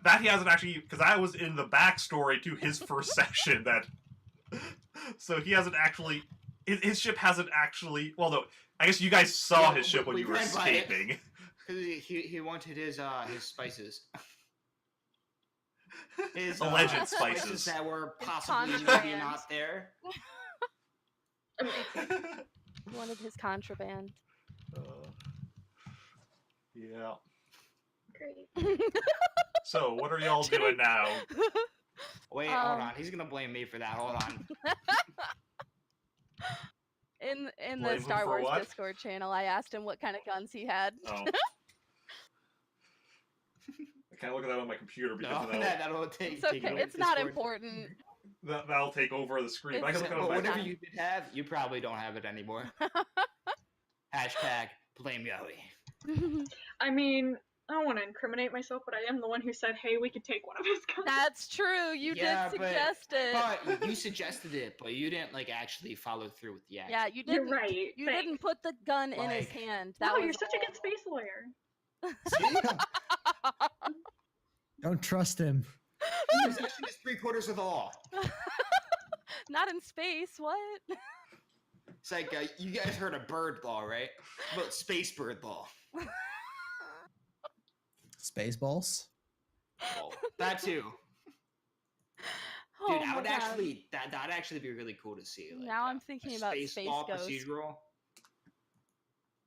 that he hasn't actually, because I was in the backstory to his first section. That so he hasn't actually. His ship hasn't actually. Well, no, I guess you guys saw Yeah, his ship when we you were ran by it. escaping. Because he wanted his spices. His Alleged spices spices. that were His possibly maybe contraband. not there. he wanted his contraband. Yeah. Great. So what are y'all doing now? Wait, hold Um, on. He's gonna blame me for that. Hold on. In Blame the him Star for Wars what? Discord channel, I asked him what kind of guns he had. Oh. I can't look at that on my computer because No, that'll take. It's okay. take away It's not Discord. important. that'll take over the screen. But I can look at it Well, on my whatever fine. you did have, you probably don't have it anymore. Hashtag blame Yoweee. I mean, I don't want to incriminate myself, but I am the one who said, "Hey, we could take one of his guns." That's true. You Yeah, did but- suggest it. But you suggested it, but you didn't like actually follow through with the action. Yeah, you You're didn't. right. You thanks. didn't put the gun in his Like- hand. Wow, That was you're such a all. good space lawyer. See? Don't trust him. Possession is 3/4 of the law. Not in space. What? It's like you guys heard of bird law, right? About space bird law. Spaceballs? Oh, that too. Oh Dude, my I would God. actually that'd actually be really cool to see. Like, Now I'm a thinking about space Space law Ghost. procedural.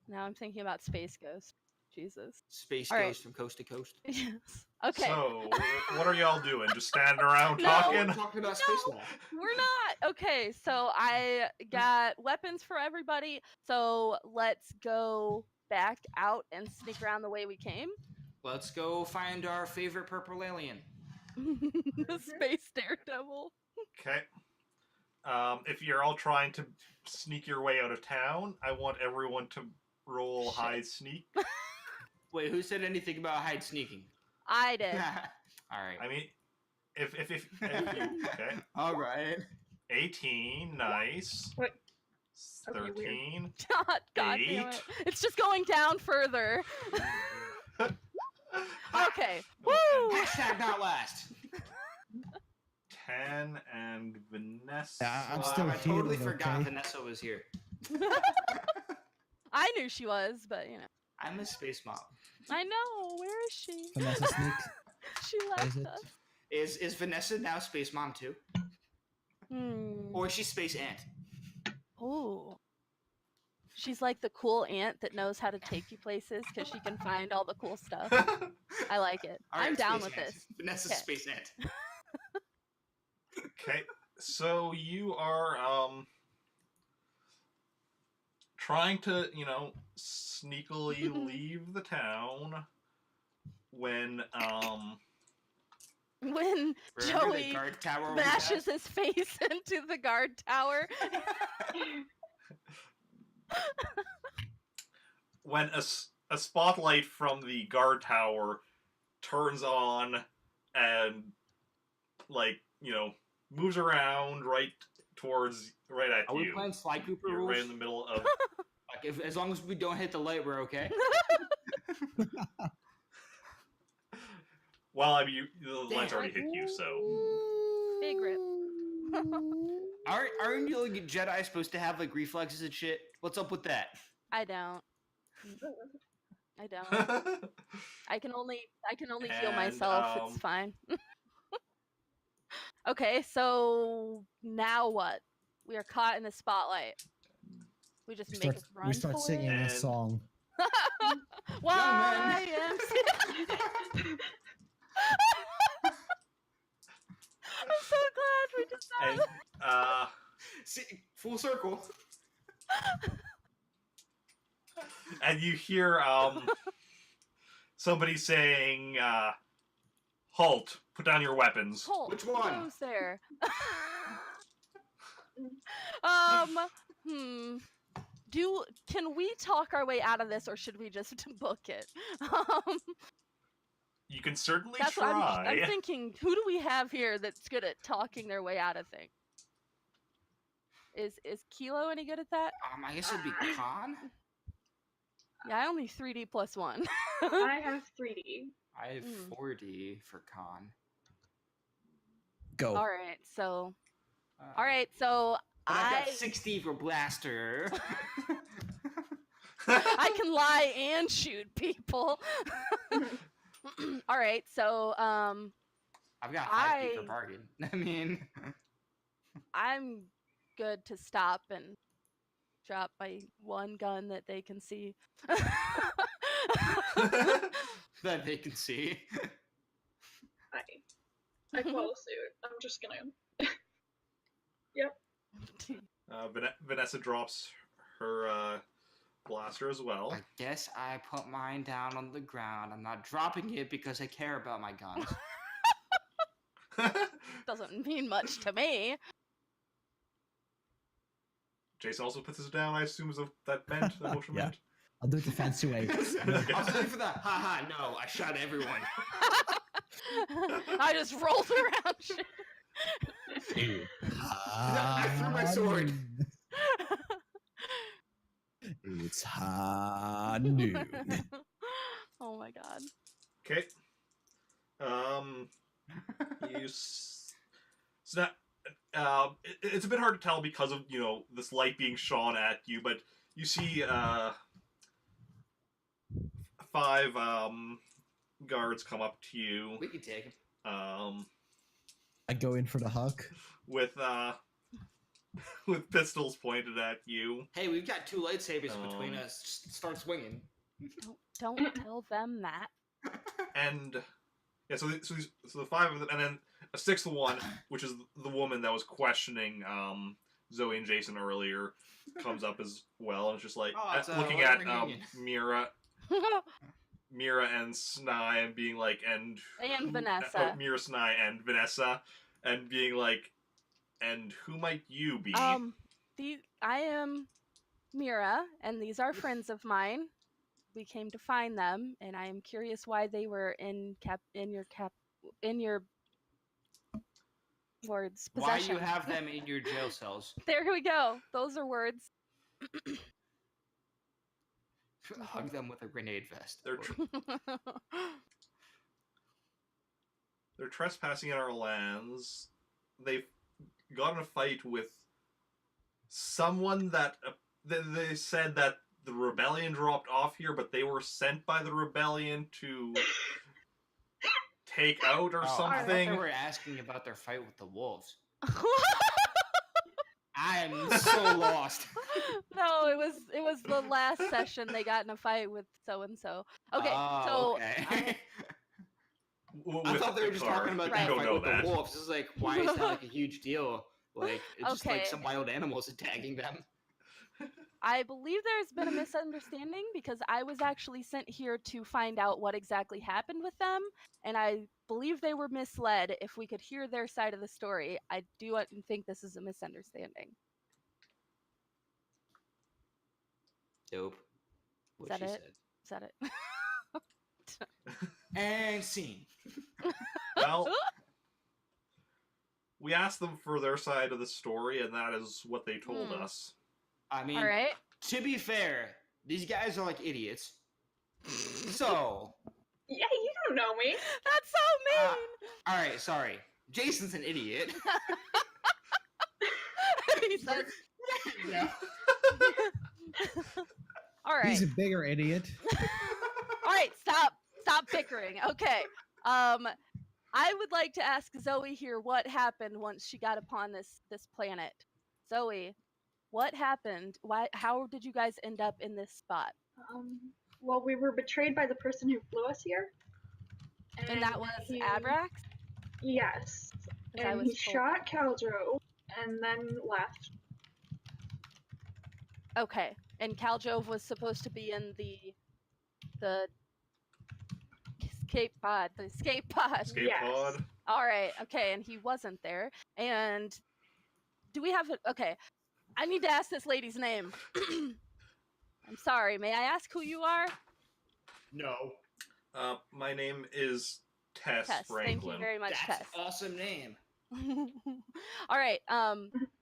Now I'm thinking about Space Ghost. Jesus. Space All right. Ghost from coast to coast. Yes. Okay. So, what are y'all doing? Just standing around No. talking? We're talking about space law. We're not. Okay, so I got weapons for everybody. So let's go back out and sneak around the way we came. Let's go find our favorite purple alien. The space daredevil. Okay. If you're all trying to sneak your way out of town, I want everyone to roll Shit. hide sneak. Wait, who said anything about hide sneaking? I did. All right. I mean, if you, okay. All right. 18, nice. What? Okay, weird. 13. God damn it. 8. It's just going down further. Okay. Woo! Hashtag not last. 10 and Vanessa. Yeah, I'm still I totally healing, forgot okay? Vanessa was here. I knew she was, but I'm a space mom. I know. Where is she? Vanessa sneak. She left Is it? us. Is Vanessa now space mom too? Or is she space aunt? Ooh. She's like the cool aunt that knows how to take you places because she can find all the cool stuff. I like it. All right, I'm down space with aunt. this. Vanessa's Okay. space aunt. Okay, so you are trying to, sneakily leave the town when When Remember the Joey guard tower we mashes his face into the guard tower. when a spotlight from the guard tower turns on and moves around right at Are we you. playing Sly Cooper You're rules? right in the middle of Like, as long as we don't hit the light, we're okay. well, I mean, the light's Damn. already hit you, so Big rip. Aren't you like Jedi supposed to have like reflexes and shit? What's up with that? I don't. I don't. I can only heal And, myself. It's fine. Okay, so now what? We are caught in the spotlight. We just make us run We start for singing it? And- a song. Why am I'm so glad we did and that. See, full circle. and you hear somebody saying, "Halt! Put down your weapons." Hold, Which one? Who's there? Can we talk our way out of this, or should we just book it? You can certainly That's what try. I'm thinking. Who do we have here that's good at talking their way out of things? Is Kilo any good at that? I guess it'd be Khan. Yeah, I only 3D plus 1. I have 3D. I have Mm. 4D for Khan. Go. All right, so But I've got I 60 for blaster. I can lie and shoot people. All right, so I've got 5D for I- bargain. I mean, I'm good to stop and drop my one gun that they can see. that they can see. I follow suit. I'm just gonna. Vanessa drops her blaster as well. I guess I put mine down on the ground. I'm not dropping it because I care about my guns. Doesn't mean much to me. Jason also puts his down, I assume, is that bent, that motion Yeah. bent. I'll do it the fancy way. I was waiting for that. Haha, no, I shot everyone. I just rolled around shit. I threw my sword. It's high noon. Oh my god. Okay. It's a bit hard to tell because of, this light being shone at you, but you see 5 guards come up to you We can take him. I go in for the hug. with pistols pointed at you. Hey, we've got 2 lightsabers between us. Just start swinging. Don't tell them that. And Yeah, so the five of them, and then a sixth one, which is the woman that was questioning Zoey and Jacen earlier, comes up as well, and it's just like Oh, it's a looking wedding at reunion. Mira and Sny, and being like, and Vanessa. Mira, Sny, and Vanessa, and being like, and who might you be? I am Mira, and these are friends of mine. We came to find them, and I am curious why they were in your words Why possession. you have them in your jail cells? There we go. Those are words. Hug them with a grenade vest. They're trespassing in our lands. They've got in a fight with someone that they said that the rebellion dropped off here, but they were sent by the rebellion to take out or I something. thought they were asking about their fight with the wolves. I'm so lost. No, it was the last session they got in a fight with so and so. Okay, Oh, okay. I thought they were just talking about that fight with the wolves. It's like, why is that like a huge deal? Like, it's just like some wild animals attacking them. I believe there's been a misunderstanding because I was actually sent here to find out what exactly happened with them, and I believe they were misled. If we could hear their side of the story, I do think this is a misunderstanding. Dope. Is that it? Is that it? And scene. Well, we asked them for their side of the story, and that is what they told us. I mean, all right. To be fair, these guys are like idiots. So. Yeah, you don't know me. That's so mean. All right, sorry. Jason's an idiot. He says. Yeah. All right. He's a bigger idiot. All right, stop bickering. Okay. I would like to ask Zoey here what happened once she got upon this planet. Zoey, what happened? How did you guys end up in this spot? Well, we were betrayed by the person who flew us here. And that was Abrax? Yes. And he shot Khaljov and then left. Okay. And Khaljov was supposed to be in the escape pod. The escape pod. Escape pod. All right. Okay. And he wasn't there. And do we have okay. I need to ask this lady's name. I'm sorry. May I ask who you are? No. My name is Tess Franklin. Thank you very much, That's Tess. An awesome name. All right.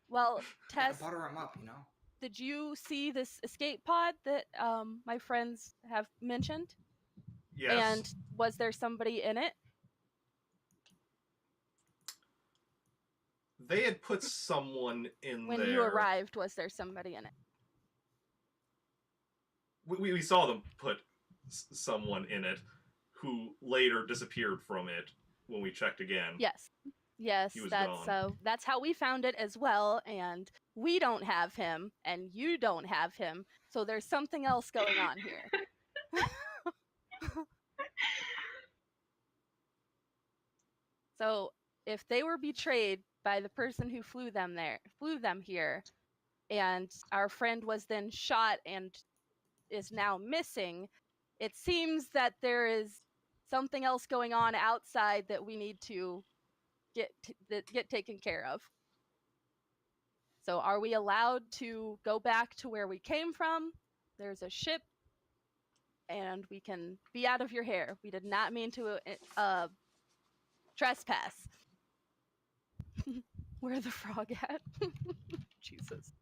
Well, Tess. Butter him up, you know. Did you see this escape pod that my friends have mentioned? Yes. And was there somebody in it? They had put someone in when there. You arrived, was there somebody in it? We saw them put someone in it who later disappeared from it when we checked again. Yes. Yes, that's how we found it as well, and we don't have him, and you don't have him, so there's something else going on here. So, if they were betrayed by the person who flew them here, and our friend was then shot and is now missing, it seems that there is something else going on outside that we need to get taken care of. So are we allowed to go back to where we came from? There's a ship, and we can be out of your hair. We did not mean to trespass. Where the frog at? Jesus.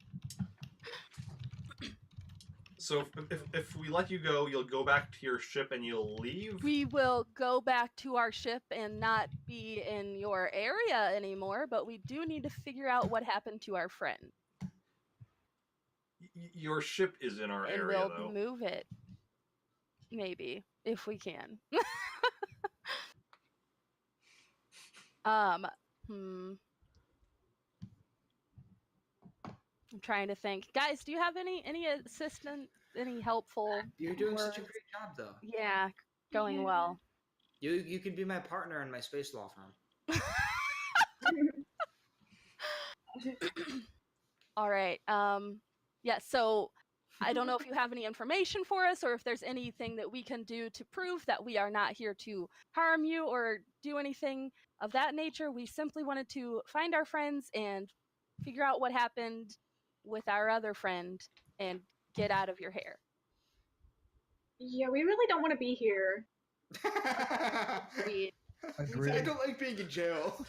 So if we let you go, you'll go back to your ship and you'll leave? We will go back to our ship and not be in your area anymore, but we do need to figure out what happened to our friend. Your ship is in our area, though. And we'll move it. Maybe, if we can. I'm trying to think. Guys, do you have any assistance, any helpful? You're doing such a great job, though. Yeah, going well. You could be my partner in my space law firm. All right. Yeah, so I don't know if you have any information for us or if there's anything that we can do to prove that we are not here to harm you or do anything of that nature. We simply wanted to find our friends and figure out what happened with our other friend and get out of your hair. Yeah, we really don't want to be here. We Agreed. I don't like being in jail.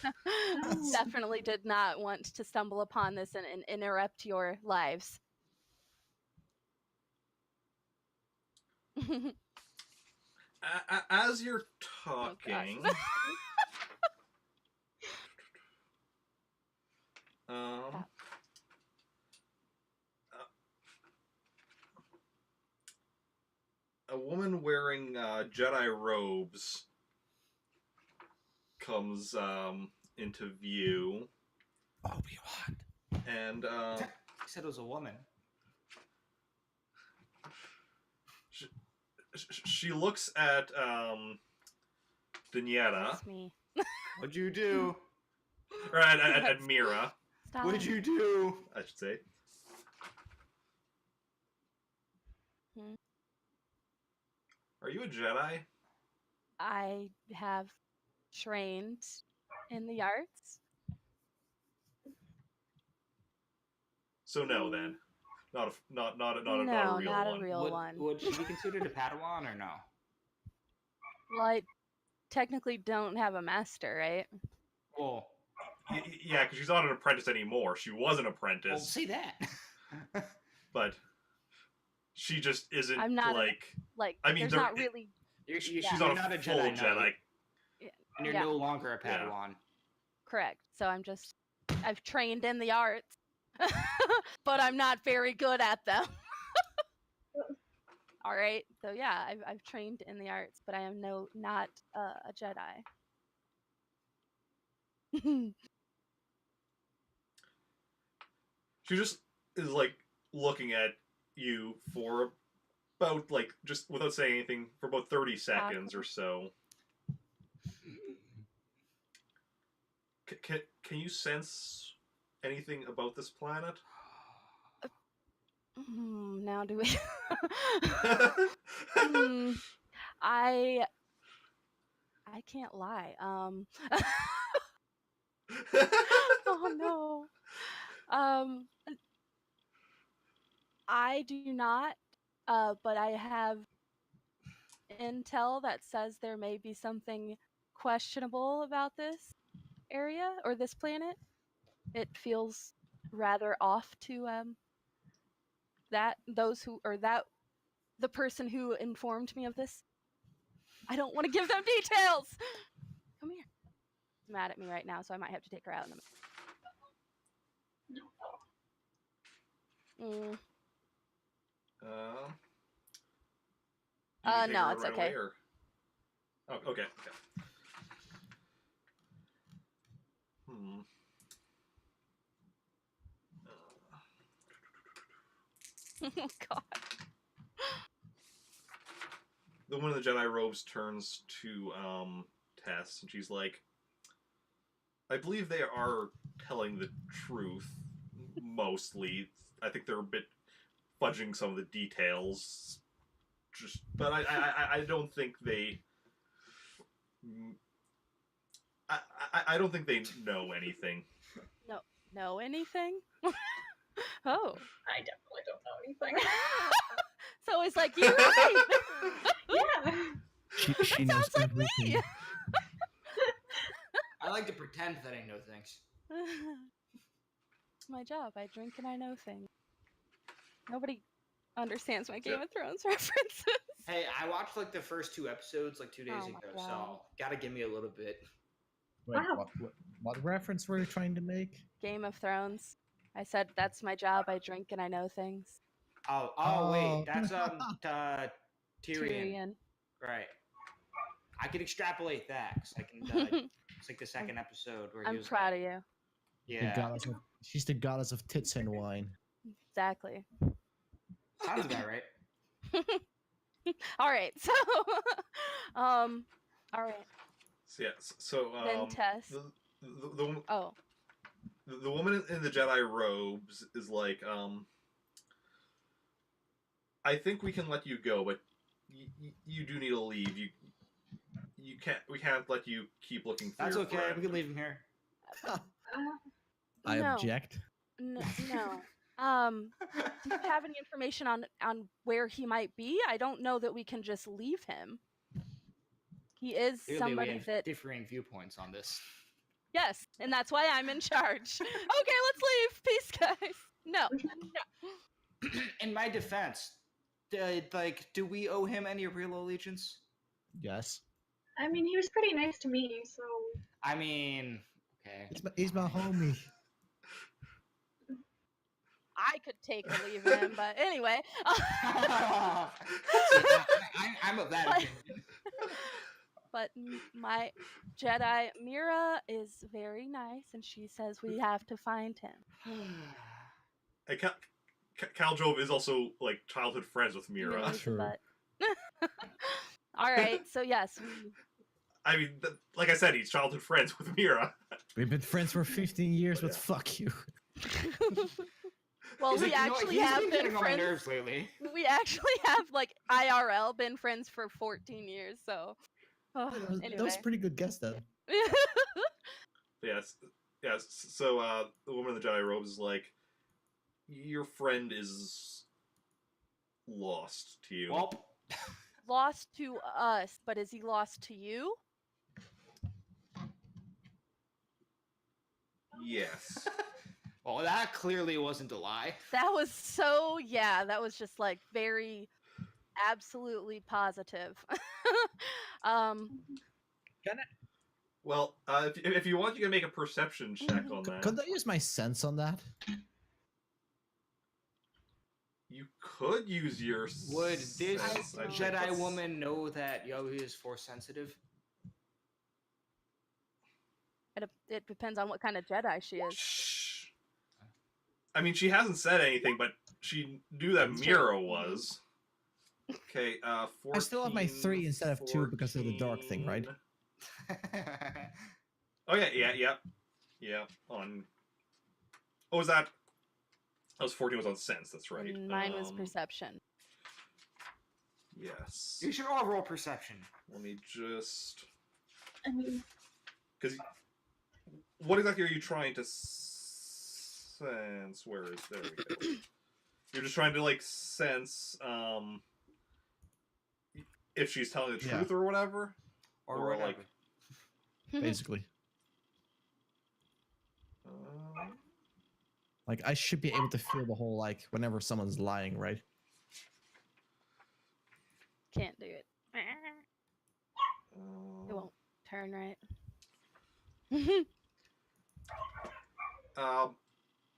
definitely did not want to stumble upon this and interrupt your lives. As you're talking, a woman wearing Jedi robes comes into view, Obi-Wan. and He said it was a woman. she looks at Denieta, That's me. What'd you do? or at Mira, Stop. What'd you do? I should say. Hmm. Are you a Jedi? I have trained in the arts. So no, then, not a No, real not one. a real one. Would she be considered a Padawan or no? Well, I technically don't have a master, right? Well, Yeah, because she's not an apprentice anymore. She was an apprentice, well, say that. but she just isn't I'm not like. I mean, there's there- not really. she's Yeah. not You're a full Jedi. Jedi. Knight, and you're Yeah. no longer a Yeah. Padawan. Correct. So I've trained in the arts, but I'm not very good at them. All right. So yeah, I've trained in the arts, but I am not a Jedi. She just is like looking at you for about just without saying anything for about 30 seconds or so. Can you sense anything about this planet? Now do we? I can't lie. Oh no. I do not, but I have intel that says there may be something questionable about this area or this planet. It feels rather off to the person who informed me of this. I don't want to give them details. Come here. She's mad at me right now, so I might have to take her out in a minute. No, it's okay. Oh, okay. Oh God. The woman in the Jedi robes turns to Tess, and she's like, I believe they are telling the truth, mostly. I think they're a bit fudging some of the details. But I don't think they... I don't think they know anything. Know anything? Oh. I definitely don't know anything. So it's like, you're right. Yeah. She That knows sounds like me. everything. I like to pretend that I know things. It's my job. I drink and I know things. Nobody understands my Game of Thrones references. Hey, I watched the first 2 episodes 2 days Oh ago, my God. so gotta give me a little bit. Wait, Wow. what reference were you trying to make? Game of Thrones. I said that's my job. I drink and I know things. Oh, wait, that's Tyrion. Tyrion. Right. I can extrapolate that 'cause I can. It's the second episode where he I'm was proud of you. Yeah, She's the goddess of tits and wine. Exactly. sounds about right. All right. So, All right. So yeah. So Then Tess. the Oh. the woman in the Jedi robes is like, I think we can let you go, but you do need to leave. You can't. We can't let you keep looking for That's your okay. friend. We can leave him here. I No. object. No. Do you have any information on where he might be? I don't know that we can just leave him. He is Clearly, somebody we have that differing viewpoints on this. yes, and that's why I'm in charge. Okay, let's leave. Peace, guys. No. In my defense, do we owe him any real allegiance? Yes. I mean, he was pretty nice to me, so I mean, okay. He's my homie. I could take or leave him, but anyway. I'm of that But- opinion. But my Jedi Mira is very nice, and she says we have to find him. And Khaljov is also like childhood friends with Mira. Mira's a True. butt. All right, so yes, I mean, like I said, he's childhood friends with Mira. We've been friends for 15 years, but Yeah. fuck you. well, He's we like, "You know what, actually he's have been been getting on my friends. nerves lately. We actually have like IRL been friends for 14 years, so. Oh, That was a anyway. pretty good guess then. Yes. So the woman in the Jedi robes is like, your friend is lost to you. Well, Lost to us, but is he lost to you? Yes. well, that clearly wasn't a lie. That was so, yeah, that was just like very absolutely positive. Well, if you want, you can make a perception check on that. Could I use my sense on that? You could use your. Would this sense, I think Jedi that's- woman know that Yoweee is force sensitive? It depends on what kind of Jedi she is. Shh. I mean, she hasn't said anything, but she knew that Mira was. Okay, 14, I still have my 3 instead of 2 because of the dark thing, right? 14. Oh yeah. On. What was that? That was 14. Was on sense. That's right. And mine was perception. Yes. You should all roll perception. Let me just. I mean, Because what exactly are you trying to sense? Where is there? We go. You're just trying to like sense if she's telling the Yeah. truth or whatever. Or Or, whatever. like- Basically. Um, Like, I should be able to feel the whole, like, whenever someone's lying, right? Can't do it. It won't turn right.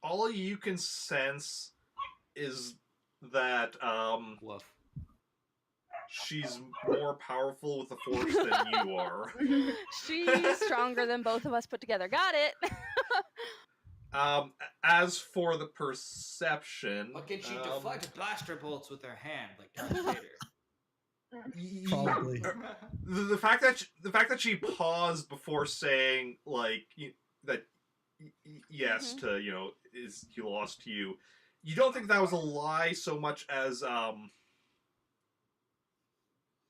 all you can sense is that Woof. she's more powerful with the Force than you are. She's stronger than both of us put together. Got it. As for the perception, But can she deflect blaster bolts with her hand like Darth Vader? Probably. The fact that she paused before saying like yes to is he lost to you. You don't think that was a lie so much as an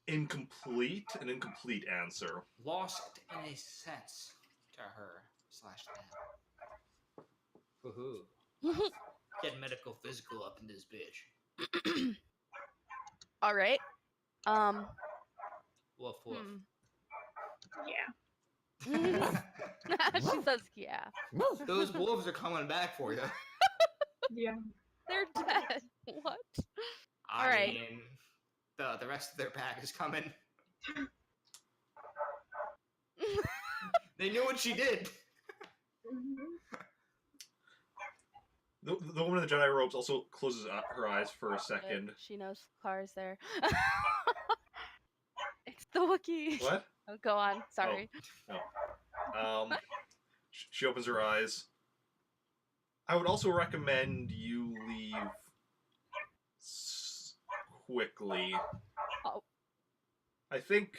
incomplete answer. Lost in a sense to her /them. Woohoo. Get medical physical up in this bitch. All right. Woof woof. yeah. She says, "Yeah, Those wolves are coming back for you. Yeah. they're dead." What? I Alright. mean, the rest of their pack is coming. They knew what she did. Mhm. The woman in the Jedi robes also closes her eyes for a second. She knows Cara's there. It's the Wookiee. What? Oh, go on. Sorry. She opens her eyes. I would also recommend you leave quickly. Oh. I think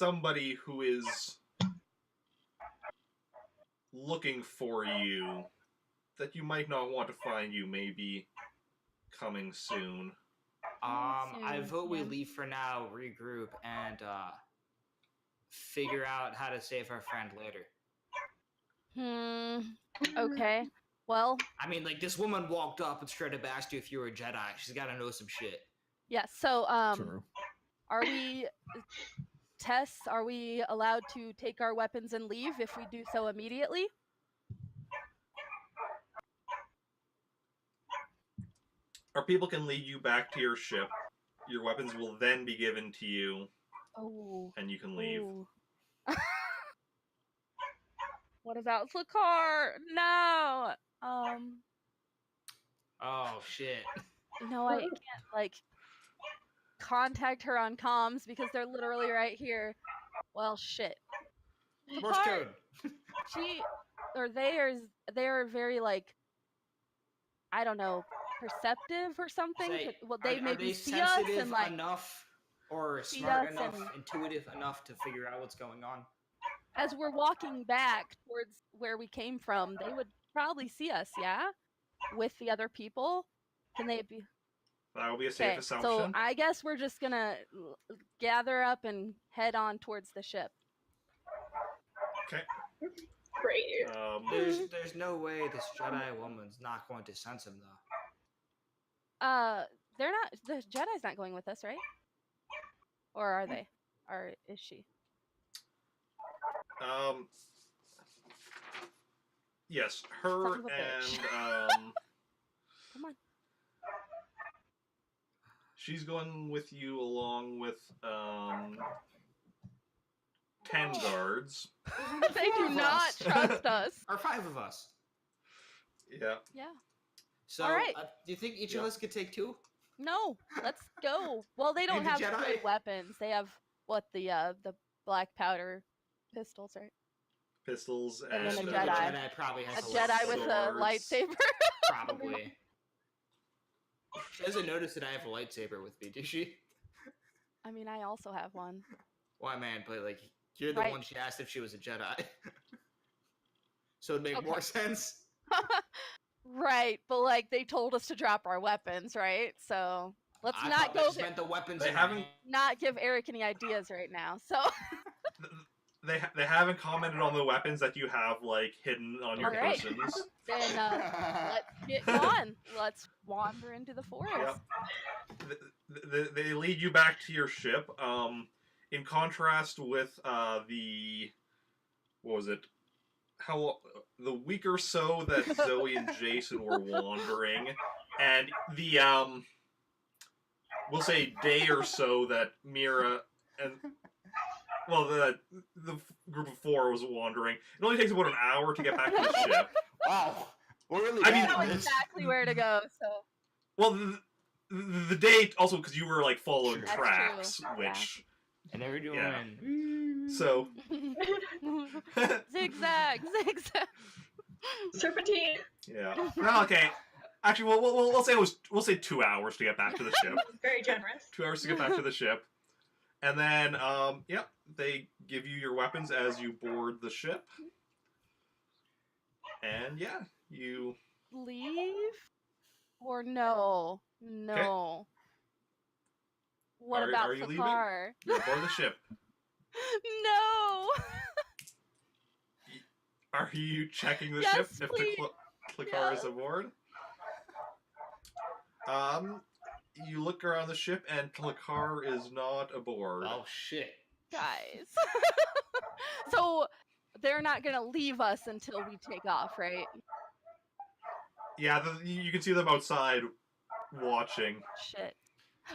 somebody who is looking for you that you might not want to find you may be coming soon. I vote we yeah. leave for now, regroup, and figure out how to save our friend later. Okay. Well, I mean, like, this woman walked up and straight up asked you if you were a Jedi. She's got to know some shit. yeah. So, True. are we, Tess? Are we allowed to take our weapons and leave if we do so immediately? Our people can lead you back to your ship. Your weapons will then be given to you, Oh. and you can leave. Ooh. What about Flakar? No. Oh, shit. No, I can't like contact her on comms because they're literally right here. Well, shit. Morse Flakar, code. she or they are very like, I don't know, perceptive or something. Say, Well, they are maybe they see us sensitive and like enough or see smart us enough, and- intuitive enough to figure out what's going on? as we're walking back towards where we came from, they would probably see us, yeah, with the other people. Can they be? That will be a safe Okay, assumption. so I guess we're just gonna gather up and head on towards the ship. Okay. Great. There's no way this Jedi woman's not going to sense him, though. They're not. The Jedi's not going with us, right? Or are they? Or is she? Yes, her Son of a bitch. and Come on. she's going with you along with 10 guards. They do of not us. trust us. Or 5 of us. Yeah. Yeah. So, All right. Do you think each Yeah. of us could take 2? No. Let's go. Well, they don't And the have Jedi? good weapons. They have what the black powder pistols, right? Pistols And then a and Jedi. Jedi probably has A a Jedi with a swords. lightsaber. Probably. She doesn't notice that I have a lightsaber with me, does she? I mean, I also have one. Why, man? But like, you're the Right. one she asked if she was a Jedi, so it'd make Okay. more sense. Right, but like they told us to drop our weapons, right? So let's I not thought they go just there. meant the weapons. They in her haven't- hand. Not give Eric any ideas right now. So They haven't commented on the weapons that you have like hidden on your Alright. persons. then let's get going. Let's wander into the forest. They lead you back to your ship. In contrast with the what was it? How the week or so that Zoey and Jacen were wandering, and the we'll say day or so that Mira and the group of 4 was wandering. It only takes about an hour to get back to the ship. Wow, we're really I bad mean, at I know this. exactly where to go. So Well, the day also because you were like following That's tracks, true, which And they're doing. Yeah. so zigzag, zigzag. Serpentine. yeah. No, okay. Actually, we'll say 2 hours to get back to the ship. Very generous. 2 hours to get back to the ship, and then they give you your weapons as you board the ship, and yeah, you. Leave or no? No. What about are you the leaving? car? You're aboard the ship. No. Are you checking the Yes, ship if please. the car is Yes. aboard? You look around the ship and Tlakar is not aboard. Oh shit! Guys. So they're not gonna leave us until we take off, right? Yeah, you can see them outside watching. Shit.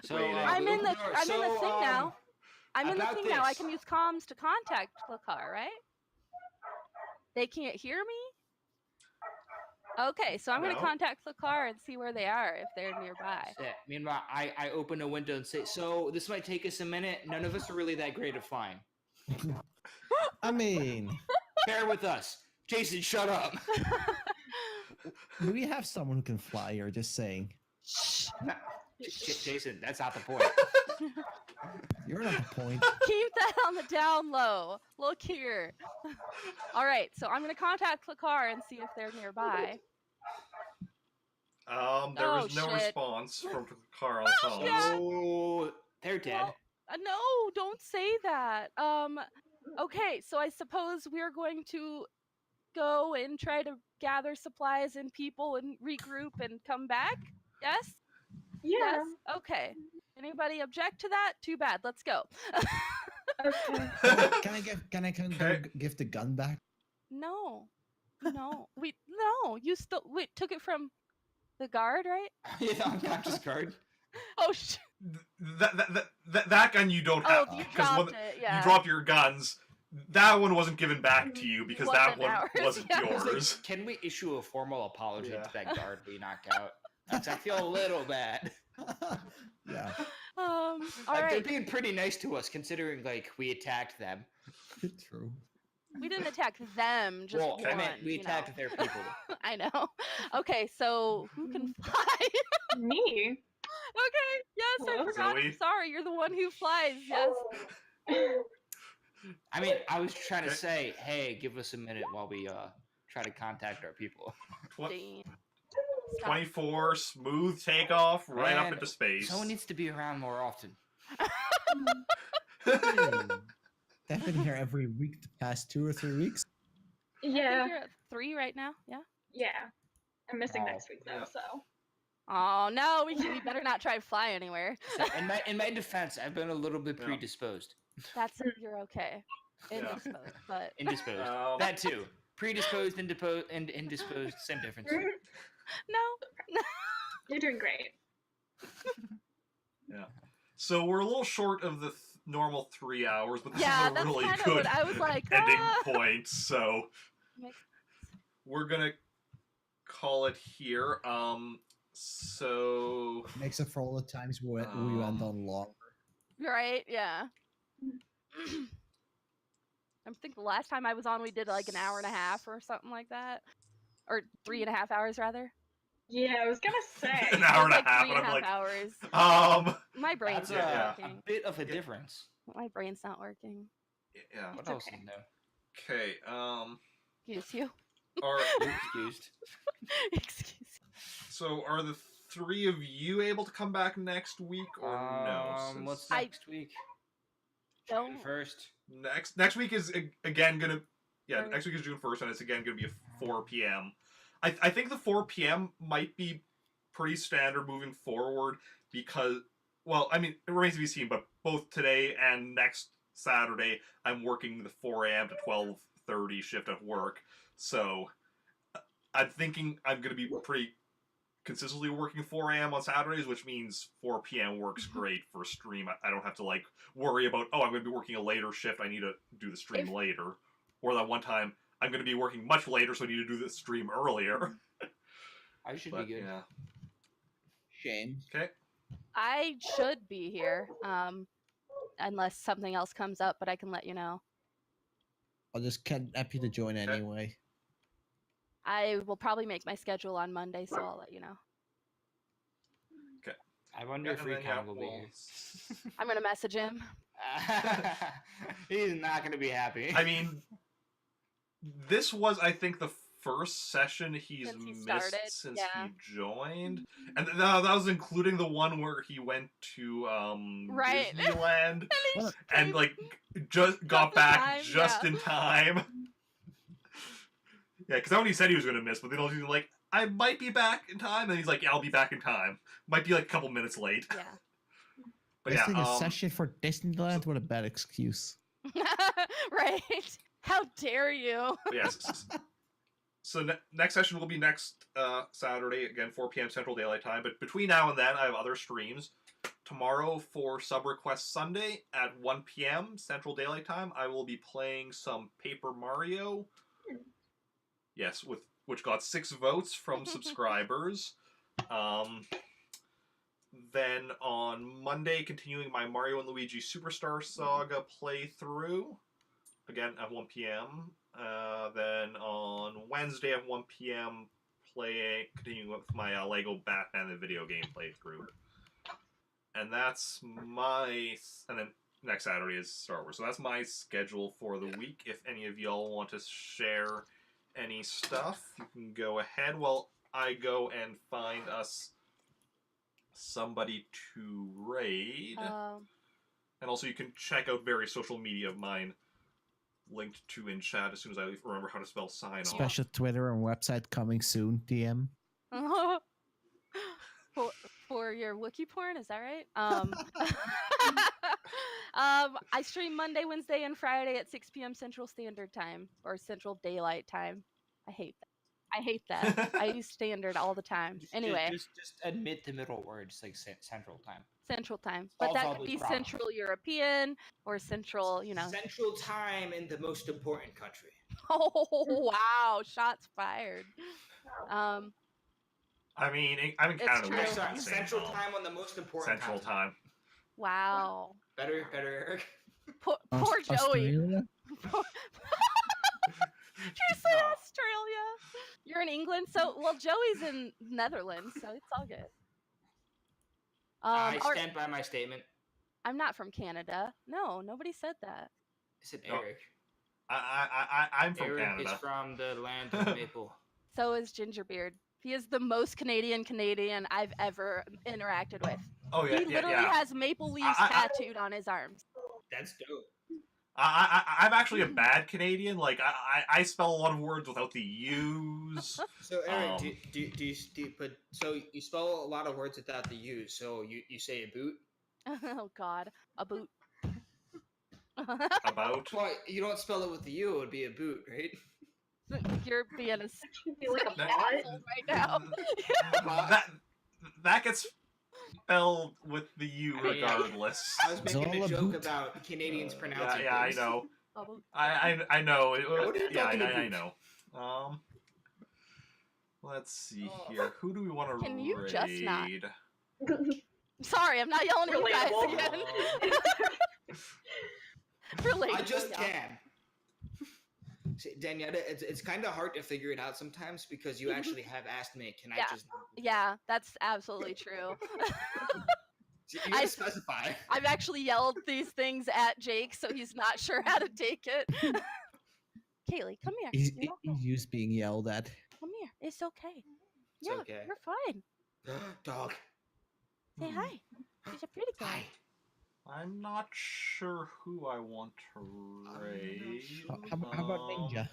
So Waiting. I'm we in opened the door. I'm in the So, thing now. I'm in the about thing now. I this. can use comms to contact the car, right? They can't hear me? Okay, so I'm No. gonna contact the car and see where they are if they're nearby. Shit. Meanwhile, I open a window and say, "So this might take us a minute. None of us are really that great at flying. I mean, Bear with us." Jacen, shut up. do we have someone who can fly? Or just saying? Shh. Jacen, that's not the point. You're not the point. Keep that on the down low. Look here. All right, so I'm gonna contact Klakar and see if they're nearby. There Oh, was no shit. response from Car on the phone. Yeah. Oh, they're dead. Well, no, don't say that. Okay, so I suppose we're going to go and try to gather supplies and people and regroup and come back? Yes? Yeah. Yes? Okay. Anybody object to that? Too bad. Let's go. Okay. Can I Okay. give the gun back? No. No. You still took it from the guard, right? Yeah, unconscious guard. Oh shit. That gun you don't have. Oh, you 'cause dropped it, yeah. You dropped your guns. That one wasn't given back to you because that Wasn't one ours, wasn't yeah. I was like, yours. can we issue a formal apology Yeah. to that guard we knocked out? 'Cause I feel a little bad. Yeah, All Like, right. they're being pretty nice to us, considering like we attacked them. true. We didn't attack them, just Well, one. I meant we you know. attacked their people. I know. Okay, so who can fly? Me? Okay, yes, I Hello? forgot. I'm Zoey? sorry, you're the one who flies. Yes. I mean, I was trying to Okay. say, hey, give us a minute while we try to contact our people. Damn. Stop. 24 smooth takeoff right up Man, into space. Someone needs to be around more often. They've been here every week the past 2 or 3 weeks. I think Yeah. you're at 3 right now. Yeah. Yeah. I'm missing Oh, next week though, yeah. so. Oh no, we better not try to fly anywhere. So in my defense, I've been a little bit Yeah. predisposed. That's you're okay. Yeah. Indisposed, but Indisposed. That too. Predisposed, indisposed, same difference. no. You're doing great. So we're a little short of the normal 3 hours, but this Yeah, is a that's really kind of good what I was like. ending ah. point. So Makes- we're gonna call it here. So Makes up for all the times we went on longer. Right? Yeah. I think the last time I was on, we did like an hour and a half or something like that, or 3.5 hours rather. Yeah, I was gonna say. an It hour was and a like half, three and and a I'm half like, hours. My brain's That's not yeah. a working. bit of a Yeah. difference. My brain's not working. yeah. What It's else okay. is new? Okay. Excuse you. Are You're excused. Excuse you. so are the three of you able to come back next week or no? Since What's I- next week? Don't. First. next week is again gonna Right. next week is June 1st, and it's again gonna be at 4 p.m. I think the 4 p.m. might be pretty standard moving forward because, well, I mean, it remains to be seen, but both today and next Saturday I'm working the 4 a.m. to 12:30 shift at work, so I'm thinking I'm gonna be pretty consistently working 4 a.m. on Saturdays, which means 4 p.m. works great for stream. I don't have to like worry about, oh, I'm going to be working a later shift, I need to do the stream If- later. Or that one time, I'm going to be working much later, so I need to do the stream earlier. I should But be good. yeah, Shame. okay. I should be here, unless something else comes up, but I can let you know. I'll just kidnap you to join anyway. I will probably make my schedule on Monday, so I'll let you know. I wonder Yeah, if and then, Recon yeah, will be we'll- here. I'm gonna message him. He's not going to be happy. I mean, this was, I think, the first session he's Since he missed started, since yeah. he joined. And that was including the one where he went to Right. Disneyland. Well, And Came- like just got in back time, just yeah. in time. Yeah, because that one he said he was gonna miss, but then he's like, I might be back in time, and he's like, yeah, I'll be back in time. Might be like a couple minutes late. yeah. But Missing yeah, a session for Disneyland? What a bad excuse. Right? How dare you? but yeah. So next session will be next Saturday, again 4 p.m. Central Daylight Time. But between now and then, I have other streams. Tomorrow for Sub Request Sunday at 1 p.m. Central Daylight Time, I will be playing some Paper Mario. Yes, which got 6 votes from subscribers. Then on Monday, continuing my Mario and Luigi Superstar Saga playthrough, again at 1 p.m. Then on Wednesday at 1 p.m., continuing with my Lego Batman the video game playthrough. and that's and then next Saturday is Star Wars. So that's my schedule for the week. If any of y'all want to share any stuff, you can go ahead while I go and find us somebody to raid. And also you can check out various social media of mine linked to in chat as soon as I remember how to spell sign off. Special Twitter and website coming soon, DM. For your Wookiee porn, is that right? I stream Monday, Wednesday, and Friday at 6 p.m. Central Standard Time, or Central Daylight Time. I hate that. I use Standard all the time. Anyway. Just admit the middle word, just like Central Time. Central Time. But Solves that all could those be problems. Central European, or Central, Central Time in the most important country. Oh, wow. Shots fired. I mean, I'm in It's Canada. true. We're Sorry, not the same Central time. Time on the most important Central continent. Time. Wow. Better, Eric. Poor Joey. Australia? Did you say Australia? You're in England, well, Joey's in Netherlands, so it's all good. I stand by my statement. I'm not from Canada. No, nobody said that. I said No. Eric. I'm from Eric Canada. is from the land of maple. So is Gingerbeard. He is the most Canadian I've ever interacted with. Oh yeah, He literally has maple leaves tattooed on his arms. That's dope. I'm actually a bad Canadian. Like I spell a lot of words without the U's. So Eric, so you spell a lot of words without the U. So you say a boot. Oh God, a boot. About. Well, you don't spell it with the U. It would be a boot, right? You're being a Should be like a bot. asshole right now. that gets spelled with the U I mean, regardless. I was making a joke about Canadians pronouncing Yeah, I things. know. A boot. I know. What are you Yeah, talking I about? know. Let's see here. Who do we want to raid? Can you just not? Sorry, I'm not yelling at you guys Relatable. again. Relatable, I just yeah. can. See, Denieta, it's kind of hard to figure it out sometimes because you actually have asked me, can I Yeah. just... Yeah, that's absolutely true. You gotta specify. I've actually yelled these things at Jake, so he's not sure how to take it. Kaylee, come here. He's You're okay. used being yelled at. Come here. It's okay. It's Yeah, okay. you're fine. Dog. Say hi. She's a pretty girl. Hi. I'm not sure who I want to raid. How about Ninja?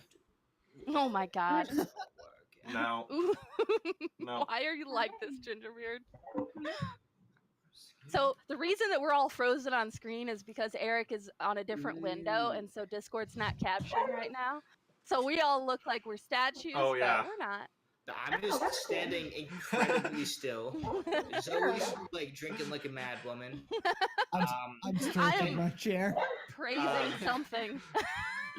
Oh my God. No. No. Why are you like this, Gingerbeard? So the reason that we're all frozen on screen is because Eric is on a different window, and so Discord's not capturing right now. So we all look like we're statues, Oh, yeah. but we're not. I'm just standing incredibly still. Zoey's like drinking like a mad woman. I'm stroking am- my chair. Praising something.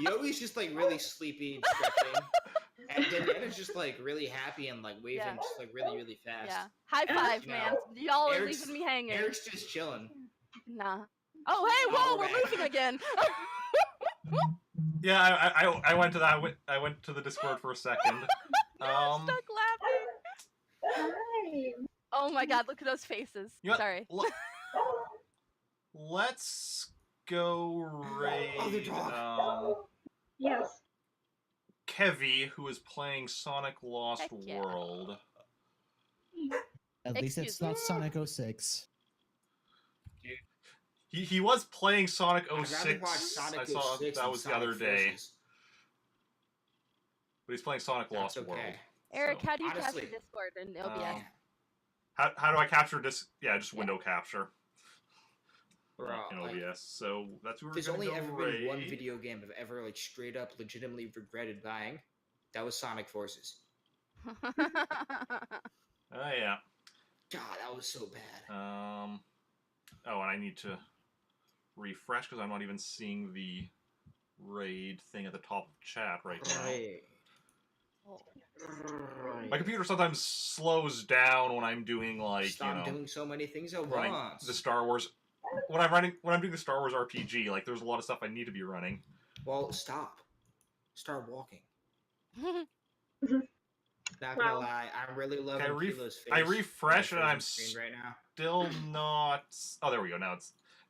Yowee's just like really sleepy and stretching. And Denieta's just like really happy and like waving Yeah. just like really, really fast. Yeah. High five, You man. know, Y'all are Eric's- leaving me hanging. Eric's just chilling. Nah. Oh, hey, whoa, we're Alright. moving again. Yeah, I went to that. I went to the Discord for a second. I'm stuck laughing. Hi. Oh my God, look at those faces. You know what? Sorry. Let's go raid Oh, the dog. Yes. Kevy, who is playing Sonic Lost Heck yeah. World. At least it's Excuse not me? Sonic 06. He was playing Sonic I'd rather 06. watch Sonic I saw 06 that than was the Sonic other day. Forces. But he's playing Sonic Lost That's okay. World. Eric, So, how do you honestly, capture Discord in OBS? how do I capture this? Yeah, just window capture Bro, in like, OBS. So that's who we're there's gonna only go ever raid. been one video game I've ever like straight up legitimately regretted buying. That was Sonic Forces. Oh yeah. God, that was so bad. Oh, and I need to refresh because I'm not even seeing the raid thing at the top of chat right now. My computer sometimes slows down when I'm doing like Stop doing so many things at running once. the Star Wars. When I'm doing the Star Wars RPG, like there's a lot of stuff I need to be running. Well, stop. Start walking. Not gonna Wow. lie, I'm really loving Kilo's face. I refresh on and my I'm screen right now. still not. Oh, there we go. Now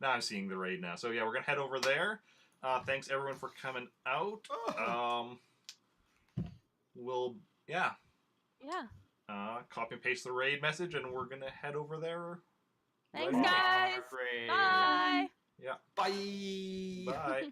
I'm seeing the raid now. So yeah, we're gonna head over there. Thanks everyone for coming out. Yeah. Copy and paste the raid message, and we're gonna head over there. Thanks, right now. guys. Great. Bye. Yeah. Bye. Bye.